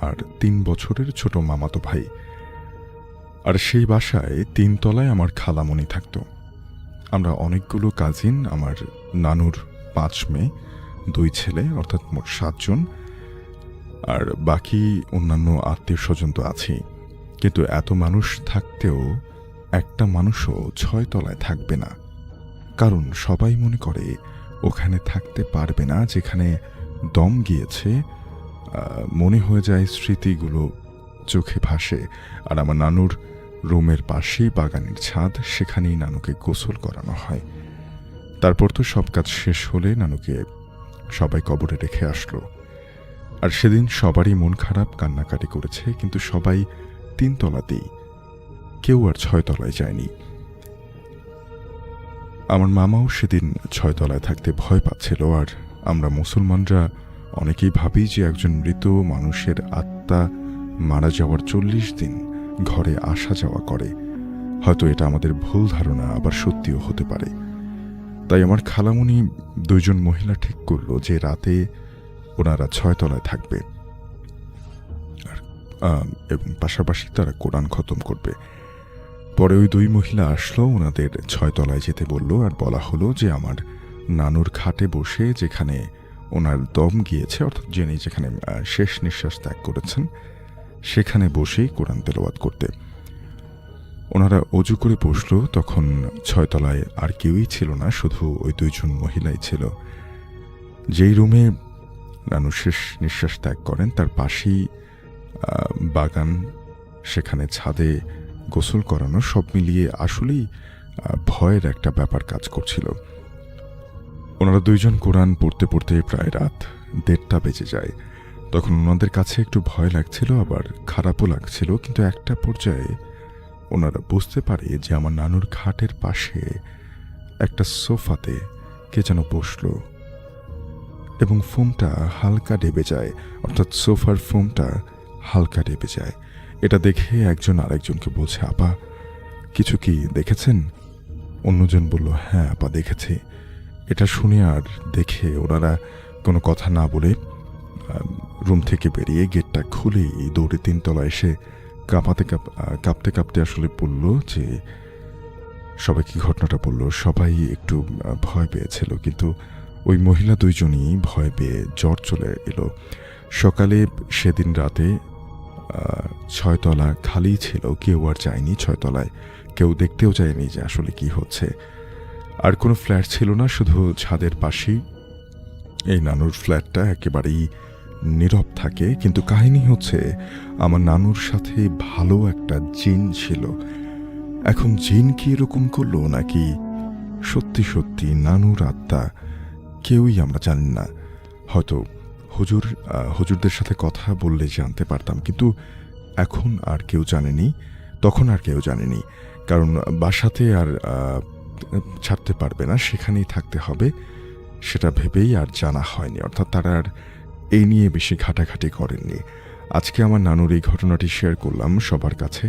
আর 3 বছরের ছোট মামাতো ভাই। আর সেই বাসায় 3 তলায় আমার খালামণি থাকতো। আমরা অনেকগুলো কাজিন, আমার নানুর 5 মেয়ে, 2 ছেলে, অর্থাৎ মোট 7 জন, আর বাকি অন্যান্য আত্মীয় স্বজন তো আছেই। কিন্তু এত মানুষ থাকতেও একটা মানুষও 6 তলায় থাকবে না, কারণ সবাই মনে করে ওখানে থাকতে পারবে না। যেখানে দম গিয়েছে মনে হয়ে যায় স্মৃতিগুলো চোখে ভাসে। আর আমার নানুর রুমের পাশেই বাগানের ছাদ, সেখানেই নানুকে গোসল করানো হয়। তারপর তো সব কাজ শেষ হলে নানুকে সবাই কবরে রেখে আসলো। আর সেদিন সবারই মন খারাপ, কান্নাকাটি করেছে, কিন্তু সবাই 3 তলাতেই, কেউ আর 6 তলায় যায়নি। আমার মামাও সেদিন 6 তলায় থাকতে ভয় পাচ্ছিল। আর আমরা মুসলমানরা অনেকেই ভাবি যে একজন মৃত মানুষের আত্মা মারা যাওয়ার 40 দিন ঘরে আসা যাওয়া করে। হয়তো এটা আমাদের ভুল ধারণা, আবার সত্যিও হতে পারে। তাই আমার খালামণি 2 জন মহিলা ঠিক করলো যে রাতে ওনারা 6 তলায় থাকবে, এবং পাশাপাশি তারা কোরআন খতম করবে। পরে ওই 2 মহিলা আসলো, ওনাদের 6 তলায় যেতে বলল, আর বলা হলো যে আমার নানুর খাটে বসে, যেখানে ওনার দম গিয়েছে, অর্থাৎ যিনি যেখানে শেষ নিঃশ্বাস ত্যাগ করেছেন, সেখানে বসেই কোরআন তেলাওয়াত করতে। ওনারা অজু করে বসলো। তখন 6 তলায় আর কেউই ছিল না, শুধু ওই 2 জন মহিলাই ছিল। যেই রুমে নানু শেষ নিঃশ্বাস ত্যাগ করেন তার পাশেই বাগান, সেখানে ছাদে গোসল করানো, সব মিলিয়ে আসলেই ভয়ের একটা ব্যাপার কাজ করছিল। ওনারা 2 জন কোরআন পড়তে পড়তে প্রায় রাত 1:30 বেজে যায়। তখন ওনাদের কাছে একটু ভয় লাগছিল, আবার খারাপও লাগছিল। কিন্তু একটা পর্যায়ে ওনারা বুঝতে পারে যে আমার নানুর খাটের পাশে একটা সোফাতে কে যেন বসলো, এবং ফোমটা হালকা ডেবে যায়, অর্থাৎ সোফার ফোমটা হালকা ডেবে যায়। এটা দেখে একজন আরেকজনকে বলছে, আপা কিছু কি দেখেছেন? অন্যজন বলল, হ্যাঁ আপা দেখেছি। এটা শুনে আর দেখে ওনারা কোনো কথা না বলে রুম থেকে বেরিয়ে গেটটা খুলেই দৌড়ে 3 তলায় এসে কাঁপতে কাঁপতে আসলে বলল যে সবাইকে ঘটনাটা বলল। সবাই একটু ভয় পেয়েছিল, কিন্তু ওই মহিলা 2 জনই ভয় পেয়ে জ্বর চলে এলো। সকালে সেদিন রাতে 6 তলা খালি ছিল, কেউ আর যায়নি 6 তলায়, কেউ দেখতেও যায়নি যে আসলে কি হচ্ছে। আর কোনো ফ্ল্যাট ছিল না, শুধু ছাদের পাশেই এই নানুর ফ্ল্যাটটা একেবারেই নীরব থাকে। কিন্তু কাহিনী হচ্ছে, আমার নানুর সাথে ভালো একটা জিন ছিল। এখন জিন কি এরকম করলো, নাকি সত্যি সত্যি নানুর আত্মা, কেউই আমরা জানি না। হয়তো হুজুরদের সাথে কথা বললে জানতে পারতাম, কিন্তু এখন আর কেউ জানেনি, তখন আর কেউ জানেনি। কারণ বাসাতে আর ছাড়তে পারবে না, সেখানেই থাকতে হবে, সেটা ভেবেই আর জানা হয়নি। অর্থাৎ তারা আর এই নিয়ে বেশি ঘাটাঘাটি করেননি। আজকে আমার নানুর এই ঘটনাটি শেয়ার করলাম সবার কাছে,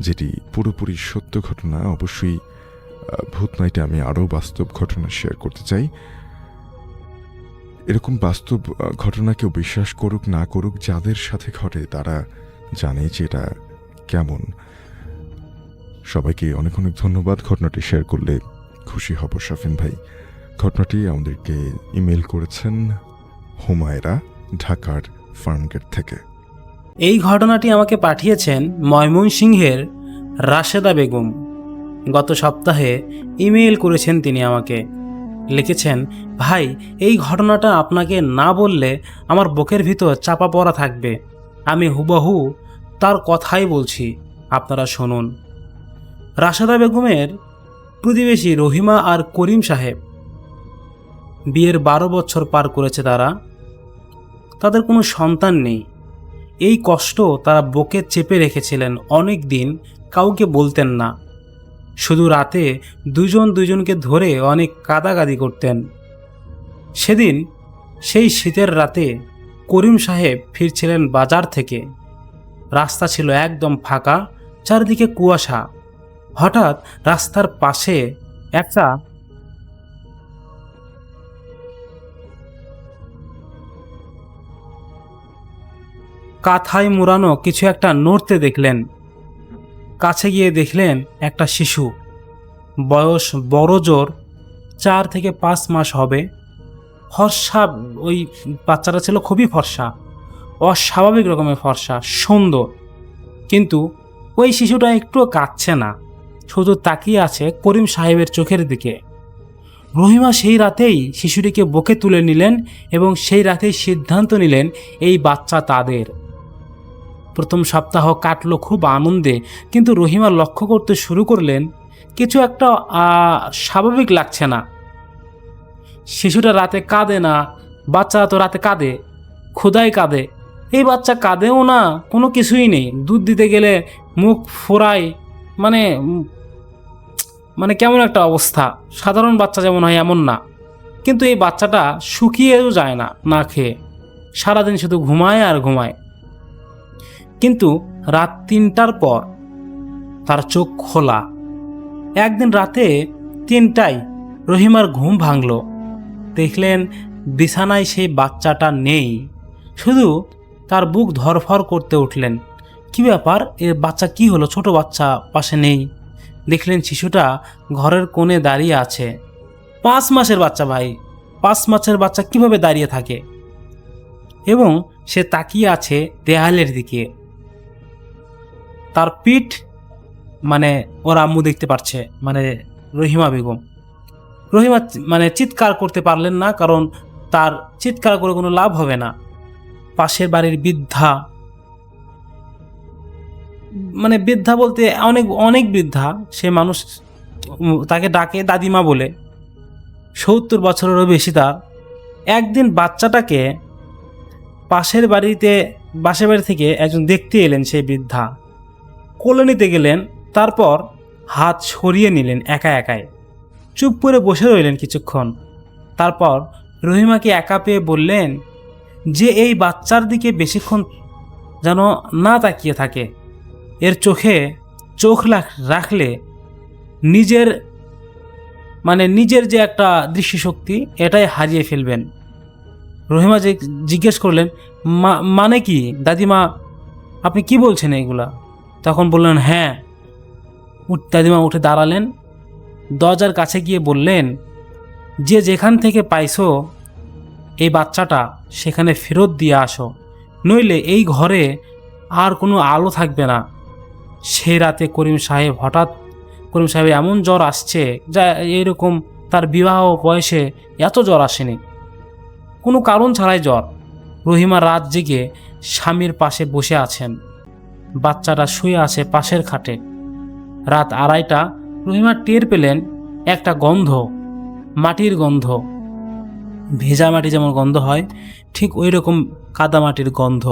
যেটি পুরোপুরি সত্য ঘটনা। অবশ্যই ভূত নাইটে আমি আরও বাস্তব ঘটনা শেয়ার করতে চাই। এরকম বাস্তব ঘটনা কেউ বিশ্বাস করুক না করুক, যাদের সাথে ঘটে তারা জানে যে এটা কেমন। সবাইকে অনেক অনেক ধন্যবাদ। ঘটনাটি শেয়ার করলে খুশি হব শাফিন ভাই। ঘটনাটি আমাদেরকে ইমেল করেছেন হুমায়রা, ঢাকার ফার্মগেট থেকে।
এই ঘটনাটি আমাকে পাঠিয়েছেন ময়মনসিংহের রাশেদা বেগম। গত সপ্তাহে ইমেইল করেছেন তিনি আমাকে। লিখেছেন, ভাই এই ঘটনাটা আপনাকে না বললে আমার বুকের ভিতর চাপা পড়া থাকবে। আমি হুবহু তার কথাই বলছি, আপনারা শুনুন। রাশেদা বেগমের প্রতিবেশী রহিমা আর করিম সাহেব বিয়ের 12 বছর পার করেছে তারা। তাদের কোনো সন্তান নেই। এই কষ্ট তারা বুকে চেপে রেখেছিলেন অনেক দিন, কাউকে বলতেন না। শুধু রাতে দুজনকে ধরে অনেক কাঁদাকাঁদি করতেন। সেদিন সেই শীতের রাতে করিম সাহেব ফিরছিলেন বাজার থেকে। রাস্তা ছিল একদম ফাঁকা, চারিদিকে কুয়াশা। হঠাৎ রাস্তার পাশে একটা কাঁথায় মোড়ানো কিছু একটা নড়তে দেখলেন। কাছে গিয়ে দেখলেন একটা শিশু। বয়স বড় জোর 4 থেকে 5 মাস হবে। ফর্সা, ওই বাচ্চাটা ছিল খুবই ফর্সা, অস্বাভাবিক রকমের ফর্সা, সুন্দর। কিন্তু ওই শিশুটা একটুও কাঁদছে না, শুধু তাকিয়ে আছে করিম সাহেবের চোখের দিকে। রহিমা সেই রাতেই শিশুটিকে বুকে তুলে নিলেন এবং সেই রাতেই সিদ্ধান্ত নিলেন এই বাচ্চা তাদের। প্রথম সপ্তাহ কাটলো খুব আনন্দে, কিন্তু রহিমা লক্ষ্য করতে শুরু করলেন কিছু একটা স্বাভাবিক লাগছে না। শিশুটা রাতে কাঁদে না, বাচ্চারা তো রাতে কাঁদে, ক্ষুধায় কাঁদে, এই বাচ্চা কাঁদেও না, কোনো কিছুই নেই। দুধ দিতে গেলে মুখ ফোড়ায়, মানে মানে কেমন একটা অবস্থা, সাধারণ বাচ্চা যেমন হয় এমন না। কিন্তু এই বাচ্চাটা শুকিয়েও যায় না, না খেয়ে সারাদিন শুধু ঘুমায় আর ঘুমায়। কিন্তু রাত 3টার পর তার চোখ খোলা। একদিন রাতে 3টায় রহিমার ঘুম ভাঙল, দেখলেন বিছানায় সেই বাচ্চাটা নেই, শুধু তার বুক ধরফর করতে উঠলেন। কি ব্যাপার, এর বাচ্চা কি হলো, ছোট বাচ্চা পাশে নেই। দেখলেন শিশুটা ঘরের কোণে দাঁড়িয়ে আছে। 5 মাসের বাচ্চা ভাই, 5 মাসের বাচ্চা কিভাবে দাঁড়িয়ে থাকে? এবং সে তাকিয়ে আছে দেয়ালের দিকে। তার পিঠ, মানে ওর আম্মু দেখতে পারছে, মানে রহিমা বেগম। রহিমা মানে চিৎকার করতে পারলেন না, কারণ তার চিৎকার করে কোনো লাভ হবে না। পাশের বাড়ির বৃদ্ধা, মানে বৃদ্ধা বলতে অনেক অনেক বৃদ্ধা, সে মানুষ, তাকে ডাকে দাদিমা বলে, 70 বছরেরও বেশি তার। একদিন বাচ্চাটাকে পাশের বাড়ি থেকে একজন দেখতে এলেন, সেই বৃদ্ধা কোলে নিতে গেলেন, তারপর হাত সরিয়ে নিলেন একা একাই, চুপ করে বসে রইলেন কিছুক্ষণ। তারপর রহিমাকে একা পেয়ে বললেন যে এই বাচ্চার দিকে বেশিক্ষণ যেন না তাকিয়ে থাকে, এর চোখে চোখ রাখলে নিজের যে একটা দৃষ্টিশক্তি এটাই হারিয়ে ফেলবেন। রহিমা জিজ্ঞেস করলেন, মানে কি দাদিমা, আপনি কি বলছেন এইগুলা? তখন বললেন হ্যাঁ। দাদিমা উঠে দাঁড়ালেন, দরজার কাছে গিয়ে বললেন, যে যেখান থেকে পাইছো এই বাচ্চাটা সেখানে ফেরত দিয়ে আসো, নইলে এই ঘরে আর কোনো আলো থাকবে না। সেই রাতে করিম সাহেব এমন জ্বর আসছে যা এরকম তার বিবাহ বয়সে এত জ্বর আসেনি, কোনো কারণ ছাড়াই জ্বর। রহিমা রাত জেগে স্বামীর পাশে বসে আছেন, বাচ্চাটা শুয়ে আছে পাশের খাটে। রাত 2:30টা, রহিমা টের পেলেন একটা গন্ধ, মাটির গন্ধ, ভেজা মাটি যেমন গন্ধ হয় ঠিক ওই রকম কাদামাটির গন্ধ।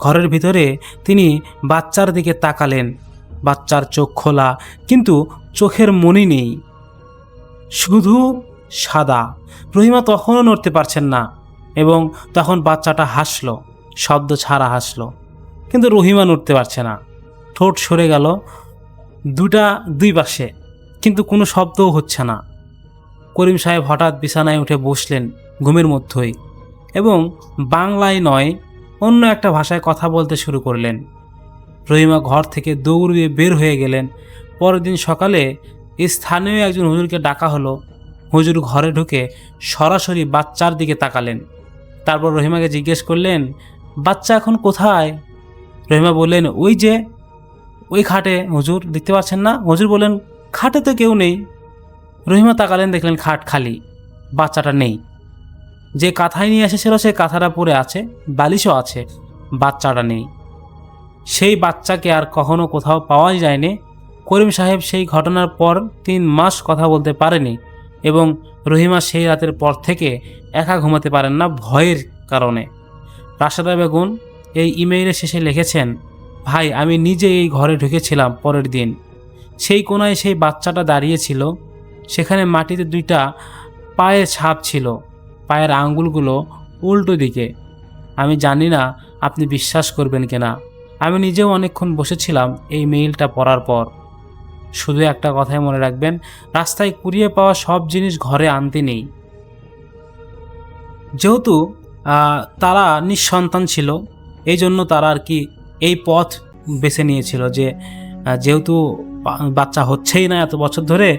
ঘরের ভিতরে তিনি বাচ্চার দিকে তাকালেন, বাচ্চার চোখ খোলা, কিন্তু চোখের মনি নেই, শুধু সাদা। রহিমা তখনও নড়তে পারছেন না, এবং তখন বাচ্চাটা হাসলো, শব্দ ছাড়া হাসলো, কিন্তু রহিমা নড়তে পারছে না। ঠোঁট সরে গেল দুই পাশে, কিন্তু কোনো শব্দও হচ্ছে না। করিম সাহেব হঠাৎ বিছানায় উঠে বসলেন ঘুমের মধ্যেই, এবং বাংলায় নয় অন্য একটা ভাষায় কথা বলতে শুরু করলেন। রহিমা ঘর থেকে দৌড়িয়ে বের হয়ে গেলেন। পরের দিন সকালে স্থানীয় একজন হুজুরকে ডাকা হলো। হুজুর ঘরে ঢুকে সরাসরি বাচ্চার দিকে তাকালেন, তারপর রহিমাকে জিজ্ঞেস করলেন, বাচ্চা এখন কোথায়? রহিমা বললেন, ওই যে ওই খাটে হুজুর, দেখতে পাচ্ছেন না? হুজুর বললেন, খাটে তো কেউ নেই। রহিমা তাকালেন, দেখলেন খাট খালি, বাচ্চাটা নেই। যে কাঁথায় নিয়ে এসেছিল সেই কাঁথাটা পড়ে আছে, বালিশও আছে, বাচ্চাটা নেই। সেই বাচ্চাকে আর কখনো কোথাও পাওয়াই যায়নি। করিম সাহেব সেই ঘটনার পর 3 মাস কথা বলতে পারেনি, এবং রহিমা সেই রাতের পর থেকে একা ঘুমাতে পারেন না ভয়ের কারণে। রাশেদা বেগম এই ইমেইলের শেষে লিখেছেন, ভাই আমি নিজে এই ঘরে ঢুকেছিলাম পরের দিন, সেই কোনায় সেই বাচ্চাটা দাঁড়িয়েছিল, সেখানে মাটিতে 2টা পায়ের ছাপ ছিল, পায়ের আঙ্গুলগুলো উল্টো দিকে। আমি জানি না আপনি বিশ্বাস করবেন কিনা, আমি নিজেও অনেকক্ষণ বসেছিলাম এই মেইলটা পড়ার পর। শুধু একটা কথাই মনে রাখবেন, রাস্তায় কুড়িয়ে পাওয়া সব জিনিস ঘরে আনতে নেই। যেহেতু তারা নিঃসন্তান ছিল, এই জন্য তারা আর কি এই পথ বেছে নিয়েছিল, যে যেহেতু বাচ্চা হচ্ছেই না এত বছর ধরে,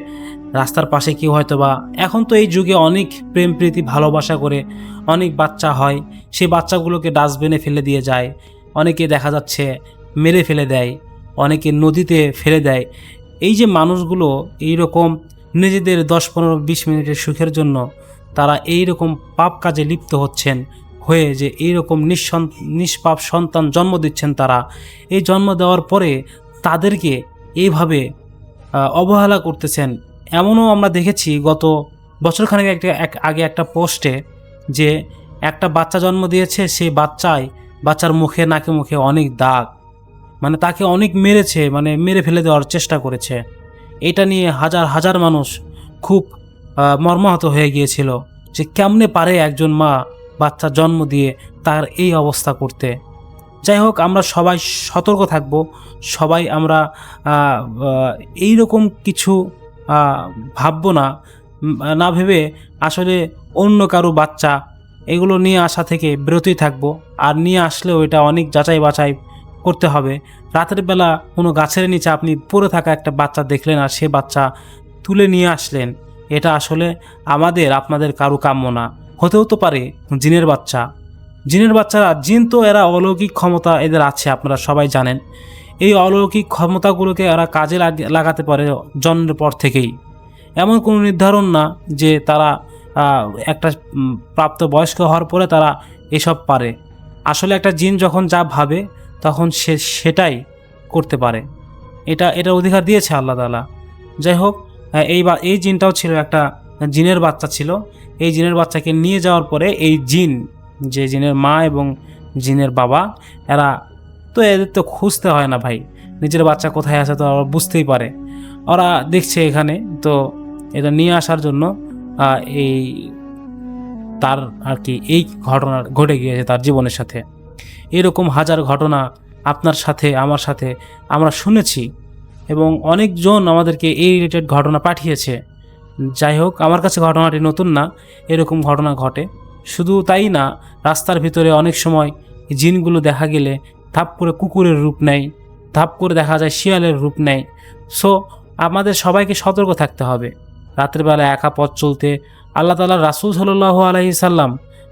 রাস্তার পাশে কেউ হয়তো বা, এখন তো এই যুগে অনেক প্রেম প্রীতি ভালোবাসা করে অনেক বাচ্চা হয়, সেই বাচ্চাগুলোকে ডাস্টবিনে ফেলে দিয়ে যায়, অনেকে দেখা যাচ্ছে মেরে ফেলে দেয়, অনেকে নদীতে ফেলে দেয়। এই যে মানুষগুলো এইরকম নিজেদের 10-15-20 মিনিটের সুখের জন্য তারা এইরকম পাপ কাজে লিপ্ত হচ্ছেন, হয়ে যে এইরকম নিষ্পাপ সন্তান জন্ম দিচ্ছেন, তারা এই জন্ম দেওয়ার পরে তাদেরকে এইভাবে অবহেলা করতেছেন। এমনও আমরা দেখেছি গত বছরখানেক আগে একটা পোস্টে, যে একটা বাচ্চা জন্ম দিয়েছে, সেই বাচ্চার মুখে নাকে মুখে অনেক দাগ, মানে তাকে অনেক মেরেছে, মানে মেরে ফেলে দেওয়ার চেষ্টা করেছে। এটা নিয়ে হাজার হাজার মানুষ খুব মর্মাহত হয়ে গিয়েছিল, যে কেমনে পারে একজন মা বাচ্চা জন্ম দিয়ে তার এই অবস্থা করতে। যাই হোক, আমরা সবাই সতর্ক থাকব, সবাই আমরা এই রকম কিছু ভাববো না ভেবে আসলে অন্য কারো বাচ্চা এগুলো নিয়ে আসা থেকে বিরতই থাকবো। আর নিয়ে আসলেও এটা অনেক যাচাই বাছাই করতে হবে। রাতের বেলা কোনো গাছের নিচে আপনি পড়ে থাকা একটা বাচ্চা দেখলেন আর সে বাচ্চা তুলে নিয়ে আসলেন, এটা আসলে আপনাদের কারো কাম্য না। হতেও তো পারে জিনের বাচ্চারা, জিন তো এরা অলৌকিক ক্ষমতা এদের আছে, আপনারা সবাই জানেন। এই অলৌকিক ক্ষমতাগুলোকে এরা কাজে লাগাতে পারে জন্মের পর থেকেই। এমন কোনো নির্ধারণ না যে তারা একটা প্রাপ্ত বয়স্ক হওয়ার পরে তারা এসব পারে। আসলে একটা জিন যখন যা ভাবে তখন সে সেটাই করতে পারে, এটা অধিকার দিয়েছে আল্লাহ তাআলা। যাই হোক, এই জিনটাও ছিল একটা জিনের বাচ্চা ছিল। এই জিনের বাচ্চাকে নিয়ে যাওয়ার পরে এই যে জিনের মা এবং জিনের বাবা, এদের তো খুঁজতে হয় না ভাই, নিজের বাচ্চা কোথায় আছে তো ওরা বুঝতেই পারে। ওরা দেখছে এখানে, তো এটা নিয়ে আসার জন্য তার আর কি এই ঘটনা ঘটে গিয়েছে তার জীবনের সাথে। এরকম হাজার ঘটনা আপনার সাথে আমার সাথে আমরা শুনেছি, এবং অনেকজন আমাদেরকে এই রিলেটেড ঘটনা পাঠিয়েছে। যাই হোক, আমার কাছে ঘটনাটি নতুন না, এরকম ঘটনা ঘটে। শুধু তাই না, রাস্তার ভিতরে অনেক সময় জিনগুলো দেখা গেলে ধাপ করে কুকুরের রূপ নেয়, ধাপ করে দেখা যায় শিয়ালের রূপ নেয়। সো আমাদের সবাইকে সতর্ক থাকতে হবে রাতের বেলা একা পথ চলতে। আল্লাহ তাআলার রাসূল সাল্লাল্লাহু আলাইহি সাল্লাম,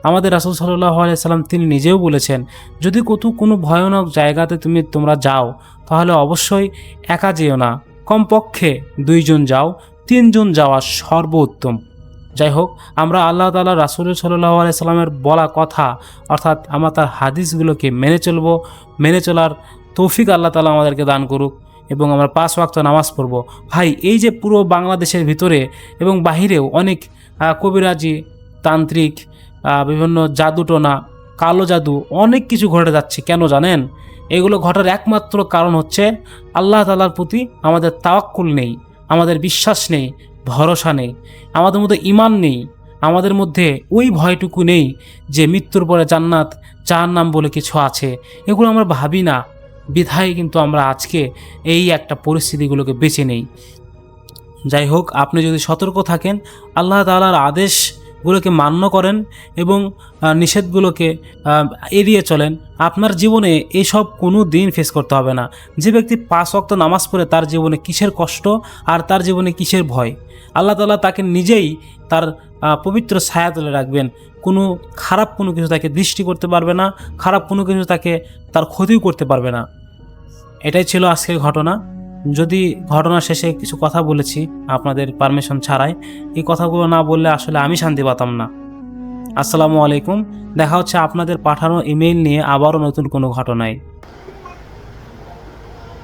আমাদের রাসূল সাল্লাল্লাহু আলাইহি সাল্লাম, তিনি নিজেও বলেছেন, যদি কোনো ভয়ানক জায়গাতে তোমরা যাও তাহলে অবশ্যই একা যেও না, কমপক্ষে 2 জন যাও, 3 জন যাওয়া সর্বোত্তম। যাই হোক, আমরা আল্লাহ তাআলা রাসূল সাল্লাল্লাহু আলাইহি সাল্লামের বলা কথা, অর্থাৎ আমরা তার হাদিসগুলোকে মেনে চলার তৌফিক আল্লাহ তাআলা আমাদেরকে দান করুক, এবং আমরা 5 ওয়াক্ত নামাজ পড়ব। ভাই, এই যে পুরো বাংলাদেশের ভিতরে এবং বাহিরেও অনেক কবিরাজি, তান্ত্রিক, বিভিন্ন জাদুটোনা, কালো জাদু, অনেক কিছু ঘটে যাচ্ছে। কেন জানেন? এগুলো ঘটার একমাত্র কারণ হচ্ছে আল্লাহ তাআলার প্রতি আমাদের তাওয়াক্কুল নেই, আমাদের বিশ্বাস নেই, ভরসা নেই, আমাদের মধ্যে ঈমান নেই, আমাদের মধ্যে ওই ভয়টুকু নেই যে মৃত্যুর পরে জান্নাত জাহান্নাম বলে কিছু আছে। এগুলো আমরা ভাবি না, বিধায় কিন্তু আমরা আজকে এই একটা পরিস্থিতিগুলোকে বেছে নেই। যাই হোক, আপনি যদি সতর্ক থাকেন, আল্লাহ তাআলার আদেশগুলোকে মান্য করেন এবং নিষেধগুলোকে এড়িয়ে চলেন, আপনার জীবনে এইসব কোনো দিন ফেস করতে হবে না। যে ব্যক্তি 5 ওয়াক্ত নামাজ পড়ে তার জীবনে কিসের কষ্ট আর তার জীবনে কিসের ভয়? আল্লাহ তাআলা তাকে নিজেই তার পবিত্র ছায়া তুলে রাখবেন। খারাপ কোনো কিছু তাকে দৃষ্টি করতে পারবে না, খারাপ কোনো কিছু তার ক্ষতিও করতে পারবে না। এটাই ছিল আজকের ঘটনা। যদি ঘটনা শেষে কিছু কথা বলেছি আপনাদের পারমিশন ছাড়াই, এই কথাগুলো না বললে আসলে আমি শান্তি পাতাম না। আসসালামু আলাইকুম। দেখা হচ্ছে আপনাদের পাঠানো ইমেইল নিয়ে আবারও নতুন কোনো ঘটনায়।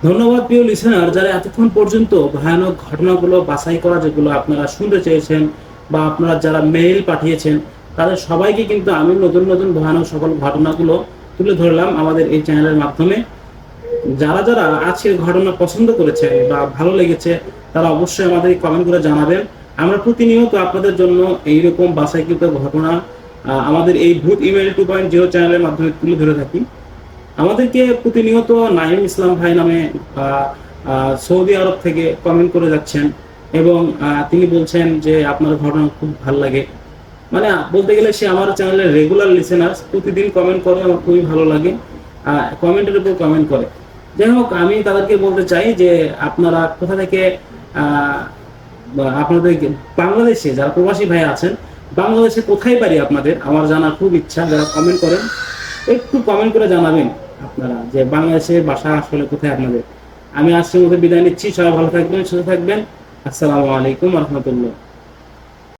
ধন্যবাদ প্রিয় লিসেনার, যারা এতক্ষণ পর্যন্ত ভয়ানক ঘটনাগুলো বাছাই করা যেগুলো আপনারা শুনতে চেয়েছেন বা আপনারা যারা মেইল পাঠিয়েছেন, তাদের সবাইকে কিন্তু আমি নতুন নতুন ভয়ানক সকল ঘটনাগুলো তুলে ধরলাম আমাদের এই চ্যানেলের মাধ্যমে। যারা যারা আজকের ঘটনা পছন্দ করেছেন বা ভালো লেগেছে, তারা অবশ্যই আমাদের কমেন্ট করে জানাবেন। আমরা প্রতিনিয়ত আপনাদের জন্য এইরকম বাছাইকৃত ঘটনা আমাদের এই ভূত ইমেল 2.0 চ্যানেলের মাধ্যমে তুলে ধরে থাকি। আমাদেরকে প্রতিনিয়ত নাঈম ইসলাম ভাই নামে সৌদি আরব থেকে কমেন্ট করে যাচ্ছেন, এবং তিনি বলছেন যে আপনার ঘটনা খুব ভালো লাগে। মানে বলতে গেলে সে আমার চ্যানেলের রেগুলার লিসেনার, প্রতিদিন কমেন্ট করে, আমার খুবই ভালো লাগে, কমেন্টের উপর কমেন্ট করে। যাই হোক, আমি তাদেরকে বলতে চাই যে আপনারা কোথা থেকে বা আপনাদের বাংলাদেশে যারা প্রবাসী ভাই আছেন, বাংলাদেশে কোথায় বাড়ি আপনাদের, আমার জানার খুব ইচ্ছা। যারা কমেন্ট করেন একটু কমেন্ট করে জানাবেন আপনারা যে বাংলাদেশের বাসা আসলে কোথায় আপনাদের। আমি আজকের মধ্যে বিদায় নিচ্ছি। সবাই ভালো থাকবেন, সুস্থ থাকবেন। আসসালামু আলাইকুম রহমতুল্লাহ।